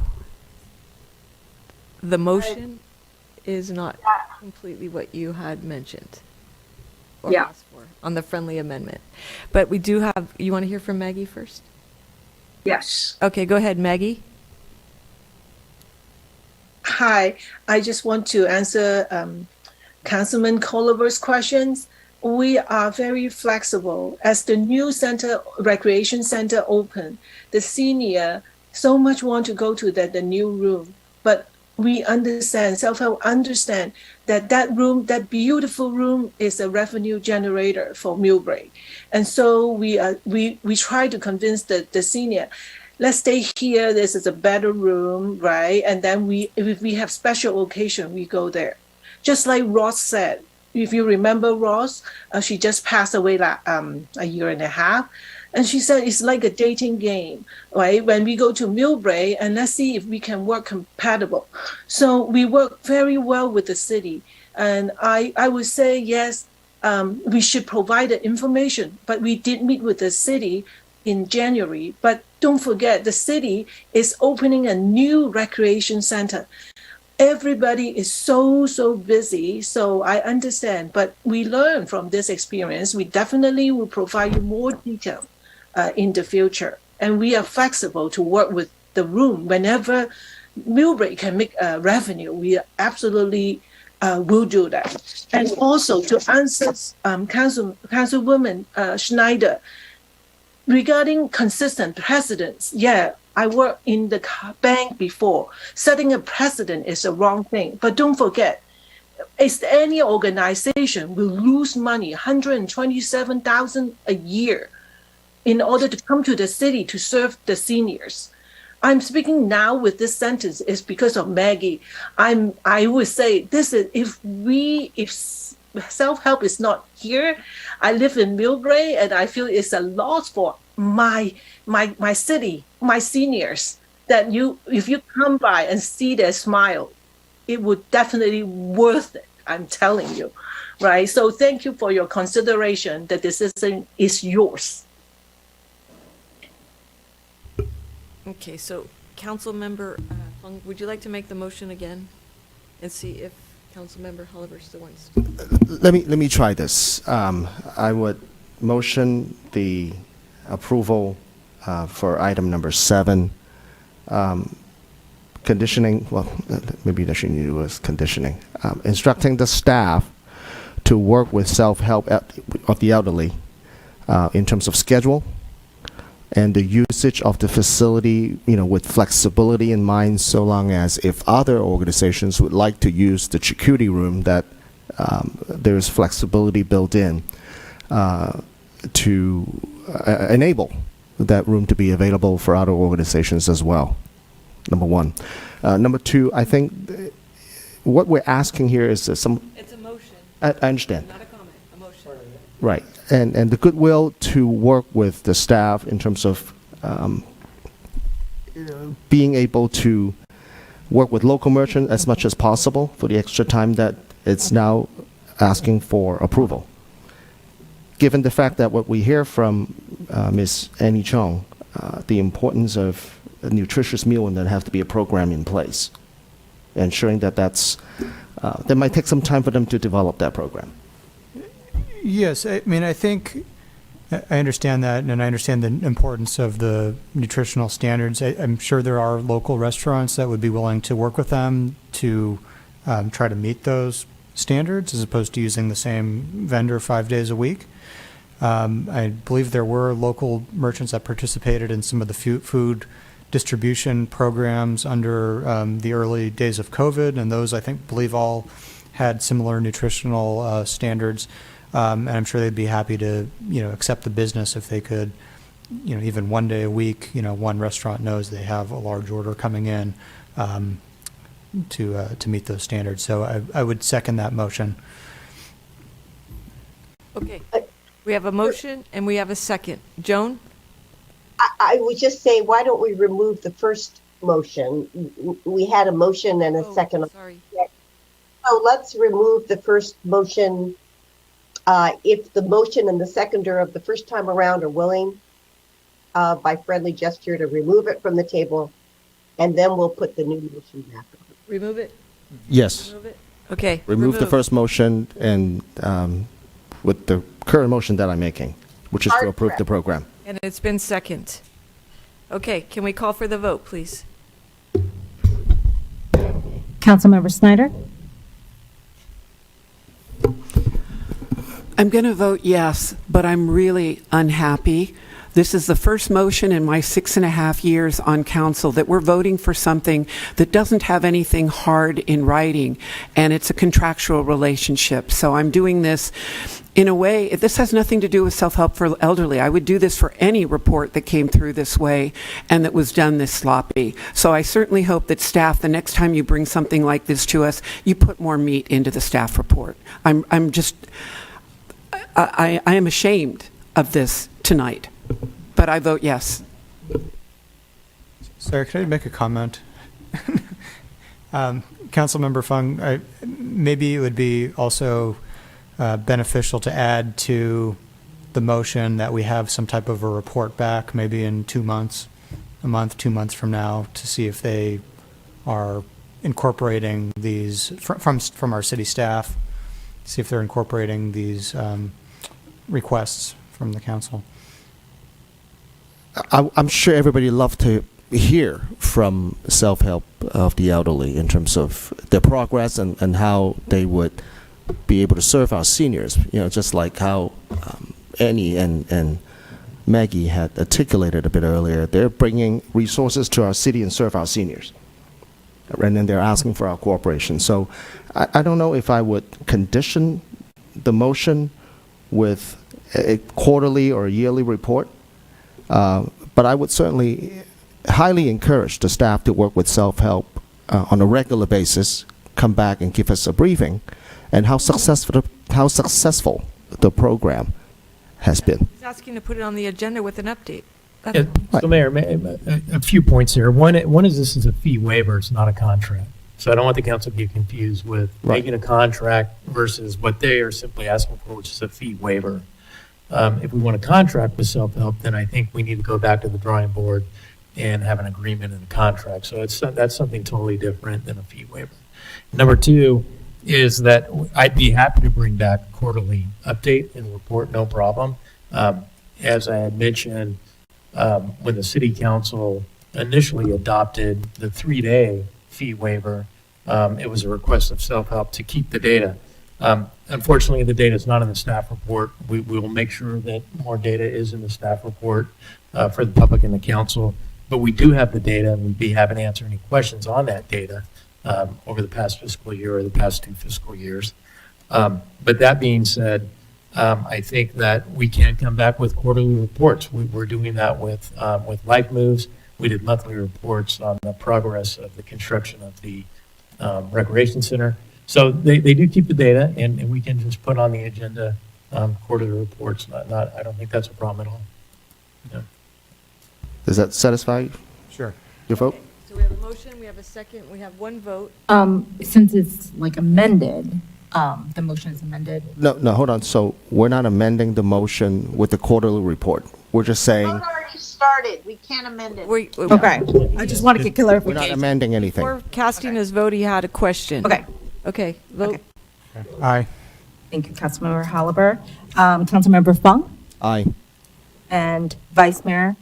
the motion is not completely what you had mentioned or asked for on the friendly amendment. But we do have, you want to hear from Maggie first? Yes. Okay, go ahead, Maggie. Hi, I just want to answer Councilman Culliver's questions. We are very flexible. As the new recreation center open, the senior so much want to go to the new room, but we understand, self-help understand that room, that beautiful room, is a revenue generator for Millbrae. And so we try to convince the senior, let's stay here. This is a better room, right? And then if we have special occasion, we go there. Just like Ross said, if you remember Ross, she just passed away a year and a half. And she said it's like a dating game, right? When we go to Millbrae, and let's see if we can work compatible. So we work very well with the city. And I would say, yes, we should provide the information. But we did meet with the city in January. But don't forget, the city is opening a new recreation center. Everybody is so busy, so I understand. But we learn from this experience. We definitely will provide you more detail in the future. And we are flexible to work with the room. Whenever Millbrae can make revenue, we absolutely will do that. And also to answer Councilwoman Schneider, regarding consistent precedents, yeah, I worked in the bank before. Setting a precedent is the wrong thing. But don't forget, is any organization will lose money, $127,000 a year, in order to come to the city to serve the seniors. I'm speaking now with this sentence is because of Maggie. I would say this is if self-help is not here. I live in Millbrae and I feel it's a loss for my city, my seniors, that if you come by and see their smile, it would definitely worth it. I'm telling you, right? So thank you for your consideration that this is yours. Okay, so Councilmember Fung, would you like to make the motion again and see if Councilmember Holliver still wants to? Let me try this. I would motion the approval for item number 7, conditioning. Well, maybe that should do is conditioning. Instructing the staff to work with self-help of the elderly in terms of schedule and the usage of the facility, with flexibility in mind, so long as if other organizations would like to use the Chetcuti Room, that there's flexibility built in to enable that room to be available for other organizations as well. Number 1. Number 2, I think what we're asking here is some. It's a motion. I understand. Not a comment, a motion. Right. And the goodwill to work with the staff in terms of being able to work with local merchants as much as possible for the extra time that it's now asking for approval. Given the fact that what we hear from Ms. Annie Chong, the importance of a nutritious meal and then have to be a program in place, ensuring that that might take some time for them to develop that program. Yes, I mean, I think I understand that, and I understand the importance of the nutritional standards. I'm sure there are local restaurants that would be willing to work with them to try to meet those standards as opposed to using the same vendor 5 days a week. I believe there were local merchants that participated in some of the food distribution programs under the early days of COVID, and those I believe all had similar nutritional standards. And I'm sure they'd be happy to, accept the business if they could, even 1 day a week, one restaurant knows they have a large order coming in to meet those standards. So I would second that motion. Okay, we have a motion and we have a second. Joan? I would just say, why don't we remove the first motion? We had a motion and a second. Sorry. So let's remove the first motion. If the motion and the seconder of the first time around are willing, by friendly gesture, to remove it from the table, and then we'll put the new motion back on. Remove it? Yes. Remove it? Okay. Remove the first motion and with the current motion that I'm making, which is to approve the program. And it's been second. Okay, can we call for the vote, please? Councilmember Snyder? I'm going to vote yes, but I'm really unhappy. This is the first motion in my 6.5 years on council that we're voting for something that doesn't have anything hard in writing, and it's a contractual relationship. So I'm doing this in a way, this has nothing to do with self-help for elderly. I would do this for any report that came through this way and that was done this sloppy. So I certainly hope that staff, the next time you bring something like this to us, you put more meat into the staff report. I am ashamed of this tonight, but I vote yes. Sorry, could I make a comment? Councilmember Fung, maybe it would be also beneficial to add to the motion that we have some type of a report back, maybe in 2 months, a month, 2 months from now, to see if they are incorporating these from our city staff, see if they're incorporating these requests from the council. I'm sure everybody love to hear from self-help of the elderly in terms of their progress and how they would be able to serve our seniors. You know, just like how Annie and Maggie had articulated a bit earlier, they're bringing resources to our city and serve our seniors. And then they're asking for our cooperation. So I don't know if I would condition the motion with a quarterly or a yearly report, but I would certainly highly encourage the staff to work with self-help on a regular basis, come back and give us a briefing, and how successful the program has been. He's asking to put it on the agenda with an update. Yeah, so Mayor, a few points here. One is this is a fee waiver, it's not a contract. So I don't want the council to get confused with making a contract versus what they are simply asking for, which is a fee waiver. If we want a contract with self-help, then I think we need to go back to the drawing board and have an agreement in the contract. So that's something totally different than a fee waiver. Number two is that I'd be happy to bring back a quarterly update and report, no problem. As I had mentioned, when the city council initially adopted the 3-day fee waiver, it was a request of self-help to keep the data. Unfortunately, the data is not in the staff report. We will make sure that more data is in the staff report for the public and the council. But we do have the data, and we'd be happy to answer any questions on that data over the past fiscal year or the past 2 fiscal years. But that being said, I think that we can come back with quarterly reports. We're doing that with Life Moves. We did monthly reports on the progress of the construction of the recreation center. So they do keep the data, and we can just put on the agenda quarterly reports. I don't think that's a problem at all. Yeah. Does that satisfy Sure. your vote? So we have a motion, we have a second, we have one vote. Since it's like amended, the motion is amended. No, hold on. So we're not amending the motion with the quarterly report. We're just saying Vote already started. We can't amend it. Okay, I just want to get we're not clarification. amending anything. Before casting his vote, he had a question. Okay, vote. Aye. Thank you, Councilmember Halliburtt. Councilmember Fung Aye. and Vice Mayor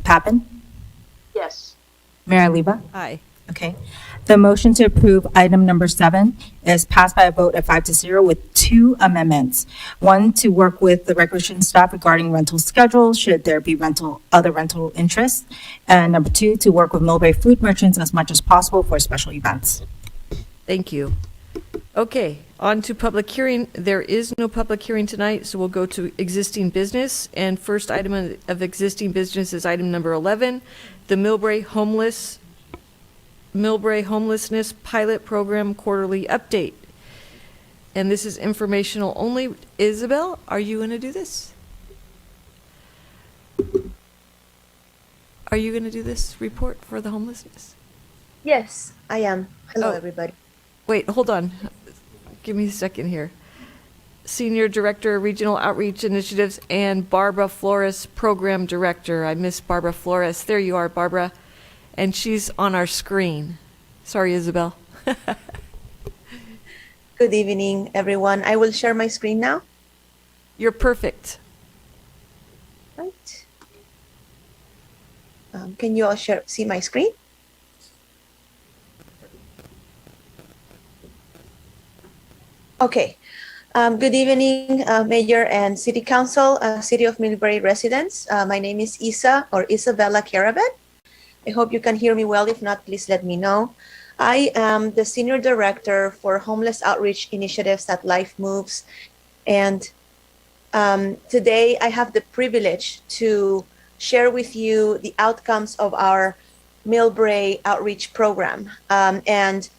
Pappen, Yes. Mayor Aliva. Aye. Okay. The motion to approve item number 7 is passed by a vote of 5-0 with 2 amendments. One, to work with the recreation staff regarding rental schedules, should there be other rental interests. And number 2, to work with Millbrae food merchants as much as possible for special events. Thank you. Okay, on to public hearing. There is no public hearing tonight, so we'll go to existing business. And first item of existing business is item number 11, the Millbrae Homelessness Pilot Program Quarterly Update. And this is informational only. Isabel, are you going to do this? Are you going to do this report for the homelessness? Yes, I am. Hello, Oh. everybody. Wait, hold on. Give me a second here. Senior Director, Regional Outreach Initiatives, and Barbara Flores, Program Director. I miss Barbara Flores. There you are, Barbara. And she's on our screen. Sorry, Isabel. Good evening, everyone. I will share my screen now. You're perfect. Right. Can you all see my screen? Okay. Good evening, Mayor and City Council, City of Millbrae residents. My name is Isabella Caravan. I hope you can hear me well. If not, please let me know. I am the Senior Director for Homeless Outreach Initiatives at Life Moves. And today I have the privilege to share with you the outcomes of our Millbrae Outreach Program. And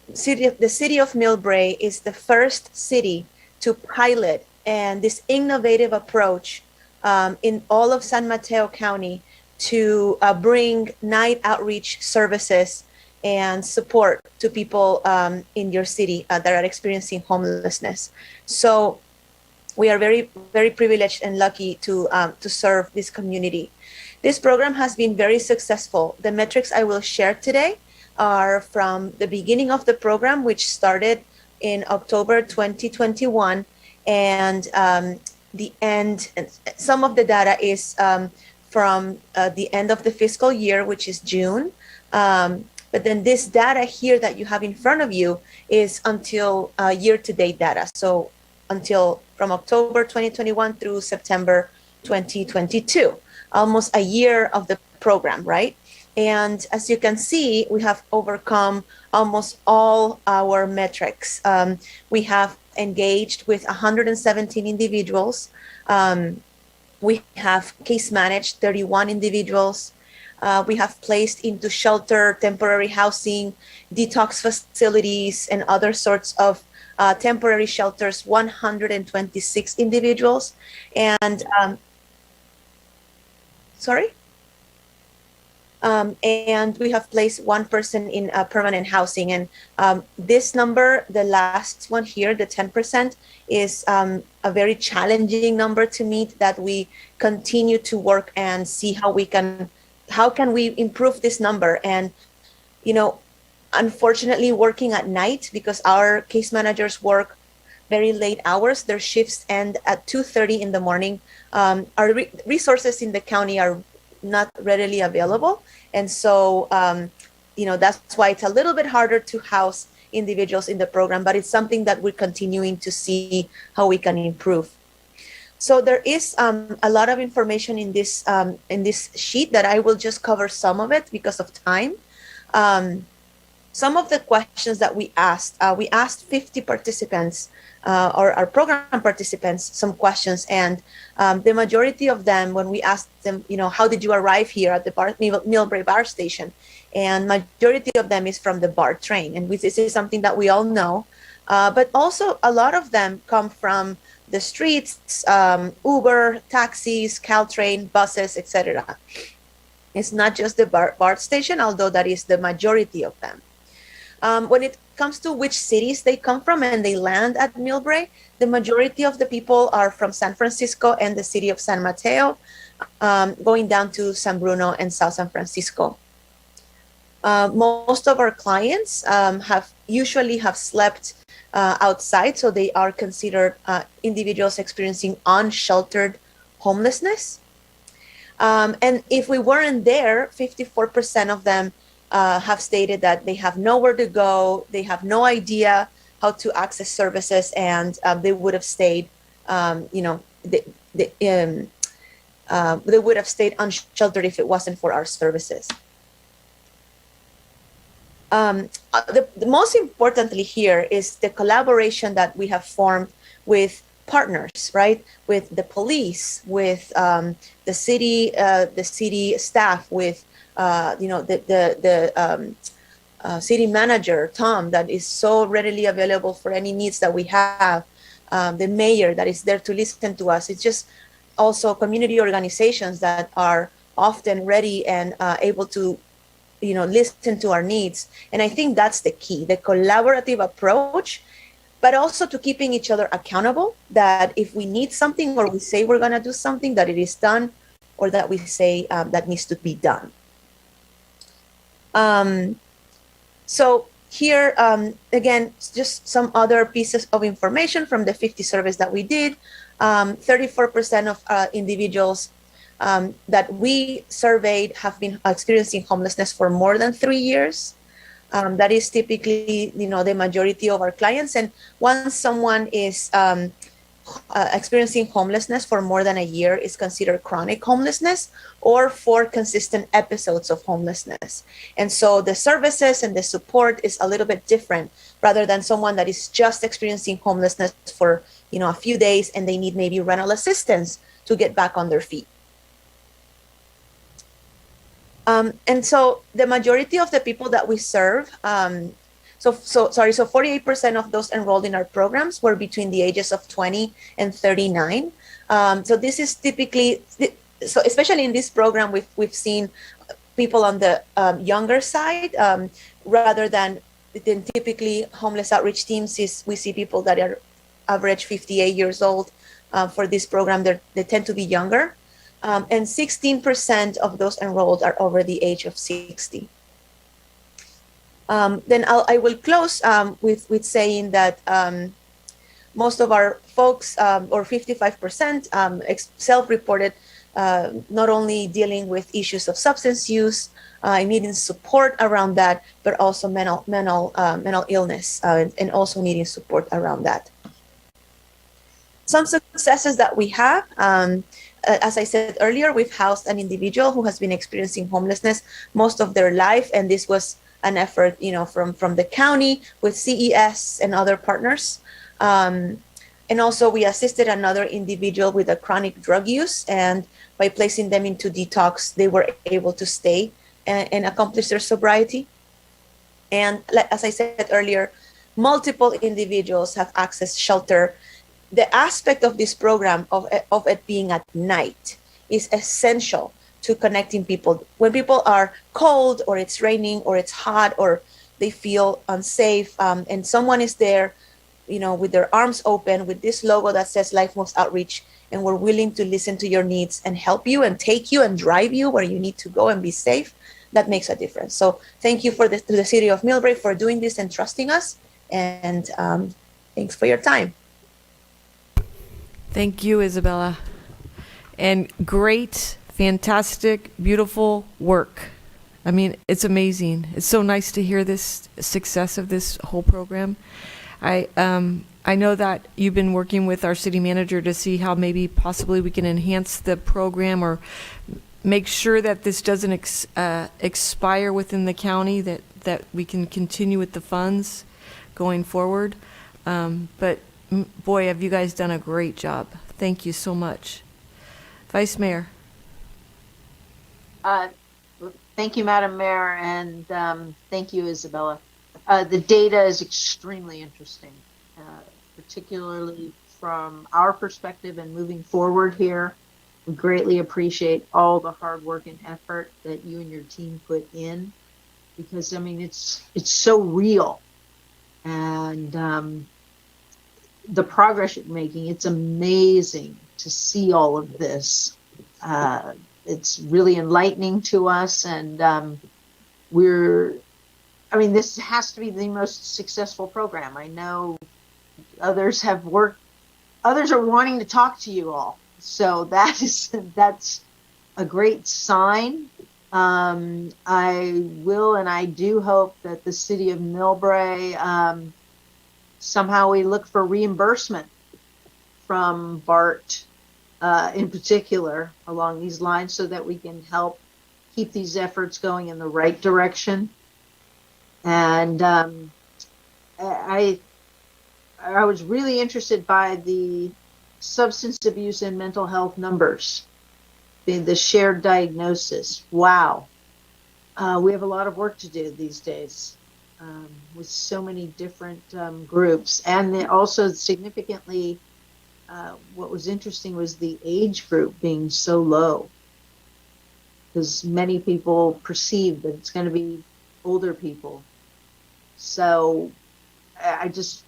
the City of Millbrae is the first city to pilot and this innovative approach in all of San Mateo County to bring night outreach services and support to people in your city that are experiencing homelessness. So we are very, very privileged and lucky to serve this community. This program has been very successful. The metrics I will share today are from the beginning of the program, which started in October 2021, and the end. And some of the data is from the end of the fiscal year, which is June. But then this data here that you have in front of you is until year-to-date data. So until from October 2021 through September 2022, almost a year of the program, right? And as you can see, we have overcome almost all our metrics. We have engaged with 117 individuals. We have case managed 31 individuals. We have placed into shelter, temporary housing, detox facilities, and other sorts of temporary shelters, 126 individuals. And and we have placed one person in permanent housing. And this number, the last one here, the 10%, is a very challenging number to meet, that we continue to work and see how can we improve this number. And, you know, unfortunately working at night, because our case managers work very late hours, their shifts end at 2:30 in the morning. Our resources in the county are not readily available. And so, you know, that's why it's a little bit harder to house individuals in the program, but it's something that we're continuing to see how we can improve. So there is a lot of information in this sheet that I will just cover some of it because of time. Some of the questions that we asked 50 participants, or our program participants, some questions, and the majority of them, when we asked them, you know, how did you arrive here at the Millbrae bar station? And majority of them is from the BART train, and this is something that we all know. But also a lot of them come from the streets, Uber, taxis, Caltrain, buses, etc. It's not just the BART station, although that is the majority of them. When it comes to which cities they come from and they land at Millbrae, the majority of the people are from San Francisco and the city of San Mateo, going down to San Bruno and South San Francisco. Most of our clients usually have slept outside, so they are considered individuals experiencing unsheltered homelessness. And if we weren't there, 54% of them have stated that they have nowhere to go, they have no idea how to access services, and they would have stayed, you know, they would have stayed unsheltered if it wasn't for our services. The most importantly here is the collaboration that we have formed with partners, right? With the police, with the city staff, with you know, the city manager, Tom, that is so readily available for any needs that we have, the mayor that is there to listen to us. It's just also community organizations that are often ready and able to, you know, listen to our needs. And I think that's the key, the collaborative approach, but also to keeping each other accountable, that if we need something or we say we're going to do something, that it is done, or that we say that needs to be done. So here, again, just some other pieces of information from the 50 surveys that we did. 34% of individuals that we surveyed have been experiencing homelessness for more than 3 years. That is typically, you know, the majority of our clients. And once someone is experiencing homelessness for more than a year, is considered chronic homelessness or 4 consistent episodes of homelessness. And so the services and the support is a little bit different, rather than someone that is just experiencing homelessness for, you know, a few days and they need maybe rental assistance to get back on their feet. And so the majority of the people that we serve, so 48% of those enrolled in our programs were between the ages of 20 and 39. So this is typically, so especially in this program, we've seen people on the younger side, rather than typically homeless outreach teams. We see people that are average 58 years old for this program, they tend to be younger. And 16% of those enrolled are over the age of 60. Then I will close with saying that most of our folks, or 55%, self-reported not only dealing with issues of substance use, needing support around that, but also mental illness, and also needing support around that. Some successes that we have, as I said earlier, we've housed an individual who has been experiencing homelessness most of their life, and this was an effort, from the county with CES and other partners. And also we assisted another individual with a chronic drug use, and by placing them into detox, they were able to stay and accomplish their sobriety. And as I said earlier, multiple individuals have accessed shelter. The aspect of this program of it being at night is essential to connecting people. When people are cold, or it's raining, or it's hot, or they feel unsafe, and someone is there, with their arms open, with this logo that says Life Moves Outreach, and we're willing to listen to your needs and help you and take you and drive you where you need to go and be safe, that makes a difference. So thank you to the City of Millbrae for doing this and trusting us, and thanks for your time. Thank you, Isabella. And great, fantastic, beautiful work. I mean, it's amazing. It's so nice to hear this success of this whole program. I know that you've been working with our city manager to see how maybe possibly we can enhance the program, or make sure that this doesn't expire within the county, that we can continue with the funds going forward. But boy, have you guys done a great job. Thank you so much. Vice Mayor. Thank you, Madam Mayor, and thank you, Isabella. The data is extremely interesting, particularly from our perspective and moving forward here. We greatly appreciate all the hard work and effort that you and your team put in, because, I mean, it's so real. And the progress you're making, it's amazing to see all of this. It's really enlightening to us, and this has to be the most successful program. I know others are wanting to talk to you all. So that's a great sign. I will, and I do hope that the City of Millbrae, somehow we look for reimbursement from BART in particular along these lines, so that we can help keep these efforts going in the right direction. And I was really interested by the substance abuse and mental health numbers, the shared diagnosis. Wow. We have a lot of work to do these days with so many different groups. And also significantly, what was interesting was the age group being so low, because many people perceive that it's going to be older people. So I just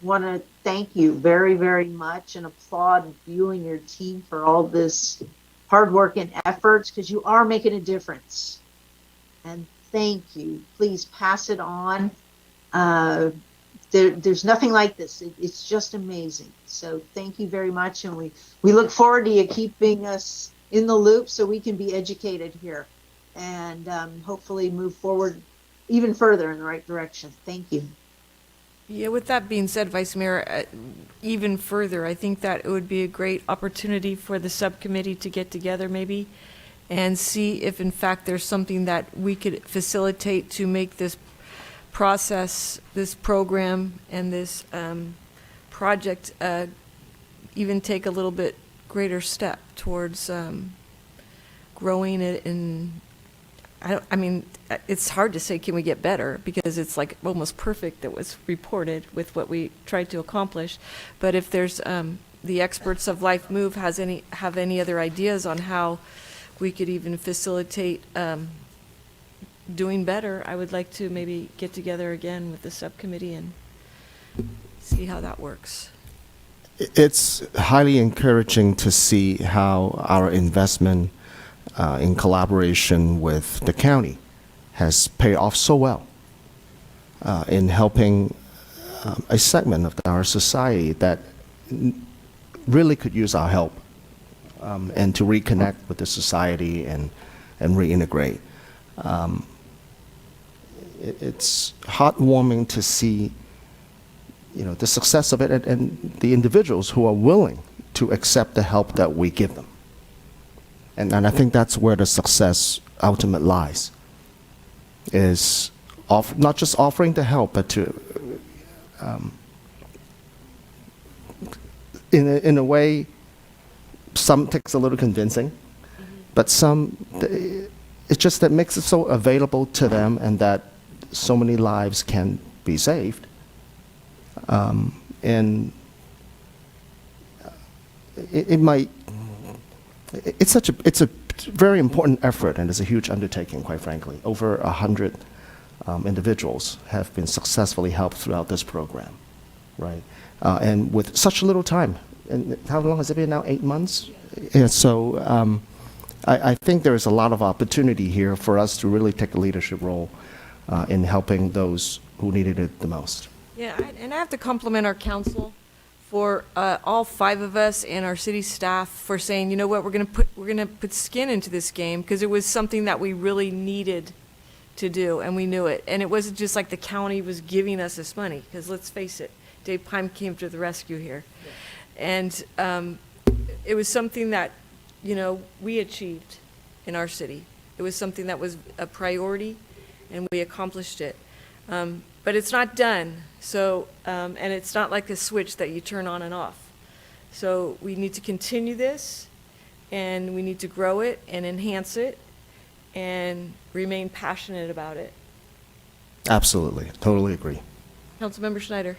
want to thank you very, very much, and applaud you and your team for all this hard work and efforts, because you are making a difference. And thank you. Please pass it on. There's nothing like this. It's just amazing. So thank you very much, and we look forward to you keeping us in the loop so we can be educated here, and hopefully move forward even further in the right direction. Thank you. Yeah, with that being said, Vice Mayor, even further, I think that it would be a great opportunity for the subcommittee to get together maybe and see if in fact there's something that we could facilitate to make this process, this program, and this project even take a little bit greater step towards growing it in. I mean, it's hard to say, can we get better? Because it's like almost perfect that was reported with what we tried to accomplish. But if there's the experts of Life Move have any other ideas on how we could even facilitate doing better, I would like to maybe get together again with the subcommittee and see how that works. It's highly encouraging to see how our investment in collaboration with the county has paid off so well in helping a segment of our society that really could use our help and to reconnect with the society and reintegrate. It's heartwarming to see, you know, the success of it and the individuals who are willing to accept the help that we give them. And I think that's where the success ultimate lies, is not just offering the help, but to, in a way, some takes a little convincing, but some, it's just that makes it so available to them and that so many lives can be saved. And it's a very important effort, and it's a huge undertaking, quite frankly. Over 100 individuals have been successfully helped throughout this program, right? And with such little time. And how long has it been now? 8 months? Yeah, so I think there is a lot of opportunity here for us to really take a leadership role in helping those who needed it the most. Yeah, and I have to compliment our council for all 5 of us and our city staff for saying, you know what, we're gonna put skin into this game, because it was something that we really needed to do, and we knew it. And it wasn't just like the county was giving us this money, because let's face it, Dave Pime came to the rescue here. Yeah. And it was something that, you know, we achieved in our city. It was something that was a priority, and we accomplished it. But it's not done, so, and it's not like a switch that you turn on and off. So we need to continue this, and we need to grow it and enhance it and remain passionate about it. Absolutely, totally agree. Councilmember Schneider.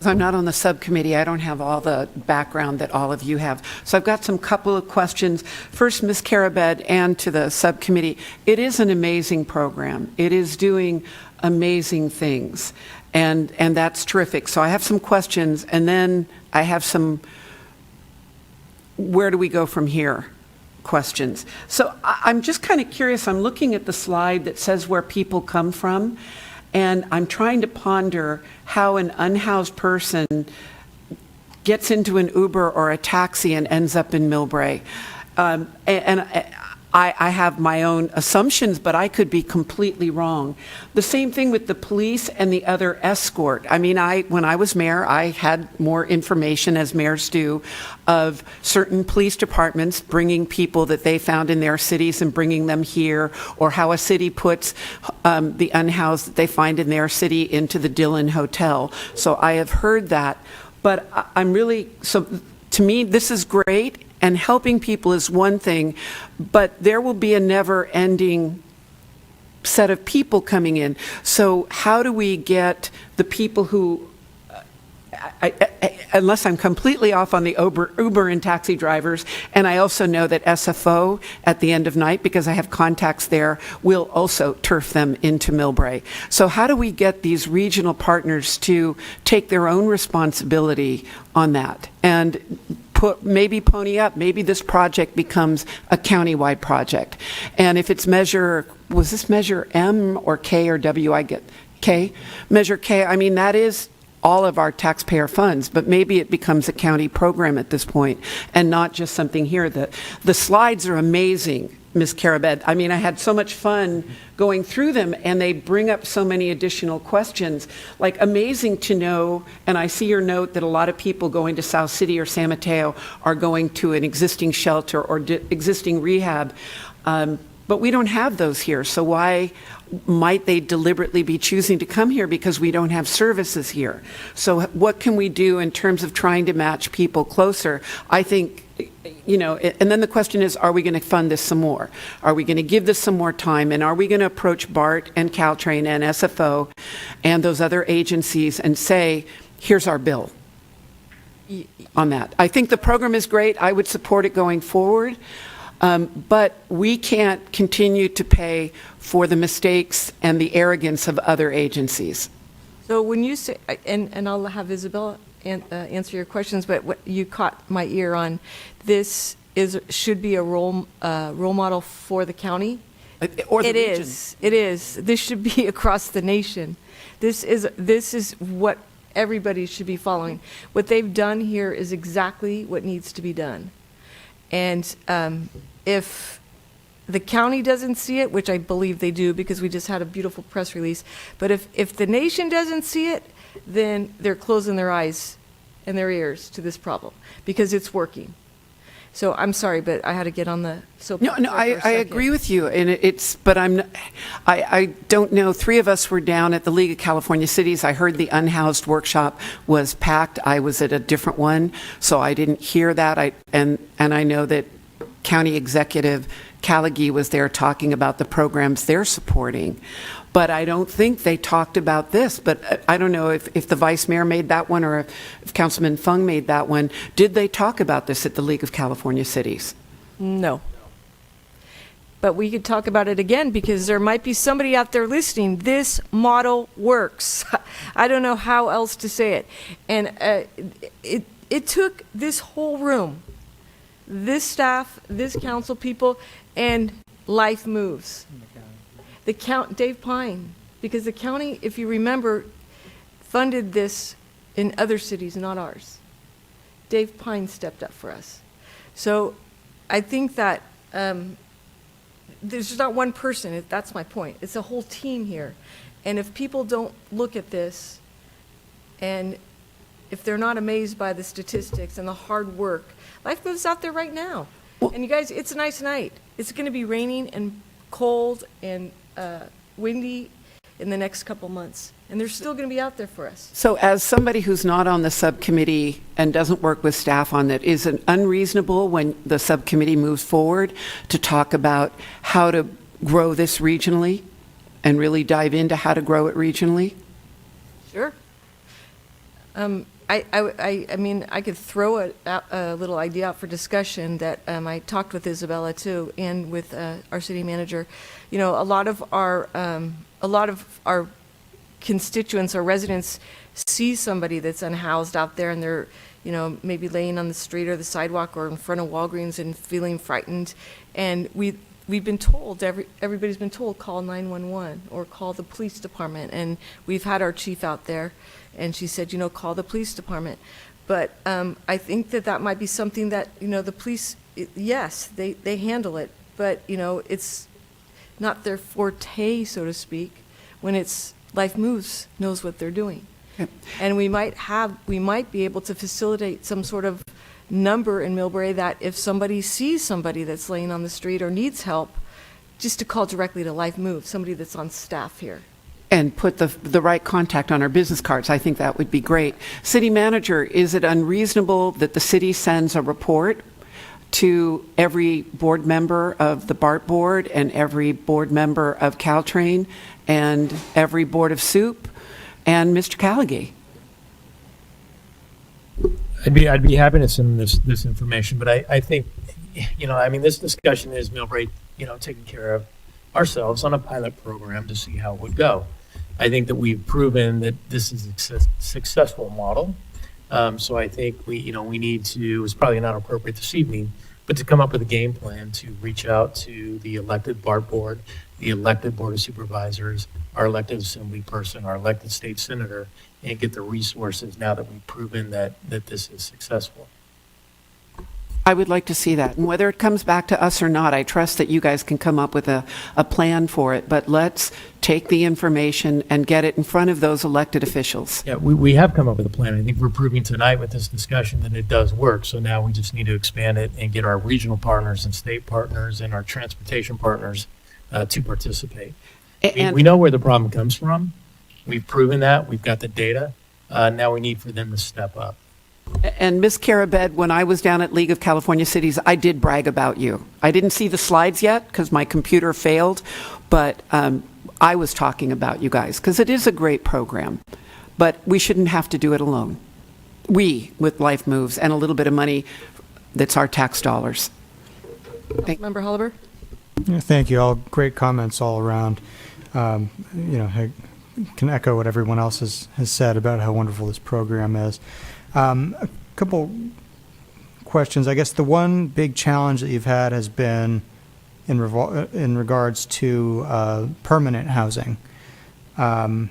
I'm not on the subcommittee. I don't have all the background that all of you have. So I've got some couple of questions. First, Ms. Karabed, and to the subcommittee. It is an amazing program. It is doing amazing things, and that's terrific. So I have some questions, and then I have some where do we go from here questions. So I'm just kind of curious. I'm looking at the slide that says where people come from, and I'm trying to ponder how an unhoused person gets into an Uber or a taxi and ends up in Millbrae. I have my own assumptions, but I could be completely wrong. The same thing with the police and the other escort. I mean, when I was mayor, I had more information, as mayors do, of certain police departments bringing people that they found in their cities and bringing them here, or how a city puts the unhoused that they find in their city into the Dillon Hotel. So I have heard that, but I'm really, so to me, this is great. And helping people is one thing, but there will be a never-ending set of people coming in. So how do we get the people who, unless I'm completely off on the Uber and taxi drivers, and I also know that SFO at the end of night, because I have contacts there, will also turf them into Millbrae. So how do we get these regional partners to take their own responsibility on that? And maybe pony up, maybe this project becomes a countywide project. And if it's was this measure M or K or W? I get K? Measure K, I mean, that is all of our taxpayer funds, but maybe it becomes a county program at this point and not just something here. The slides are amazing, Ms. Karabed. I mean, I had so much fun going through them, and they bring up so many additional questions. Like, amazing to know, and I see your note that a lot of people going to South City or San Mateo are going to an existing shelter or existing rehab, but we don't have those here. So why might they deliberately be choosing to come here? Because we don't have services here. So what can we do in terms of trying to match people closer? I think, you know, and then the question is, are we going to fund this some more? Are we going to give this some more time? And are we going to approach BART and Caltrain and SFO and those other agencies and say, here's our bill on that? I think the program is great. I would support it going forward. But we can't continue to pay for the mistakes and the arrogance of other agencies. So when you say, and I'll have Isabella answer your questions, but what you caught my ear on, this should be a role model for the county. Or the It region. is. It is. This should be across the nation. This is what everybody should be following. What they've done here is exactly what needs to be done. And if the county doesn't see it, which I believe they do because we just had a beautiful press release, but if the nation doesn't see it, then they're closing their eyes and their ears to this problem because it's working. So I'm sorry, but I had to get on the soapbox. No, I agree with you, and but I don't know. 3 of us were down at the League of California Cities. I heard the unhoused workshop was packed. I was at a different one, so I didn't hear that. And I know that County Executive Callagee was there talking about the programs they're supporting. But I don't think they talked about this. But I don't know if the Vice Mayor made that one or if Councilman Fung made that one. Did they talk about this at the League of California Cities? No. But we could talk about it again because there might be somebody out there listening. This model works. I don't know how else to say it. And it took this whole room, this staff, this council people, and life moves. Dave Pine, because the county, if you remember, funded this in other cities, not ours. Dave Pine stepped up for us. So I think that there's just not one person. That's my point. It's a whole team here. And if people don't look at this, and if they're not amazed by the statistics and the hard work, life moves out there right now. And you guys, it's a nice night. It's going to be raining and cold and windy in the next couple months, and they're still going to be out there for us. So as somebody who's not on the subcommittee and doesn't work with staff on it, is it unreasonable when the subcommittee moves forward to talk about how to grow this regionally and really dive into how to grow it regionally? Sure. I mean, I could throw a little idea out for discussion that I talked with Isabella too, and with our city manager. You know, a lot of our constituents or residents see somebody that's unhoused out there, and they're, you know, maybe laying on the street or the sidewalk or in front of Walgreens and feeling frightened, and we've been told, everybody's been told, call 911 or call the police department, and we've had our chief out there. And she said, you know, call the police department. But I think that might be something that, you know, the police, yes, they handle it. But, you know, it's not their forte, so to speak, when it's Life Moves knows what they're doing. Yep. And we might be able to facilitate some sort of number in Millbrae that if somebody sees somebody that's laying on the street or needs help, just to call directly to Life Moves, somebody that's on staff here. And put the right contact on our business cards. I think that would be great. City manager, is it unreasonable that the city sends a report to every board member of the BART board and every board member of Caltrain and every board of SOUP and Mr. Callagee? I'd be happy to send this information, but I think, you know, I mean, this discussion is Millbrae, you know, taking care of ourselves on a pilot program to see how it would go. I think that we've proven that this is a successful model. So I think we need to, it's probably not appropriate this evening, but to come up with a game plan to reach out to the elected BART board, the elected board of supervisors, our elected assembly person, our elected state senator, and get the resources now that we've proven that this is successful. I would like to see that. And whether it comes back to us or not, I trust that you guys can come up with a plan for it. But let's take the information and get it in front of those elected officials. Yeah, we have come up with a plan. I think we're proving tonight with this discussion that it does work. So now we just need to expand it and get our regional partners and state partners and our transportation partners to participate. And we know where the problem comes from. We've proven that. We've got the data. Now we need for them to step up. And Ms. Carabed, when I was down at League of California Cities, I did brag about you. I didn't see the slides yet because my computer failed, but I was talking about you guys because it is a great program. But we shouldn't have to do it alone. We, with Life Moves and a little bit of money that's our tax dollars. Member Holliber? Yeah, thank you. All great comments all around. You know, can echo what everyone else has said about how wonderful this program is. A couple questions. I guess the one big challenge that you've had has been in regards to permanent housing. And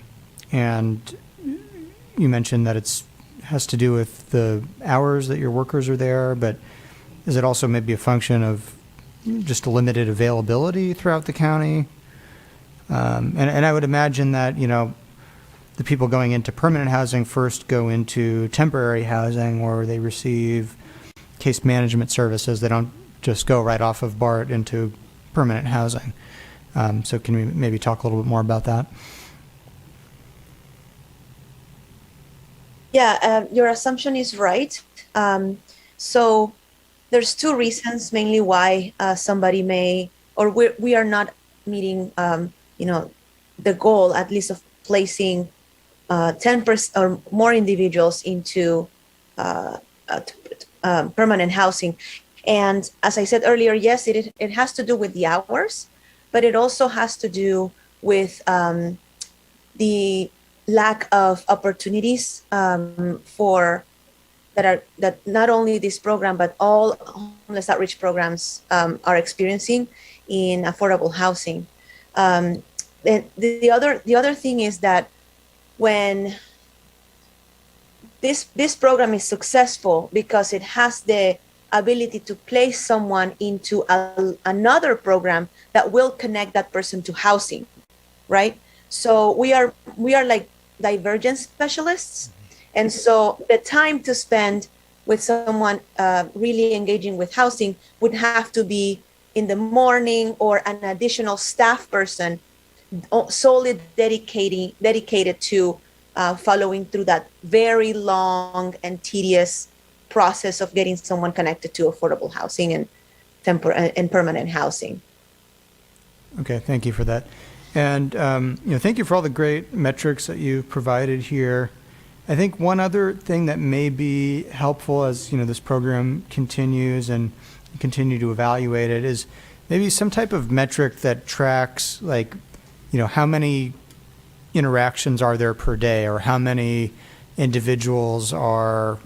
you mentioned that it has to do with the hours that your workers are there, but is it also maybe a function of just a limited availability throughout the county? And I would imagine that, the people going into permanent housing first go into temporary housing where they receive case management services. They don't just go right off of BART into permanent housing. So can we maybe talk a little bit more about that? Yeah, your assumption is right. So there's two reasons mainly why somebody may, or we are not meeting, the goal at least of placing 10% or more individuals into permanent housing. And as I said earlier, yes, it has to do with the hours, but it also has to do with the lack of opportunities that not only this program but all homeless outreach programs are experiencing in affordable housing. The other thing is that when this program is successful because it has the ability to place someone into another program that will connect that person to housing, right? So we are like divergence specialists. And so the time to spend with someone really engaging with housing would have to be in the morning, or an additional staff person solely dedicated to following through that very long and tedious process of getting someone connected to affordable housing and permanent housing. Okay, thank you for that. And thank you for all the great metrics that you provided here. I think one other thing that may be helpful as this program continues and continue to evaluate it is maybe some type of metric that tracks, like, how many interactions are there per day, or how many individuals are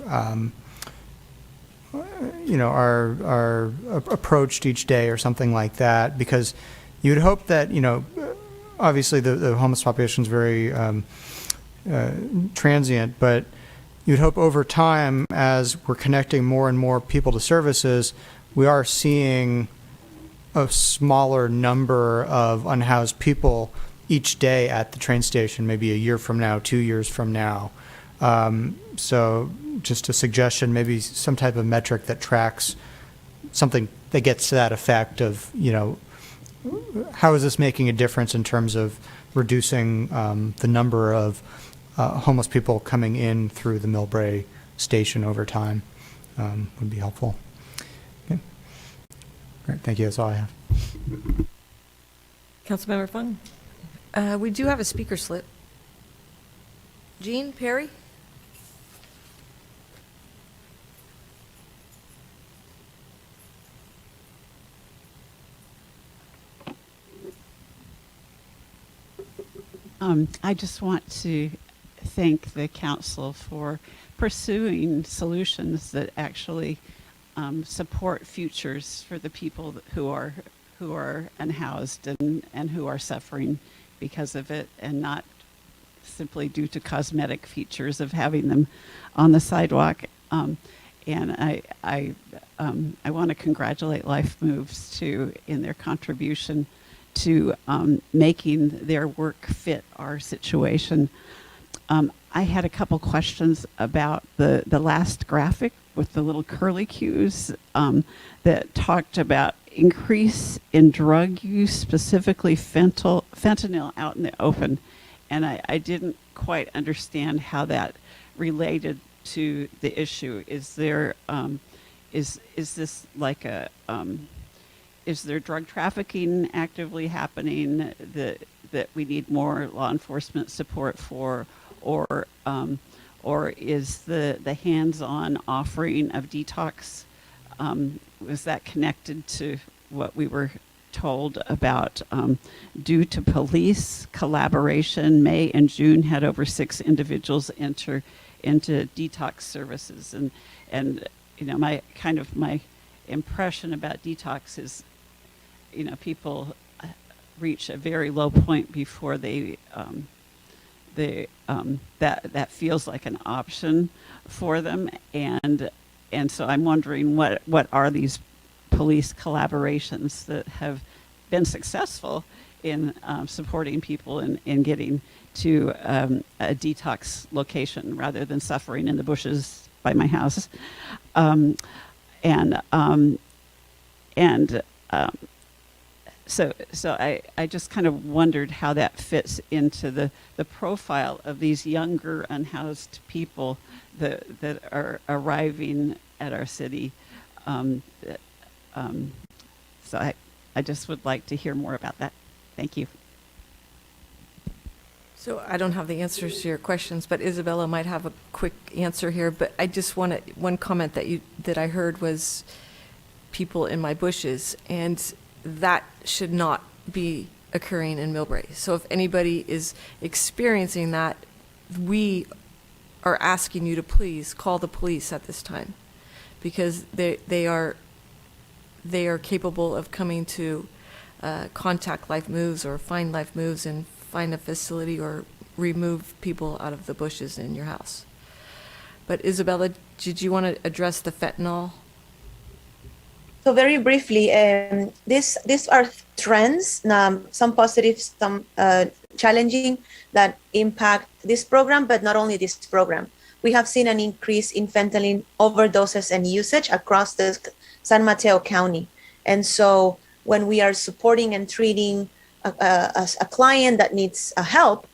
approached each day, or something like that, because you would hope that obviously the homeless population is very transient, but you'd hope over time, as we're connecting more and more people to services, we are seeing a smaller number of unhoused people each day at the train station, maybe a year from now, 2 years from now. So just a suggestion, maybe some type of metric that tracks something that gets to that effect of, how is this making a difference in terms of reducing the number of homeless people coming in through the Millbrae station over time, would be helpful. Okay. Great, thank you. That's all I have. Councilmember Fung. We do have a speaker slip. Jean Perry? I just want to thank the council for pursuing solutions that actually support futures for the people who are unhoused and who are suffering because of it, and not simply due to cosmetic features of having them on the sidewalk. And I want to congratulate Life Moves too in their contribution to making their work fit our situation. I had a couple questions about the last graphic with the little curly cues that talked about increase in drug use, specifically fentanyl out in the open. And I didn't quite understand how that related to the issue. Is there, is this like a, is there drug trafficking actively happening that we need more law enforcement support for, or is the hands-on offering of detox, was that connected to what we were told about, due to police collaboration, May and June had over 6 individuals enter into detox services. And you know, my impression about detox is, you know, people reach a very low point before that feels like an option for them. And so I'm wondering what are these police collaborations that have been successful in supporting people in getting to a detox location rather than suffering in the bushes by my house. So I just kind of wondered how that fits into the profile of these younger unhoused people that are arriving at our city. So I just would like to hear more about that. Thank you. So I don't have the answers to your questions, but Isabella might have a quick answer here. But I just one comment that I heard was people in my bushes, and that should not be occurring in Millbrae. So if anybody is experiencing that, we are asking you to please call the police at this time, because they are capable of coming to contact Life Moves or find Life Moves and find a facility or remove people out of the bushes in your house. But Isabella, did you want to address the fentanyl? So very briefly, these are trends, some positive, some challenging, that impact this program, but not only this program. We have seen an increase in fentanyl overdoses and usage across the San Mateo County. And so when we are supporting and treating a client that needs help,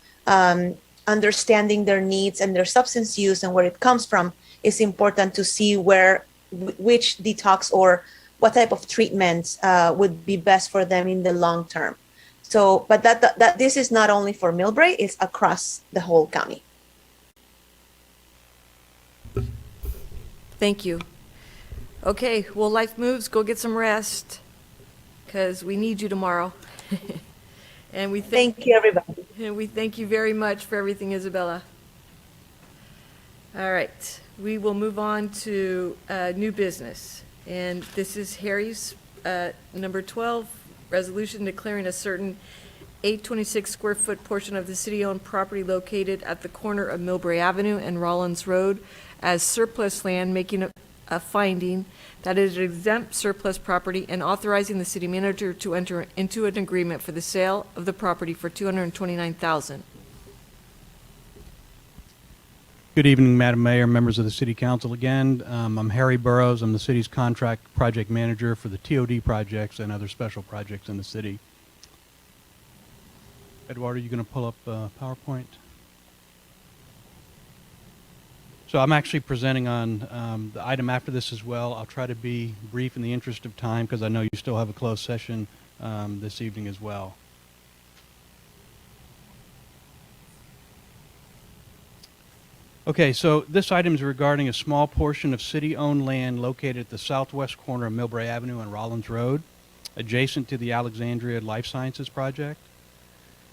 understanding their needs and their substance use and where it comes from, is important to see which detox or what type of treatment would be best for them in the long term. So, but that this is not only for Millbrae, it's across the whole county. Thank you. Okay, well, Life Moves, go get some rest, because we need you tomorrow. And we thank you, everybody. And we thank you very much for everything, Isabella. All right, we will move on to new business. And this is Harry's number 12, resolution declaring a certain 826 square foot portion of the city-owned property located at the corner of Millbrae Avenue and Rollins Road as surplus land, making a finding that it is exempt surplus property, and authorizing the city manager to enter into an agreement for the sale of the property for $229,000. Good evening, Madam Mayor, members of the City Council again. I'm Harry Burrows. I'm the city's contract project manager for the TOD projects and other special projects in the city. Eduardo, are you going to pull up PowerPoint? So I'm actually presenting on the item after this as well. I'll try to be brief in the interest of time, because I know you still have a closed session this evening as well. Okay, so this item is regarding a small portion of city-owned land located at the southwest corner of Millbrae Avenue and Rollins Road, adjacent to the Alexandria Life Sciences Project.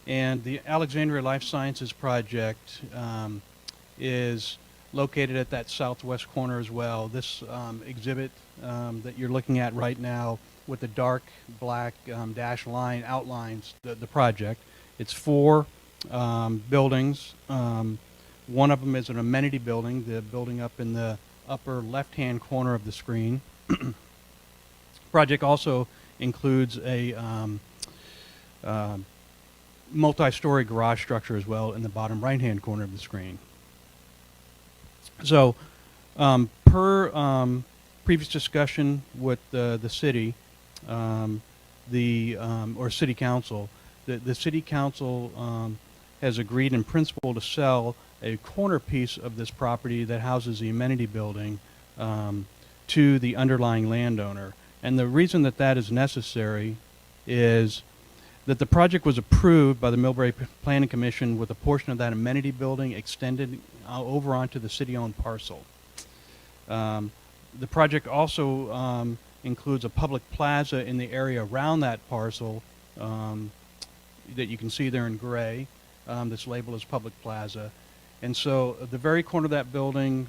And the Alexandria Life Sciences Project is located at that southwest corner as well. This exhibit that you're looking at right now with the dark black dash line outlines the project. It's 4 buildings. One of them is an amenity building, the building up in the upper left-hand corner of the screen. Project also includes a multi-story garage structure as well in the bottom right-hand corner of the screen. So, per previous discussion with the city, or city council, the city council has agreed in principle to sell a corner piece of this property that houses the amenity building to the underlying landowner. And the reason that that is necessary is that the project was approved by the Millbrae Planning Commission with a portion of that amenity building extended over onto the city-owned parcel. The project also includes a public plaza in the area around that parcel that you can see there in gray, that's labeled as public plaza. And so the very corner of that building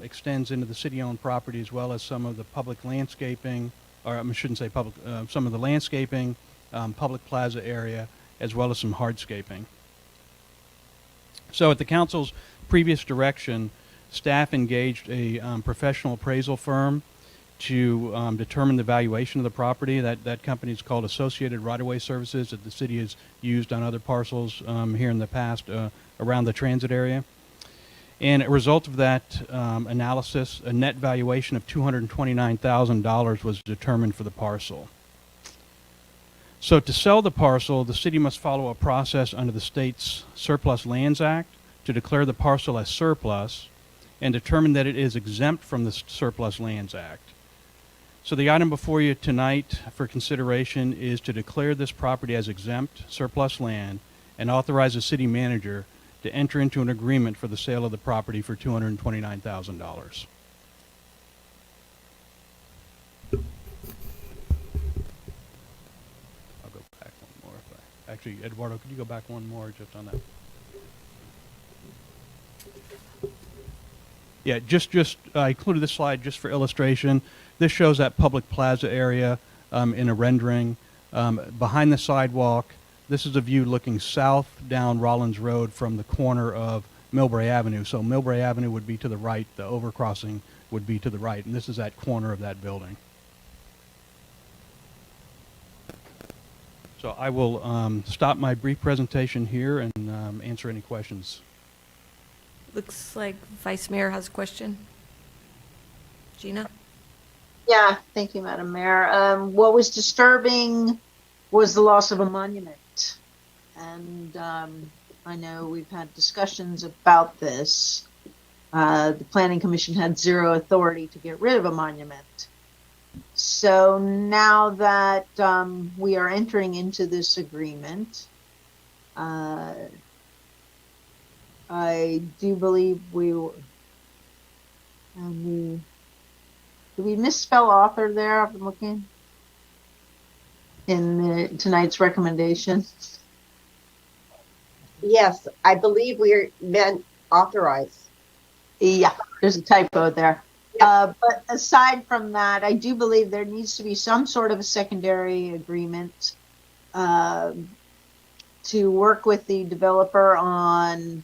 extends into the city-owned property, as well as some of the public landscaping, or I shouldn't say public, some of the landscaping, public plaza area, as well as some hardscaping. So at the council's previous direction, staff engaged a professional appraisal firm to determine the valuation of the property. That company is called Associated Right-of-Way Services, that the city has used on other parcels here in the past around the transit area. And as a result of that analysis, a net valuation of $229,000 was determined for the parcel. So to sell the parcel, the city must follow a process under the state's Surplus Lands Act to declare the parcel as surplus and determine that it is exempt from the Surplus Lands Act. So the item before you tonight for consideration is to declare this property as exempt surplus land and authorize the city manager to enter into an agreement for the sale of the property for $229,000. I'll go back one more. Actually, Eduardo, could you go back one more just on that? Yeah, I included this slide just for illustration. This shows that public plaza area in a rendering. Behind the sidewalk, this is a view looking south down Rollins Road from the corner of Millbrae Avenue. So Millbrae Avenue would be to the right, the overcrossing would be to the right, and this is that corner of that building. So I will stop my brief presentation here and answer any questions. Looks like Vice Mayor has a question. Gina? Yeah, thank you, Madam Mayor. What was disturbing was the loss of a monument. And I know we've had discussions about this. The Planning Commission had zero authority to get rid of a monument. So now that we are entering into this agreement, I do believe did we misspell author there? I've been looking in tonight's recommendation. Yes, I believe we meant authorize. Yeah, there's a typo there. But aside from that, I do believe there needs to be some sort of a secondary agreement to work with the developer on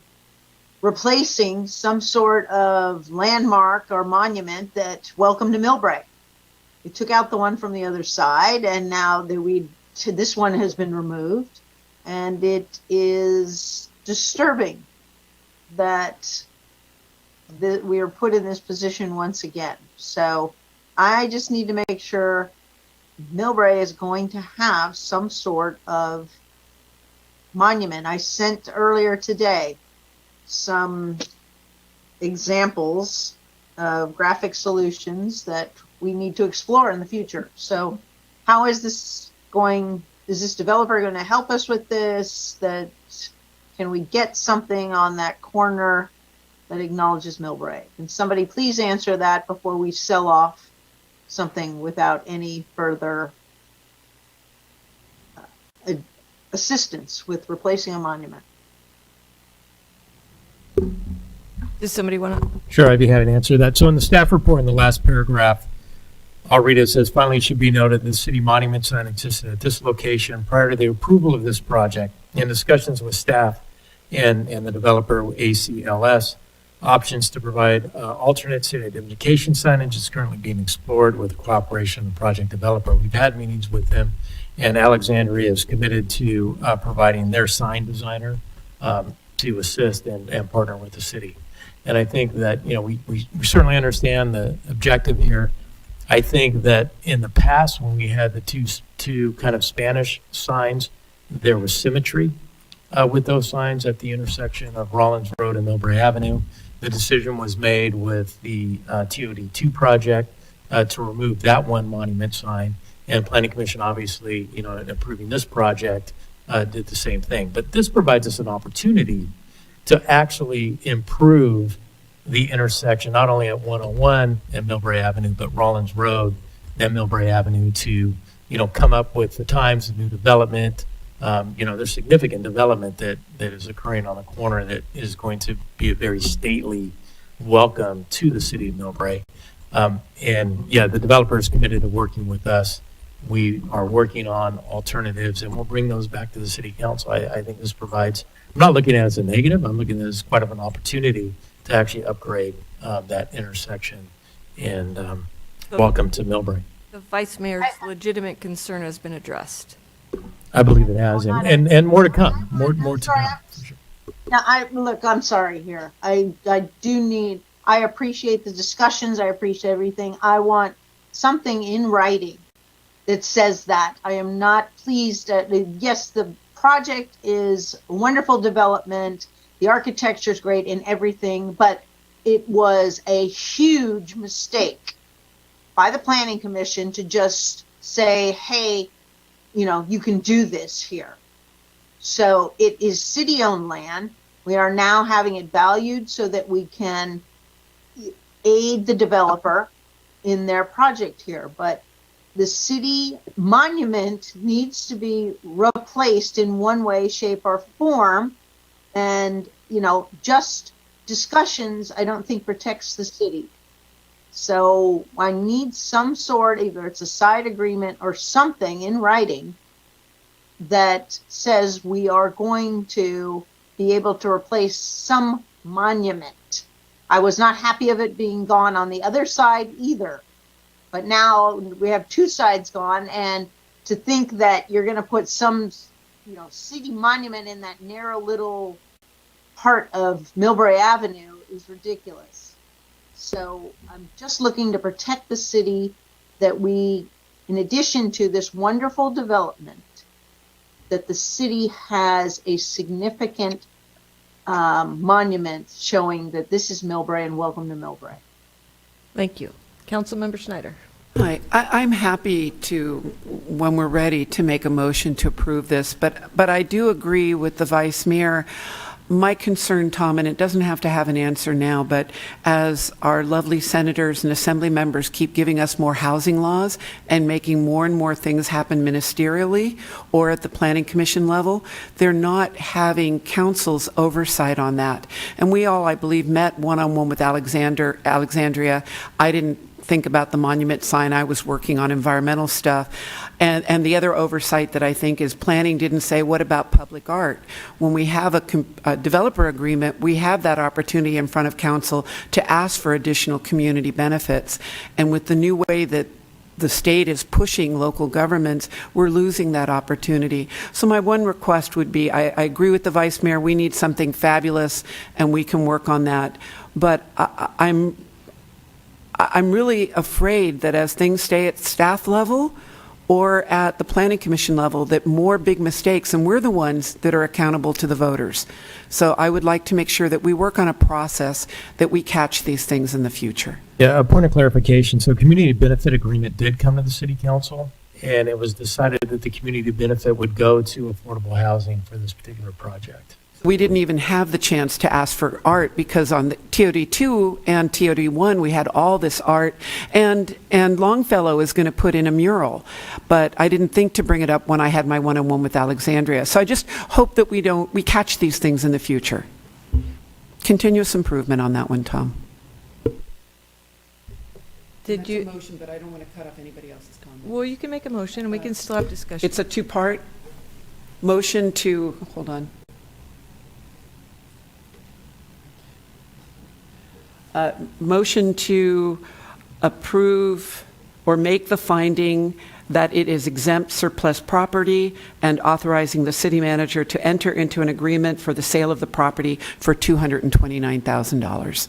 replacing some sort of landmark or monument that welcome to Millbrae. We took out the one from the other side, and now this one has been removed, and it is disturbing that we are put in this position once again. So I just need to make sure Millbrae is going to have some sort of monument. I sent earlier today some examples of graphic solutions that we need to explore in the future. So how is this going? Is this developer going to help us with this? Can we get something on that corner that acknowledges Millbrae? Can somebody please answer that before we sell off something without any further assistance with replacing a monument? Does somebody want to? Sure, I'd be happy to answer that. So in the staff report, in the last paragraph, I'll read it. It says, finally, it should be noted that the city monument sign existed at this location prior to the approval of this project. In discussions with staff and the developer, ACLS, options to provide alternate city identification signage is currently being explored with the cooperation of the project developer. We've had meetings with them, and Alexandria is committed to providing their sign designer to assist and partner with the city. And I think that, we certainly understand the objective here. I think that in the past, when we had the two kind of Spanish signs, there was symmetry with those signs at the intersection of Rollins Road and Millbrae Avenue. The decision was made with the TOD2 project to remove that one monument sign. And Planning Commission, obviously, in approving this project, did the same thing. But this provides us an opportunity to actually improve the intersection, not only at 101 and Millbrae Avenue, but Rollins Road, that Millbrae Avenue to, come up with the times of new development. There's significant development that is occurring on the corner that is going to be a very stately welcome to the city of Millbrae. The developer is committed to working with us. We are working on alternatives, and we'll bring those back to the city council. I think this provides, I'm not looking at it as a negative, I'm looking at it as quite of an opportunity to actually upgrade that intersection, and welcome to Millbrae. The Vice Mayor's legitimate concern has been addressed. I believe it has, and more to come, more to come. For sure. Now, I'm sorry here. I appreciate the discussions. I appreciate everything. I want something in writing that says that. I am not pleased. Yes, the project is a wonderful development. The architecture is great and everything, but it was a huge mistake by the Planning Commission to just say, hey, you can do this here. So it is city-owned land. We are now having it valued so that we can aid the developer in their project here. But the city monument needs to be replaced in one way, shape, or form. And, just discussions, I don't think protects the city. So I need some sort, either it's a side agreement or something in writing that says we are going to be able to replace some monument. I was not happy of it being gone on the other side either. But now we have two sides gone, and to think that you're going to put some, city monument in that narrow little part of Millbrae Avenue is ridiculous. So I'm just looking to protect the city, that we, in addition to this wonderful development, that the city has a significant monument showing that this is Millbrae and welcome to Millbrae. Thank you. Councilmember Schneider. Hi, I'm happy to, when we're ready, to make a motion to approve this, but I do agree with the Vice Mayor. My concern, Tom, and it doesn't have to have an answer now, but as our lovely senators and assembly members keep giving us more housing laws and making more and more things happen ministerially or at the Planning Commission level, they're not having council's oversight on that. And we all, I believe, met one-on-one with Alexandria. I didn't think about the monument sign. I was working on environmental stuff. And the other oversight that I think is planning didn't say, what about public art? When we have a developer agreement, we have that opportunity in front of council to ask for additional community benefits. And with the new way that the state is pushing local governments, we're losing that opportunity. So my one request would be, I agree with the Vice Mayor, we need something fabulous and we can work on that. But I'm really afraid that as things stay at staff level or at the Planning Commission level, that more big mistakes, and we're the ones that are accountable to the voters. So I would like to make sure that we work on a process that we catch these things in the future. Yeah, a point of clarification. So community benefit agreement did come to the city council, and it was decided that the community benefit would go to affordable housing for this particular project. We didn't even have the chance to ask for art because on the TOD2 and TOD1 we had all this art, and Longfellow is going to put in a mural, but I didn't think to bring it up when I had my one-on-one with Alexandria. So I just hope that we catch these things in the future. Continuous improvement on that one, Tom. Did you? That's a motion, but I don't want to cut off anybody else's comment. Well, you can make a motion and we can still have discussion. It's a two-part motion to, hold on. Motion to approve or make the finding that it is exempt surplus property and authorizing the city manager to enter into an agreement for the sale of the property for $229,000.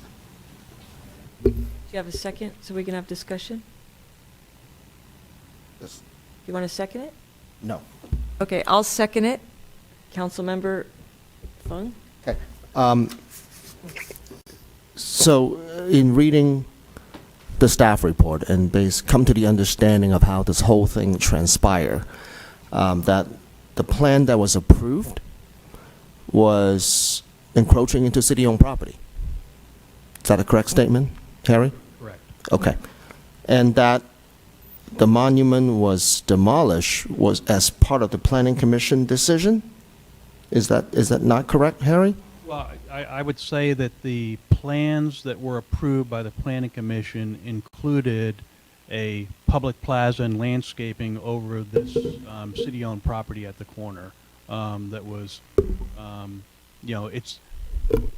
Do you have a second so we can have discussion? Yes. You want to second it? No. Okay, I'll second it. Councilmember Fung? Okay. So in reading the staff report and come to the understanding of how this whole thing transpired, that the plan that was approved was encroaching into city-owned property. Is that a correct statement, Harry? Correct. Okay. And that the monument was demolished was as part of the Planning Commission decision? Is that not correct, Harry? Well, I would say that the plans that were approved by the Planning Commission included a public plaza and landscaping over this city-owned property at the corner that was, it's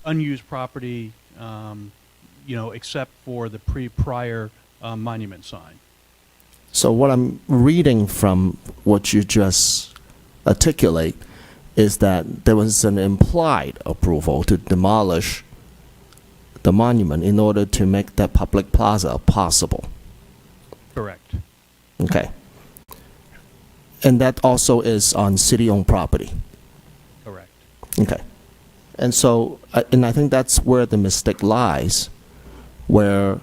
unused property, except for the prior monument sign. So what I'm reading from what you just articulate is that there was an implied approval to demolish the monument in order to make that public plaza possible. Correct. Okay. And that also is on city-owned property. Correct. Okay. And so, and I think that's where the mistake lies, where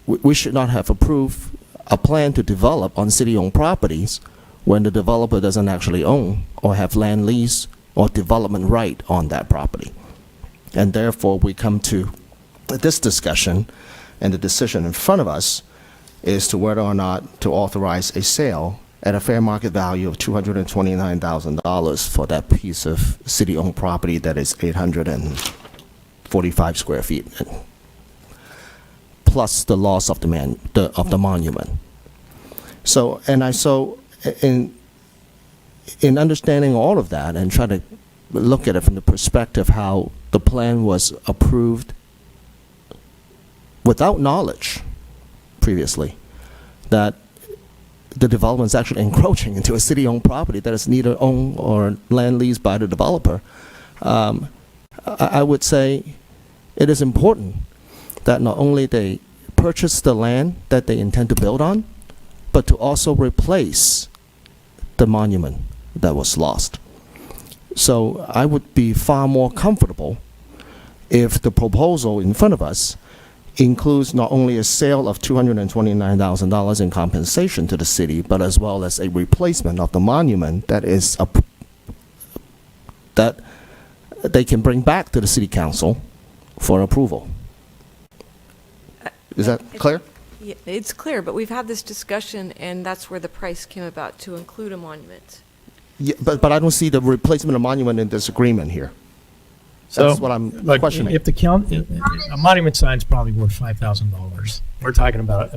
we should not have approved a plan to develop on city-owned properties when the developer doesn't actually own or have land lease or development right on that property. And therefore, we come to this discussion, and the decision in front of us is to whether or not to authorize a sale at a fair market value of $229,000 for that piece of city-owned property that is 845 square feet, plus the loss of the monument. So, in understanding all of that and try to look at it from the perspective how the plan was approved without knowledge previously, that the development is actually encroaching into a city-owned property that is neither owned or land leased by the developer, I would say it is important that not only they purchase the land that they intend to build on, but to also replace the monument that was lost. So I would be far more comfortable if the proposal in front of us includes not only a sale of $229,000 in compensation to the city, but as well as a replacement of the monument that is that they can bring back to the city council for approval. Is that clear? Yeah, it's clear, but we've had this discussion, and that's where the price came about, to include a monument. Yeah, but I don't see the replacement of monument in this agreement here. That's what I'm questioning. If a monument sign is probably worth $5,000. We're talking about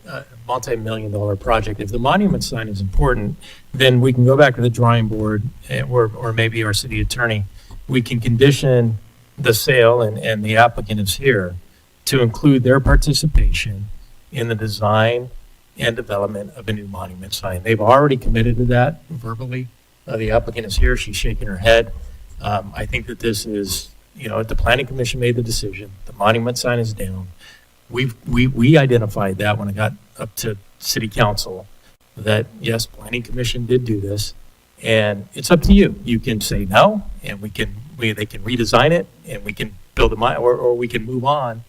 a multi-million-dollar project. If the monument sign is important, then we can go back to the drawing board, or maybe our city attorney. We can condition the sale, and the applicant is here, to include their participation in the design and development of a new monument sign. They've already committed to that verbally. The applicant is here. She's shaking her head. I think that this is, the Planning Commission made the decision. The monument sign is down. We identified that when it got up to City Council, that yes, Planning Commission did do this, and it's up to you. You can say no, and they can redesign it, and we can build or we can move on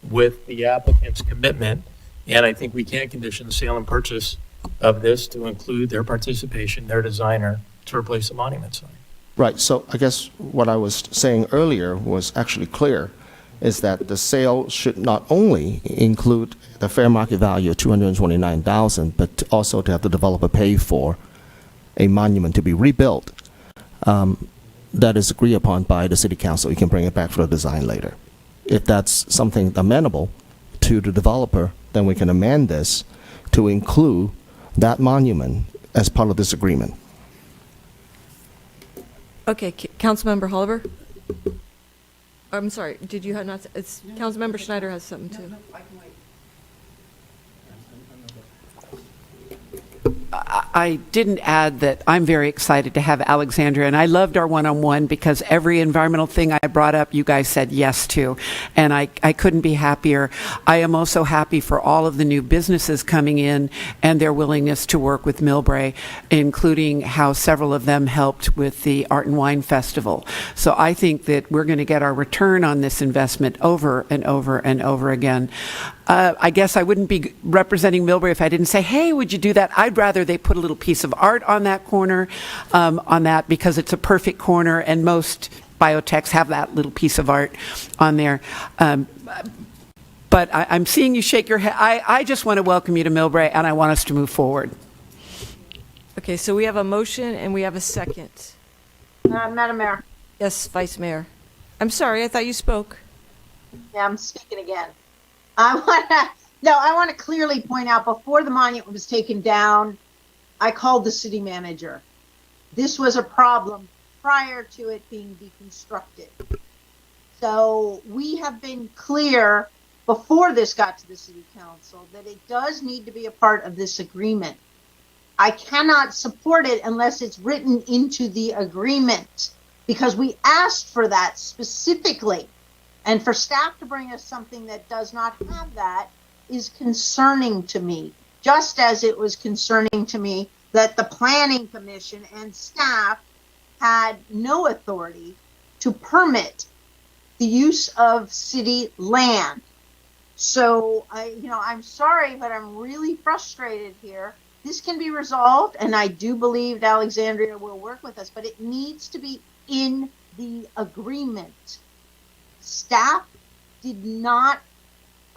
with the applicant's commitment. And I think we can condition the sale and purchase of this to include their participation, their designer, to replace the monument sign. Right, so I guess what I was saying earlier was actually clear, is that the sale should not only include the fair market value of $229,000, but also to have the developer pay for a monument to be rebuilt that is agreed upon by the city council. You can bring it back for the design later. If that's something amenable to the developer, then we can amend this to include that monument as part of this agreement. Okay, Councilmember Oliver? I'm sorry, did you have not, it's, Councilmember Schneider has something too. I didn't add that I'm very excited to have Alexandria, and I loved our one-on-one because every environmental thing I brought up, you guys said yes to, and I couldn't be happier. I am also happy for all of the new businesses coming in and their willingness to work with Millbrae, including how several of them helped with the Art and Wine Festival. So I think that we're going to get our return on this investment over and over and over again. I guess I wouldn't be representing Millbrae if I didn't say, hey, would you do that? I'd rather they put a little piece of art on that corner, because it's a perfect corner, and most biotechs have that little piece of art on there. But I'm seeing you shake your head. I just want to welcome you to Millbrae, and I want us to move forward. Okay, so we have a motion and we have a second. Madam Mayor. Yes, Vice Mayor. I'm sorry, I thought you spoke. Yeah, I'm speaking again. I want to clearly point out, before the monument was taken down, I called the city manager. This was a problem prior to it being deconstructed. So we have been clear before this got to the city council that it does need to be a part of this agreement. I cannot support it unless it's written into the agreement, because we asked for that specifically. And for staff to bring us something that does not have that is concerning to me, just as it was concerning to me that the Planning Commission and staff had no authority to permit the use of city land. So I'm sorry, but I'm really frustrated here. This can be resolved, and I do believe Alexandria will work with us, but it needs to be in the agreement. Staff did not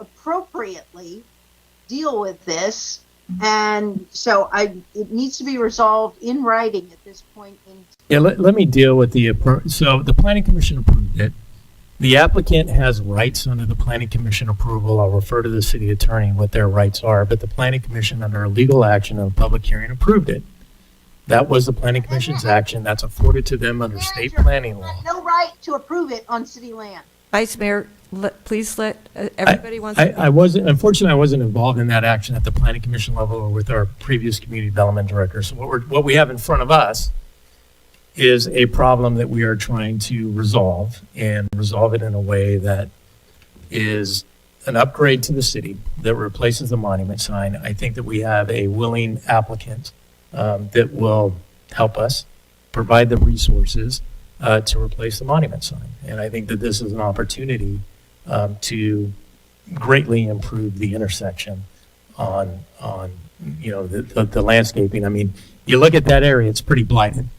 appropriately deal with this, and so it needs to be resolved in writing at this point in time. Yeah, let me deal with so the Planning Commission approved it. The applicant has rights under the Planning Commission approval. I'll refer to the city attorney what their rights are, but the Planning Commission, under a legal action of a public hearing, approved it. That was the Planning Commission's action. That's afforded to them under state planning law. No right to approve it on city land. Vice Mayor, please let everybody wants I wasn't, unfortunately, I wasn't involved in that action at the Planning Commission level or with our previous community development director. So what we have in front of us is a problem that we are trying to resolve, and resolve it in a way that is an upgrade to the city that replaces the monument sign. I think that we have a willing applicant that will help us provide the resources to replace the monument sign. And I think that this is an opportunity to greatly improve the intersection on the landscaping. I mean, you look at that area, it's pretty blighted.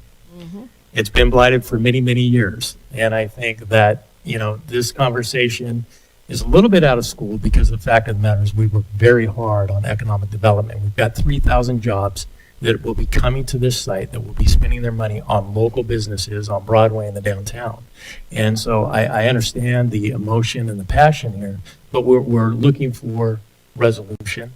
It's been blighted for many, many years. And I think that, this conversation is a little bit out of school, because the fact of the matter is we work very hard on economic development. We've got 3,000 jobs that will be coming to this site, that will be spending their money on local businesses on Broadway and the downtown. And so I understand the emotion and the passion here, but we're looking for resolution.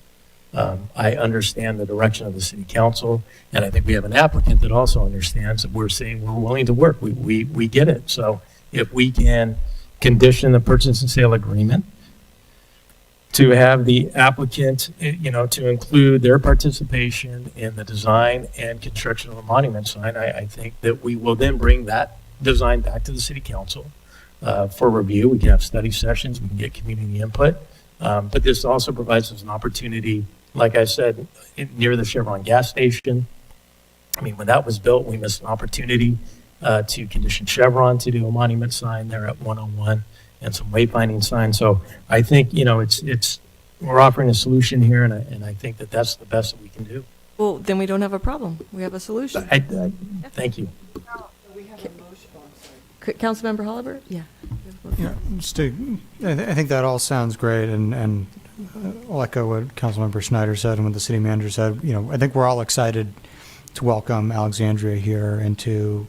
I understand the direction of the city council, and I think we have an applicant that also understands that we're saying we're willing to work. We get it. So if we can condition the purchase and sale agreement to have the applicant, to include their participation in the design and construction of a monument sign, I think that we will then bring that design back to the city council for review. We can have study sessions, we can get community input, but this also provides us an opportunity, like I said, near the Chevron gas station. I mean, when that was built, we missed an opportunity to condition Chevron to do a monument sign there at 101 and some wayfinding signs. So I think, we're offering a solution here, and I think that that's the best that we can do. Well, then we don't have a problem. We have a solution. Thank you. Councilmember Holliver? Yeah. I think that all sounds great, and I'll echo what Councilmember Schneider said and what the city manager said. I think we're all excited to welcome Alexandria here into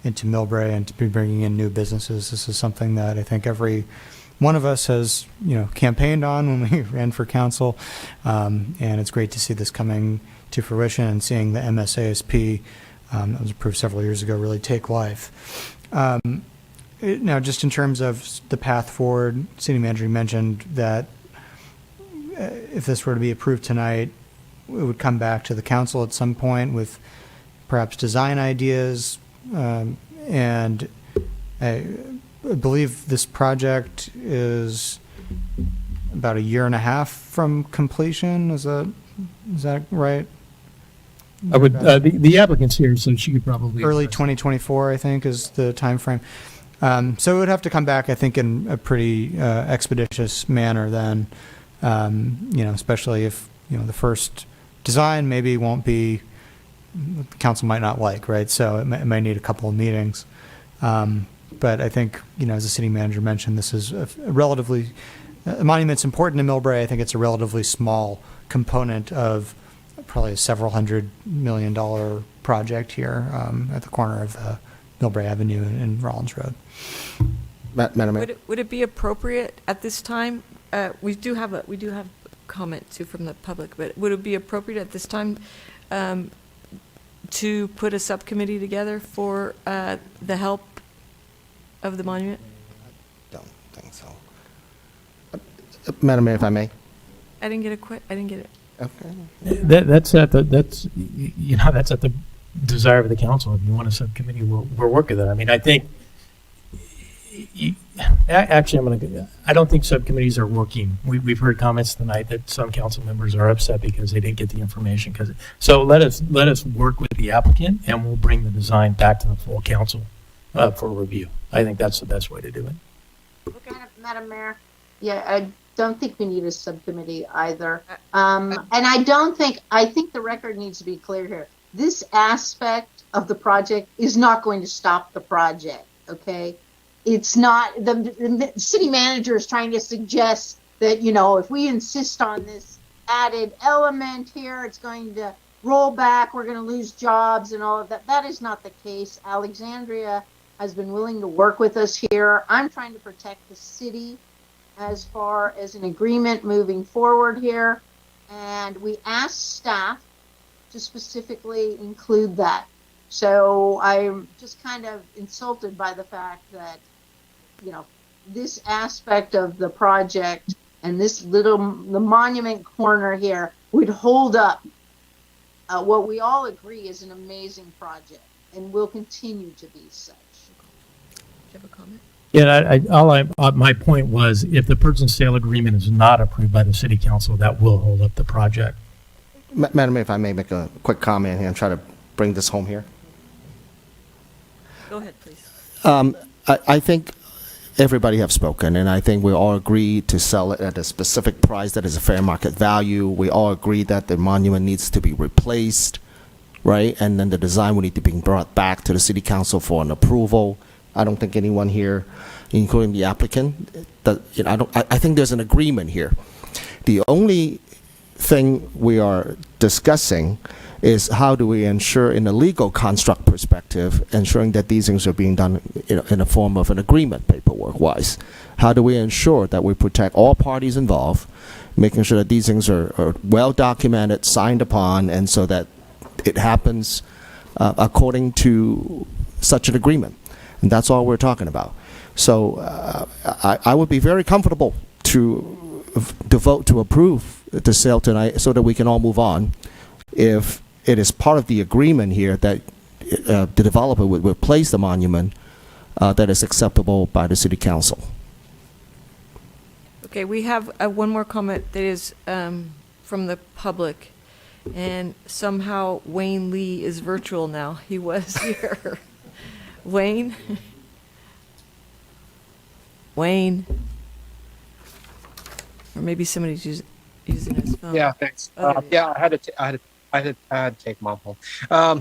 Millbrae and to be bringing in new businesses. This is something that I think every one of us has, campaigned on when we ran for council, and it's great to see this coming to fruition and seeing the MSASP that was approved several years ago really take life. Now, just in terms of the path forward, city manager mentioned that if this were to be approved tonight, it would come back to the council at some point with perhaps design ideas, and I believe this project is about 1.5 years from completion. Is that right? I would the applicant's here, so she could probably early 2024, I think, is the time frame. So it would have to come back, I think, in a pretty expeditious manner then, especially if the first design maybe won't be, the council might not like, right? So it might need a couple of meetings. But I think, as the city manager mentioned, this is a relatively The monument's important to Millbrae. I think it's a relatively small component of probably a several $100 million project here at the corner of Millbrae Avenue and Rollins Road. Madam Mayor? Would it be appropriate at this time? We do have comment too from the public, but would it be appropriate at this time to put a subcommittee together for the help of the monument? Don't think so. Madam Mayor, if I may? I didn't get it. Okay. That's at the desire of the council. If you want a subcommittee, we'll work with it. I mean, I think, actually, I don't think subcommittees are working. We've heard comments tonight that some council members are upset because they didn't get the information. So let us work with the applicant, and we'll bring the design back to the full council for review. I think that's the best way to do it. Madam Mayor, yeah, I don't think we need a subcommittee either. And I think the record needs to be clear here. This aspect of the project is not going to stop the project, okay? It's not, the city manager is trying to suggest that, if we insist on this added element here, it's going to roll back, we're going to lose jobs and all of that. That is not the case. Alexandria has been willing to work with us here. I'm trying to protect the city as far as an agreement moving forward here. And we asked staff to specifically include that. So I'm just kind of insulted by the fact that, this aspect of the project and the monument corner here would hold up what we all agree is an amazing project and will continue to be such. Do you have a comment? Yeah, my point was, if the purchase and sale agreement is not approved by the city council, that will hold up the project. Madam Mayor, if I may make a quick comment here and try to bring this home here. Go ahead, please. I think everybody have spoken, and I think we all agree to sell it at a specific price that is a fair market value. We all agree that the monument needs to be replaced, right? And then the design will need to be brought back to the city council for an approval. I don't think anyone here, including the applicant, I think there's an agreement here. The only thing we are discussing is how do we ensure, in a legal construct perspective, ensuring that these things are being done in a form of an agreement, paperwork-wise. How do we ensure that we protect all parties involved, making sure that these things are well documented, signed upon, and so that it happens according to such an agreement. And that's all we're talking about. So I would be very comfortable to vote to approve the sale tonight so that we can all move on. If it is part of the agreement here that the developer would replace the monument, that is acceptable by the city council. Okay, we have one more comment that is from the public, and somehow Wayne Lee is virtual now. He was here. Wayne? Wayne? Or maybe somebody's using his phone. Yeah, thanks. I had to take mom home.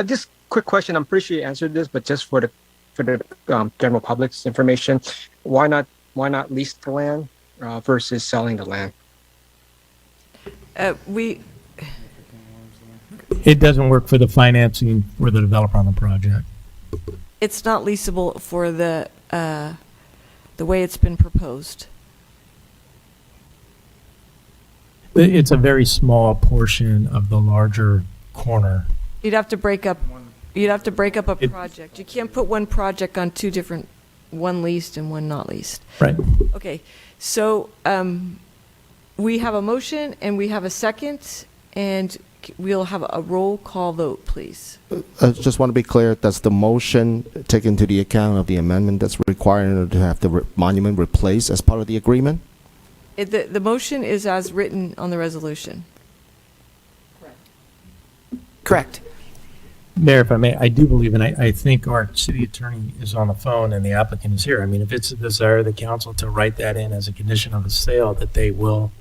Just quick question. I'm pretty sure you answered this, but just for the general public's information, why not lease the land versus selling the land? It doesn't work for the financing for the developer on the project. It's not leasable for the way it's been proposed. It's a very small portion of the larger corner. You'd have to break up a project. You can't put one project on two different, one leased and one not leased. Right. Okay, so we have a motion and we have a second, and we'll have a roll call vote, please. I just want to be clear, does the motion take into the account of the amendment that's required in order to have the monument replaced as part of the agreement? The motion is as written on the resolution. Correct. Mayor, if I may, I do believe, and I think our city attorney is on the phone and the applicant is here. I mean, if it's a desire of the council to write that in as a condition of the sale, that they will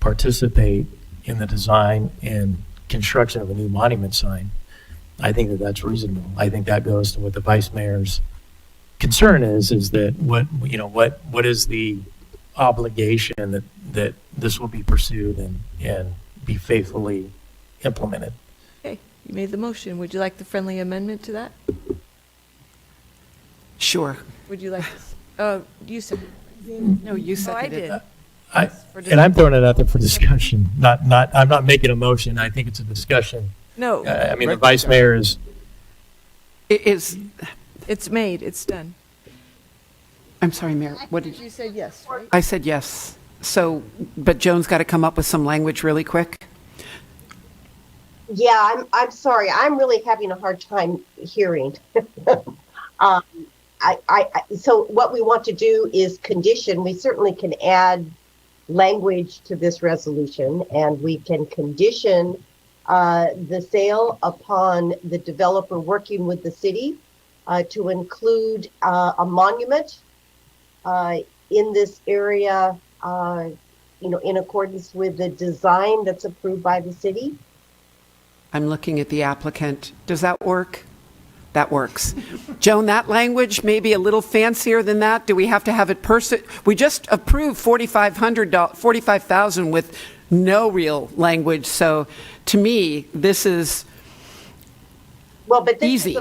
participate in the design and construction of a new monument sign, I think that that's reasonable. I think that goes to what the vice mayor's concern is that what is the obligation that this will be pursued and be faithfully implemented. Okay, you made the motion. Would you like the friendly amendment to that? Sure. Would you like, you said, No, you oh, I seconded did. it. And I'm throwing it out there for discussion, I'm not making a motion. I think it's a discussion. No, I mean, the vice mayor is, it's made, it's done. I'm sorry, Mayor, what did you? You said yes, right? I said yes. So, but Joan's got to come up with some language really quick. Yeah, I'm sorry. I'm really having a hard time hearing. So what we want to do is condition. We certainly can add language to this resolution, and we can condition the sale upon the developer working with the city to include a monument in this area, in accordance with the design that's approved by the city. I'm looking at the applicant. Does that work? That works. Joan, that language may be a little fancier than that. Do we have to have it we just approved $45,000 with no real language. So to me, this is easy.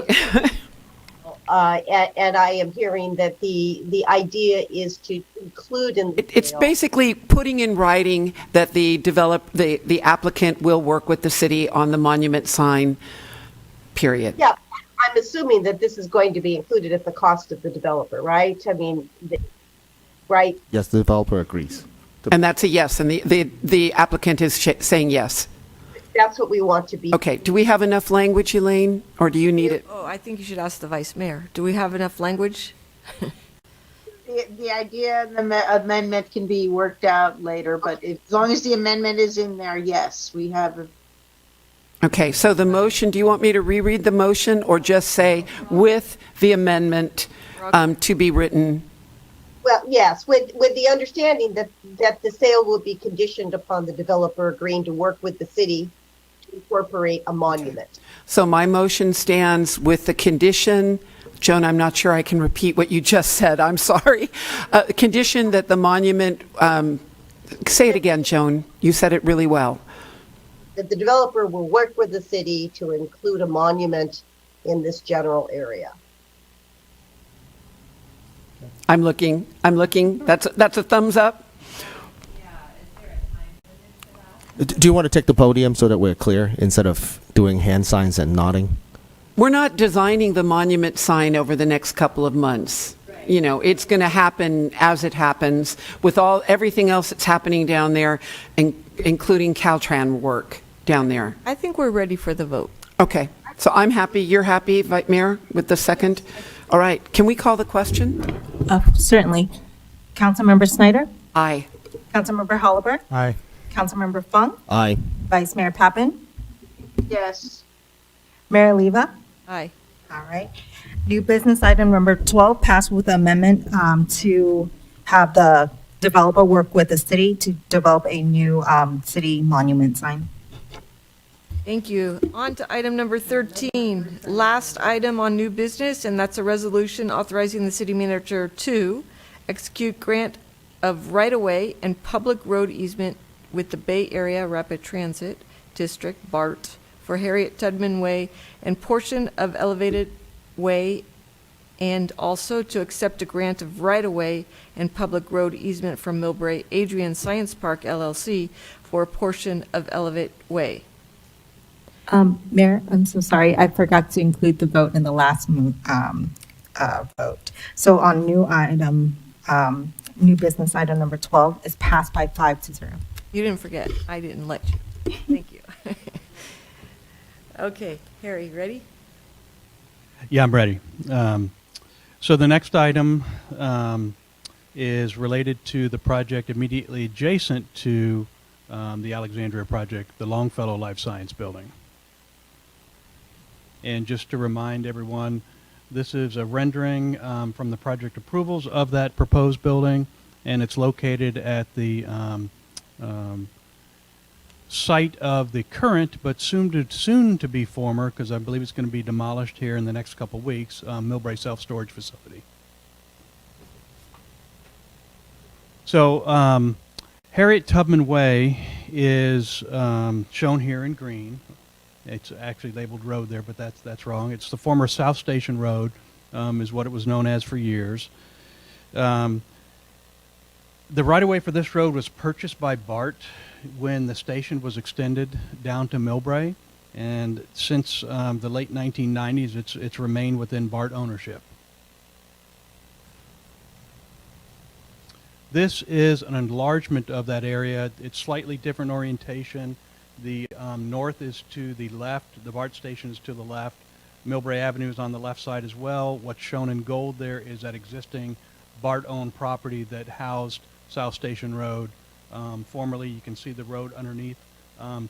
And I am hearing that the idea is to include in the It's basically putting in writing that the applicant will work with the city on the monument sign, period. Yeah, I'm assuming that this is going to be included at the cost of the developer, right? I mean, right? Yes, the developer agrees. And that's a yes, and the applicant is saying yes. That's what we want to be. Okay, do we have enough language, Elaine, or do you need it? Oh, I think you should ask the vice mayor. Do we have enough language? The idea and the amendment can be worked out later, but as long as the amendment is in there, yes, we have. Okay, so the motion, do you want me to reread the motion or just say with the amendment to be written? Well, yes, with the understanding that the sale will be conditioned upon the developer agreeing to work with the city to incorporate a monument. So my motion stands with the condition, Joan, I'm not sure I can repeat what you just said, I'm sorry. Condition that the monument, say it again, Joan, you said it really well. That the developer will work with the city to include a monument in this general area. I'm looking. That's a thumbs up. Do you want to take the podium so that we're clear instead of doing hand signs and nodding? We're not designing the monument sign over the next couple of months. Right. It's going to happen as it happens with everything else that's happening down there, including Caltran work down there. I think we're ready for the vote. Okay. So I'm happy. You're happy, Vice Mayor, with the second? All right. Can we call the question? Certainly. Councilmember Snyder? Aye. Councilmember Holliburg? Aye. Councilmember Fung? Aye. Vice Mayor Pappen? Yes. Mayor Leva? Aye. All right. New business item number 12, passed with amendment to have the developer work with the city to develop a new city monument sign. Thank you. On to item number 13, last item on new business, and that's a resolution authorizing the city manager to execute grant of right-of-way and public road easement with the Bay Area Rapid Transit District, BART, for Harriet Tubman Way and portion of Elevated Way, and also to accept a grant of right-of-way and public road easement from Millbrae Adrian Science Park LLC for a portion of Elevate Way. Mayor, I'm so sorry, I forgot to include the vote in the last vote. So on new item, new business item number 12 is passed by 5-0. You didn't forget. I didn't let you. Thank you. Okay, Harry, ready? Yeah, I'm ready. So the next item is related to the project immediately adjacent to the Alexandria project, the Longfellow Life Science Building. And just to remind everyone, this is a rendering from the project approvals of that proposed building, and it's located at the site of the current, but soon to be former, because I believe it's going to be demolished here in the next couple weeks, Millbrae Self-Storage Facility. So Harriet Tubman Way is shown here in green. It's actually labeled road there, but that's wrong. It's the former South Station Road, is what it was known as for years. The right-of-way for this road was purchased by BART when the station was extended down to Millbrae, and since the late 1990s, it's remained within BART ownership. This is an enlargement of that area. It's slightly different orientation. The north is to the left. The BART station is to the left. Millbrae Avenue is on the left side as well. What's shown in gold there is that existing BART-owned property that housed South Station Road. Formerly, you can see the road underneath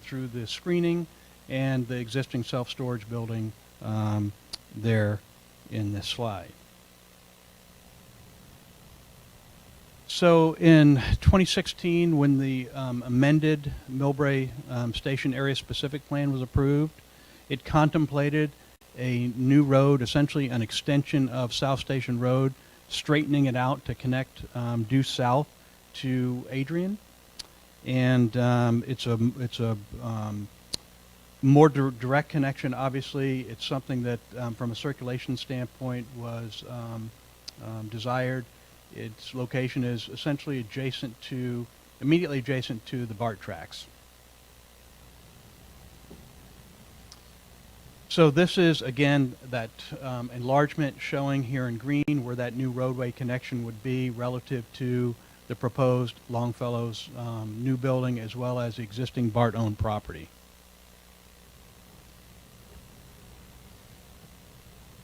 through the screening and the existing self-storage building there in this slide. So in 2016, when the amended Millbrae Station Area Specific Plan was approved, it contemplated a new road, essentially an extension of South Station Road, straightening it out to connect due south to Adrian. And it's a more direct connection. Obviously, it's something that from a circulation standpoint was desired. Its location is essentially immediately adjacent to the BART tracks. So this is, again, that enlargement showing here in green where that new roadway connection would be relative to the proposed Longfellow's new building as well as the existing BART-owned property.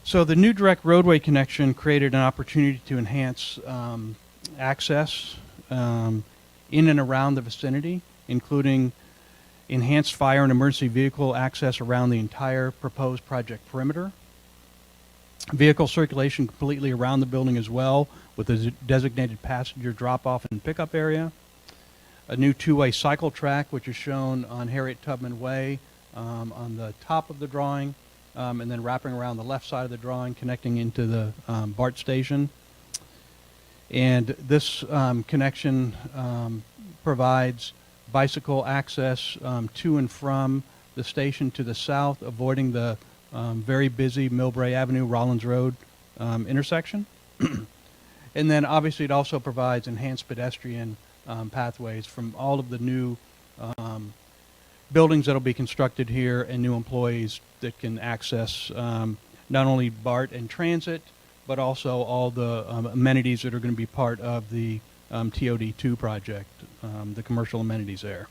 So the new direct roadway connection created an opportunity to enhance access in and around the vicinity, including enhanced fire and emergency vehicle access around the entire proposed project perimeter, vehicle circulation completely around the building as well with a designated passenger drop-off and pickup area, a new two-way cycle track which is shown on Harriet Tubman Way on the top of the drawing, and then wrapping around the left side of the drawing, connecting into the BART station. And this connection provides bicycle access to and from the station to the south, avoiding the very busy Millbrae Avenue, Rollins Road intersection. And then obviously it also provides enhanced pedestrian pathways from all of the new buildings that will be constructed here and new employees that can access not only BART and transit, but also all the amenities that are going to be part of the TOD2 project, the commercial amenities there.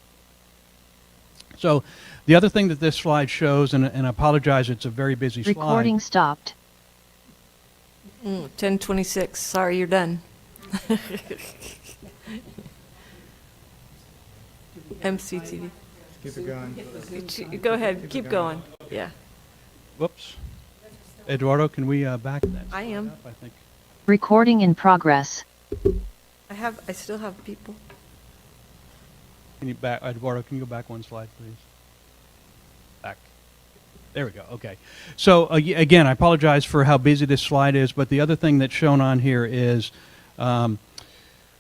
So the other thing that this slide shows, and I apologize, it's a very busy slide. Recording stopped. 10:26. Sorry, you're done. MCTV. Keep it going. Go ahead. Keep going. Yeah. Whoops. Eduardo, can we back that? I am. Up, I think. Recording in progress. I still have people. Can you back, Eduardo, can you go back one slide, please? Back. There we go. Okay. So again, I apologize for how busy this slide is, but the other thing that's shown on here is a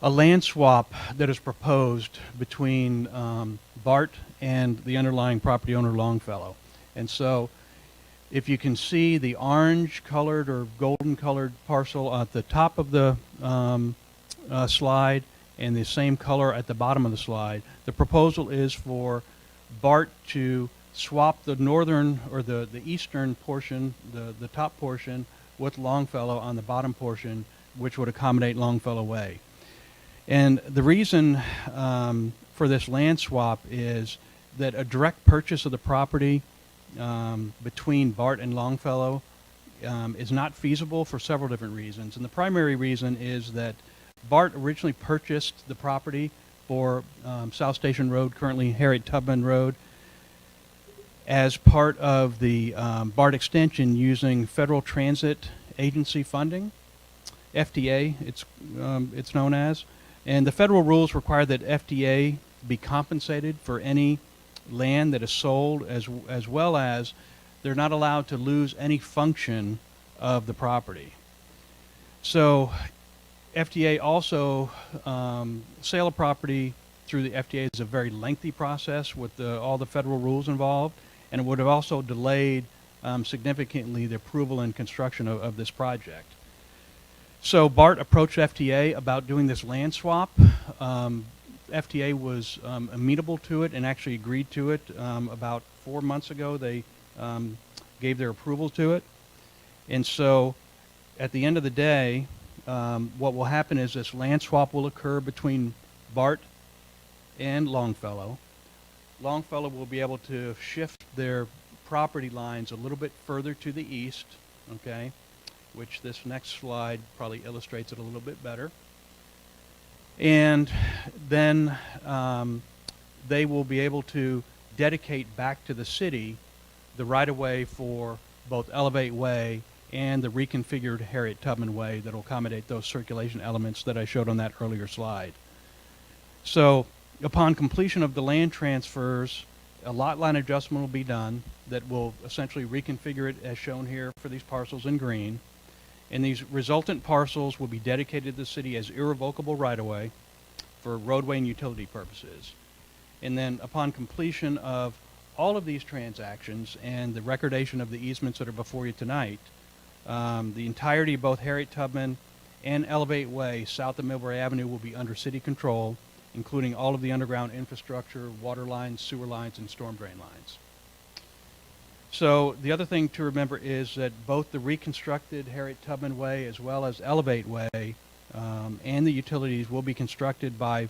land swap that is proposed between BART and the underlying property owner Longfellow. And so if you can see the orange colored or golden colored parcel at the top of the slide and the same color at the bottom of the slide, the proposal is for BART to swap the northern or the eastern portion, the top portion, with Longfellow on the bottom portion, which would accommodate Longfellow Way. And the reason for this land swap is that a direct purchase of the property between BART and Longfellow is not feasible for several different reasons. And the primary reason is that BART originally purchased the property for South Station Road, currently Harriet Tubman Road, as part of the BART extension using Federal Transit Agency funding, FTA it's known as. And the federal rules require that FTA be compensated for any land that is sold, as well as they're not allowed to lose any function of the property. So FTA also, sale of property through the FTA is a very lengthy process with all the federal rules involved, and it would have also delayed significantly the approval and construction of this project. So BART approached FTA about doing this land swap. FTA was amenable to it and actually agreed to it. About 4 months ago, they gave their approval to it. And so at the end of the day, what will happen is this land swap will occur between BART and Longfellow. Longfellow will be able to shift their property lines a little bit further to the east, okay, which this next slide probably illustrates it a little bit better. And then they will be able to dedicate back to the city the right-of-way for both Elevate Way and the reconfigured Harriet Tubman Way that will accommodate those circulation elements that I showed on that earlier slide. So upon completion of the land transfers, a lot line adjustment will be done that will essentially reconfigure it as shown here for these parcels in green. And these resultant parcels will be dedicated to the city as irrevocable right-of-way for roadway and utility purposes. And then upon completion of all of these transactions and the recordation of the easements that are before you tonight, the entirety of both Harriet Tubman and Elevate Way south of Millbrae Avenue will be under city control, including all of the underground infrastructure, water lines, sewer lines, and storm drain lines. So the other thing to remember is that both the reconstructed Harriet Tubman Way as well as Elevate Way and the utilities will be constructed by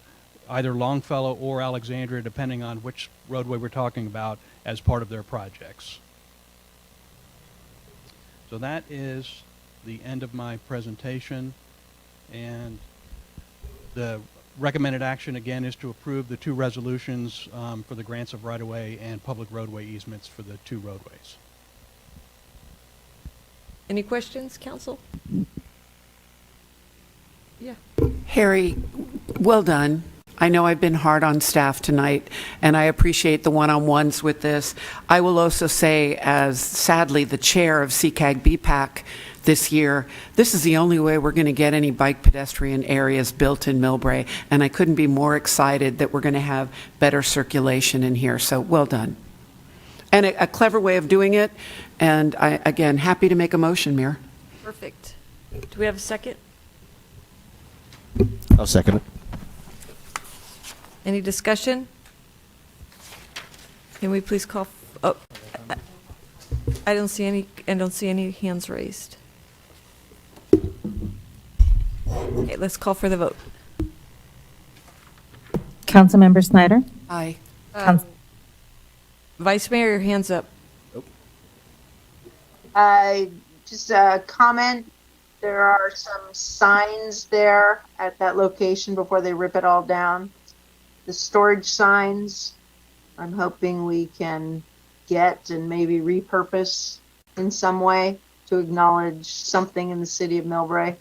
either Longfellow or Alexandria, depending on which roadway we're talking about, as part of their projects. So that is the end of my presentation, and the recommended action again is to approve the two resolutions for the grants of right-of-way and public roadway easements for the two roadways. Any questions, council? Yeah. Harry, well done. I know I've been hard on staff tonight, and I appreciate the one-on-ones with this. I will also say, as sadly the chair of CCAG BPAC this year, this is the only way we're going to get any bike pedestrian areas built in Millbrae, and I couldn't be more excited that we're going to have better circulation in here, so well done. And a clever way of doing it, and again, happy to make a motion, Mayor. Perfect. Do we have a second? I'll second it. Any discussion? Can we please call, I don't see any hands raised. Okay, let's call for the vote. Councilmember Snyder? Aye. Vice Mayor, your hand's up. Just a comment. There are some signs there at that location before they rip it all down. The storage signs, I'm hoping we can get and maybe repurpose in some way to acknowledge something in the city of Millbrae.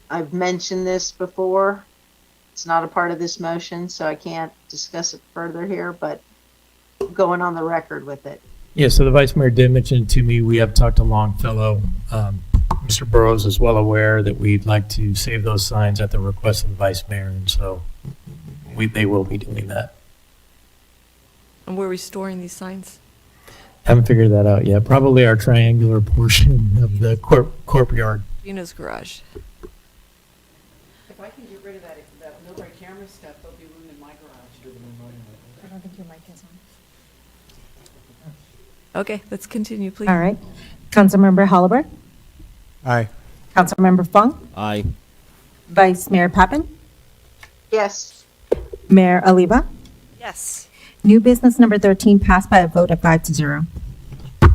I've mentioned this before. It's not a part of this motion, so I can't discuss it further here, but I'm going on the record with it. Yeah, so the Vice Mayor did mention it to me. We have talked to Longfellow. Mr. Burrows is well aware that we'd like to save those signs at the request of the Vice Mayor, and so they will be doing that. And where are we storing these signs? Haven't figured that out yet. Probably our triangular portion of the courtyard. Gina's garage. If I can get rid of that Millbrae camera stuff, there'll be room in my garage. I don't think your mic is on. Okay, let's continue, please. All right. Councilmember Halliburton? Aye. Councilmember Fung? Aye. Vice Mayor Pappen? Yes. Mayor Oliva? Yes. New business number 13 passed by a vote of 5-0. Thank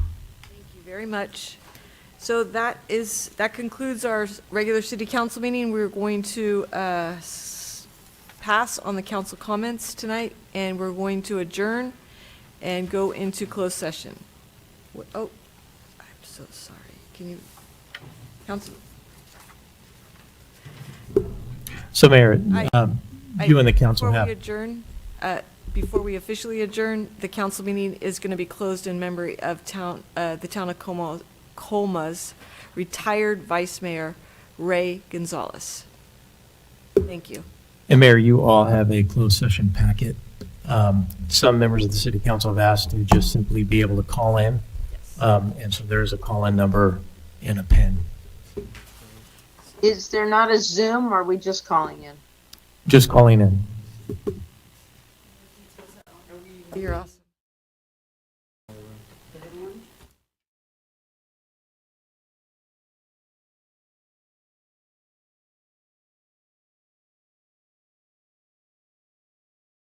you very much. So that concludes our regular city council meeting. We're going to pass on the council comments tonight, and we're going to adjourn and go into closed session. Oh, I'm so sorry. Can you, council? So, Mayor, you and the council before have. We adjourn, before we officially adjourn, the council meeting is going to be closed in memory of the town of Colma's retired Vice Mayor, Ray Gonzalez. Thank you. And Mayor, you all have a closed session packet. Some members of the city council have asked to just simply be able to call in. And so there is a call-in number and a pen. Is there not a Zoom, or are we just calling in? Just calling in. You're awesome.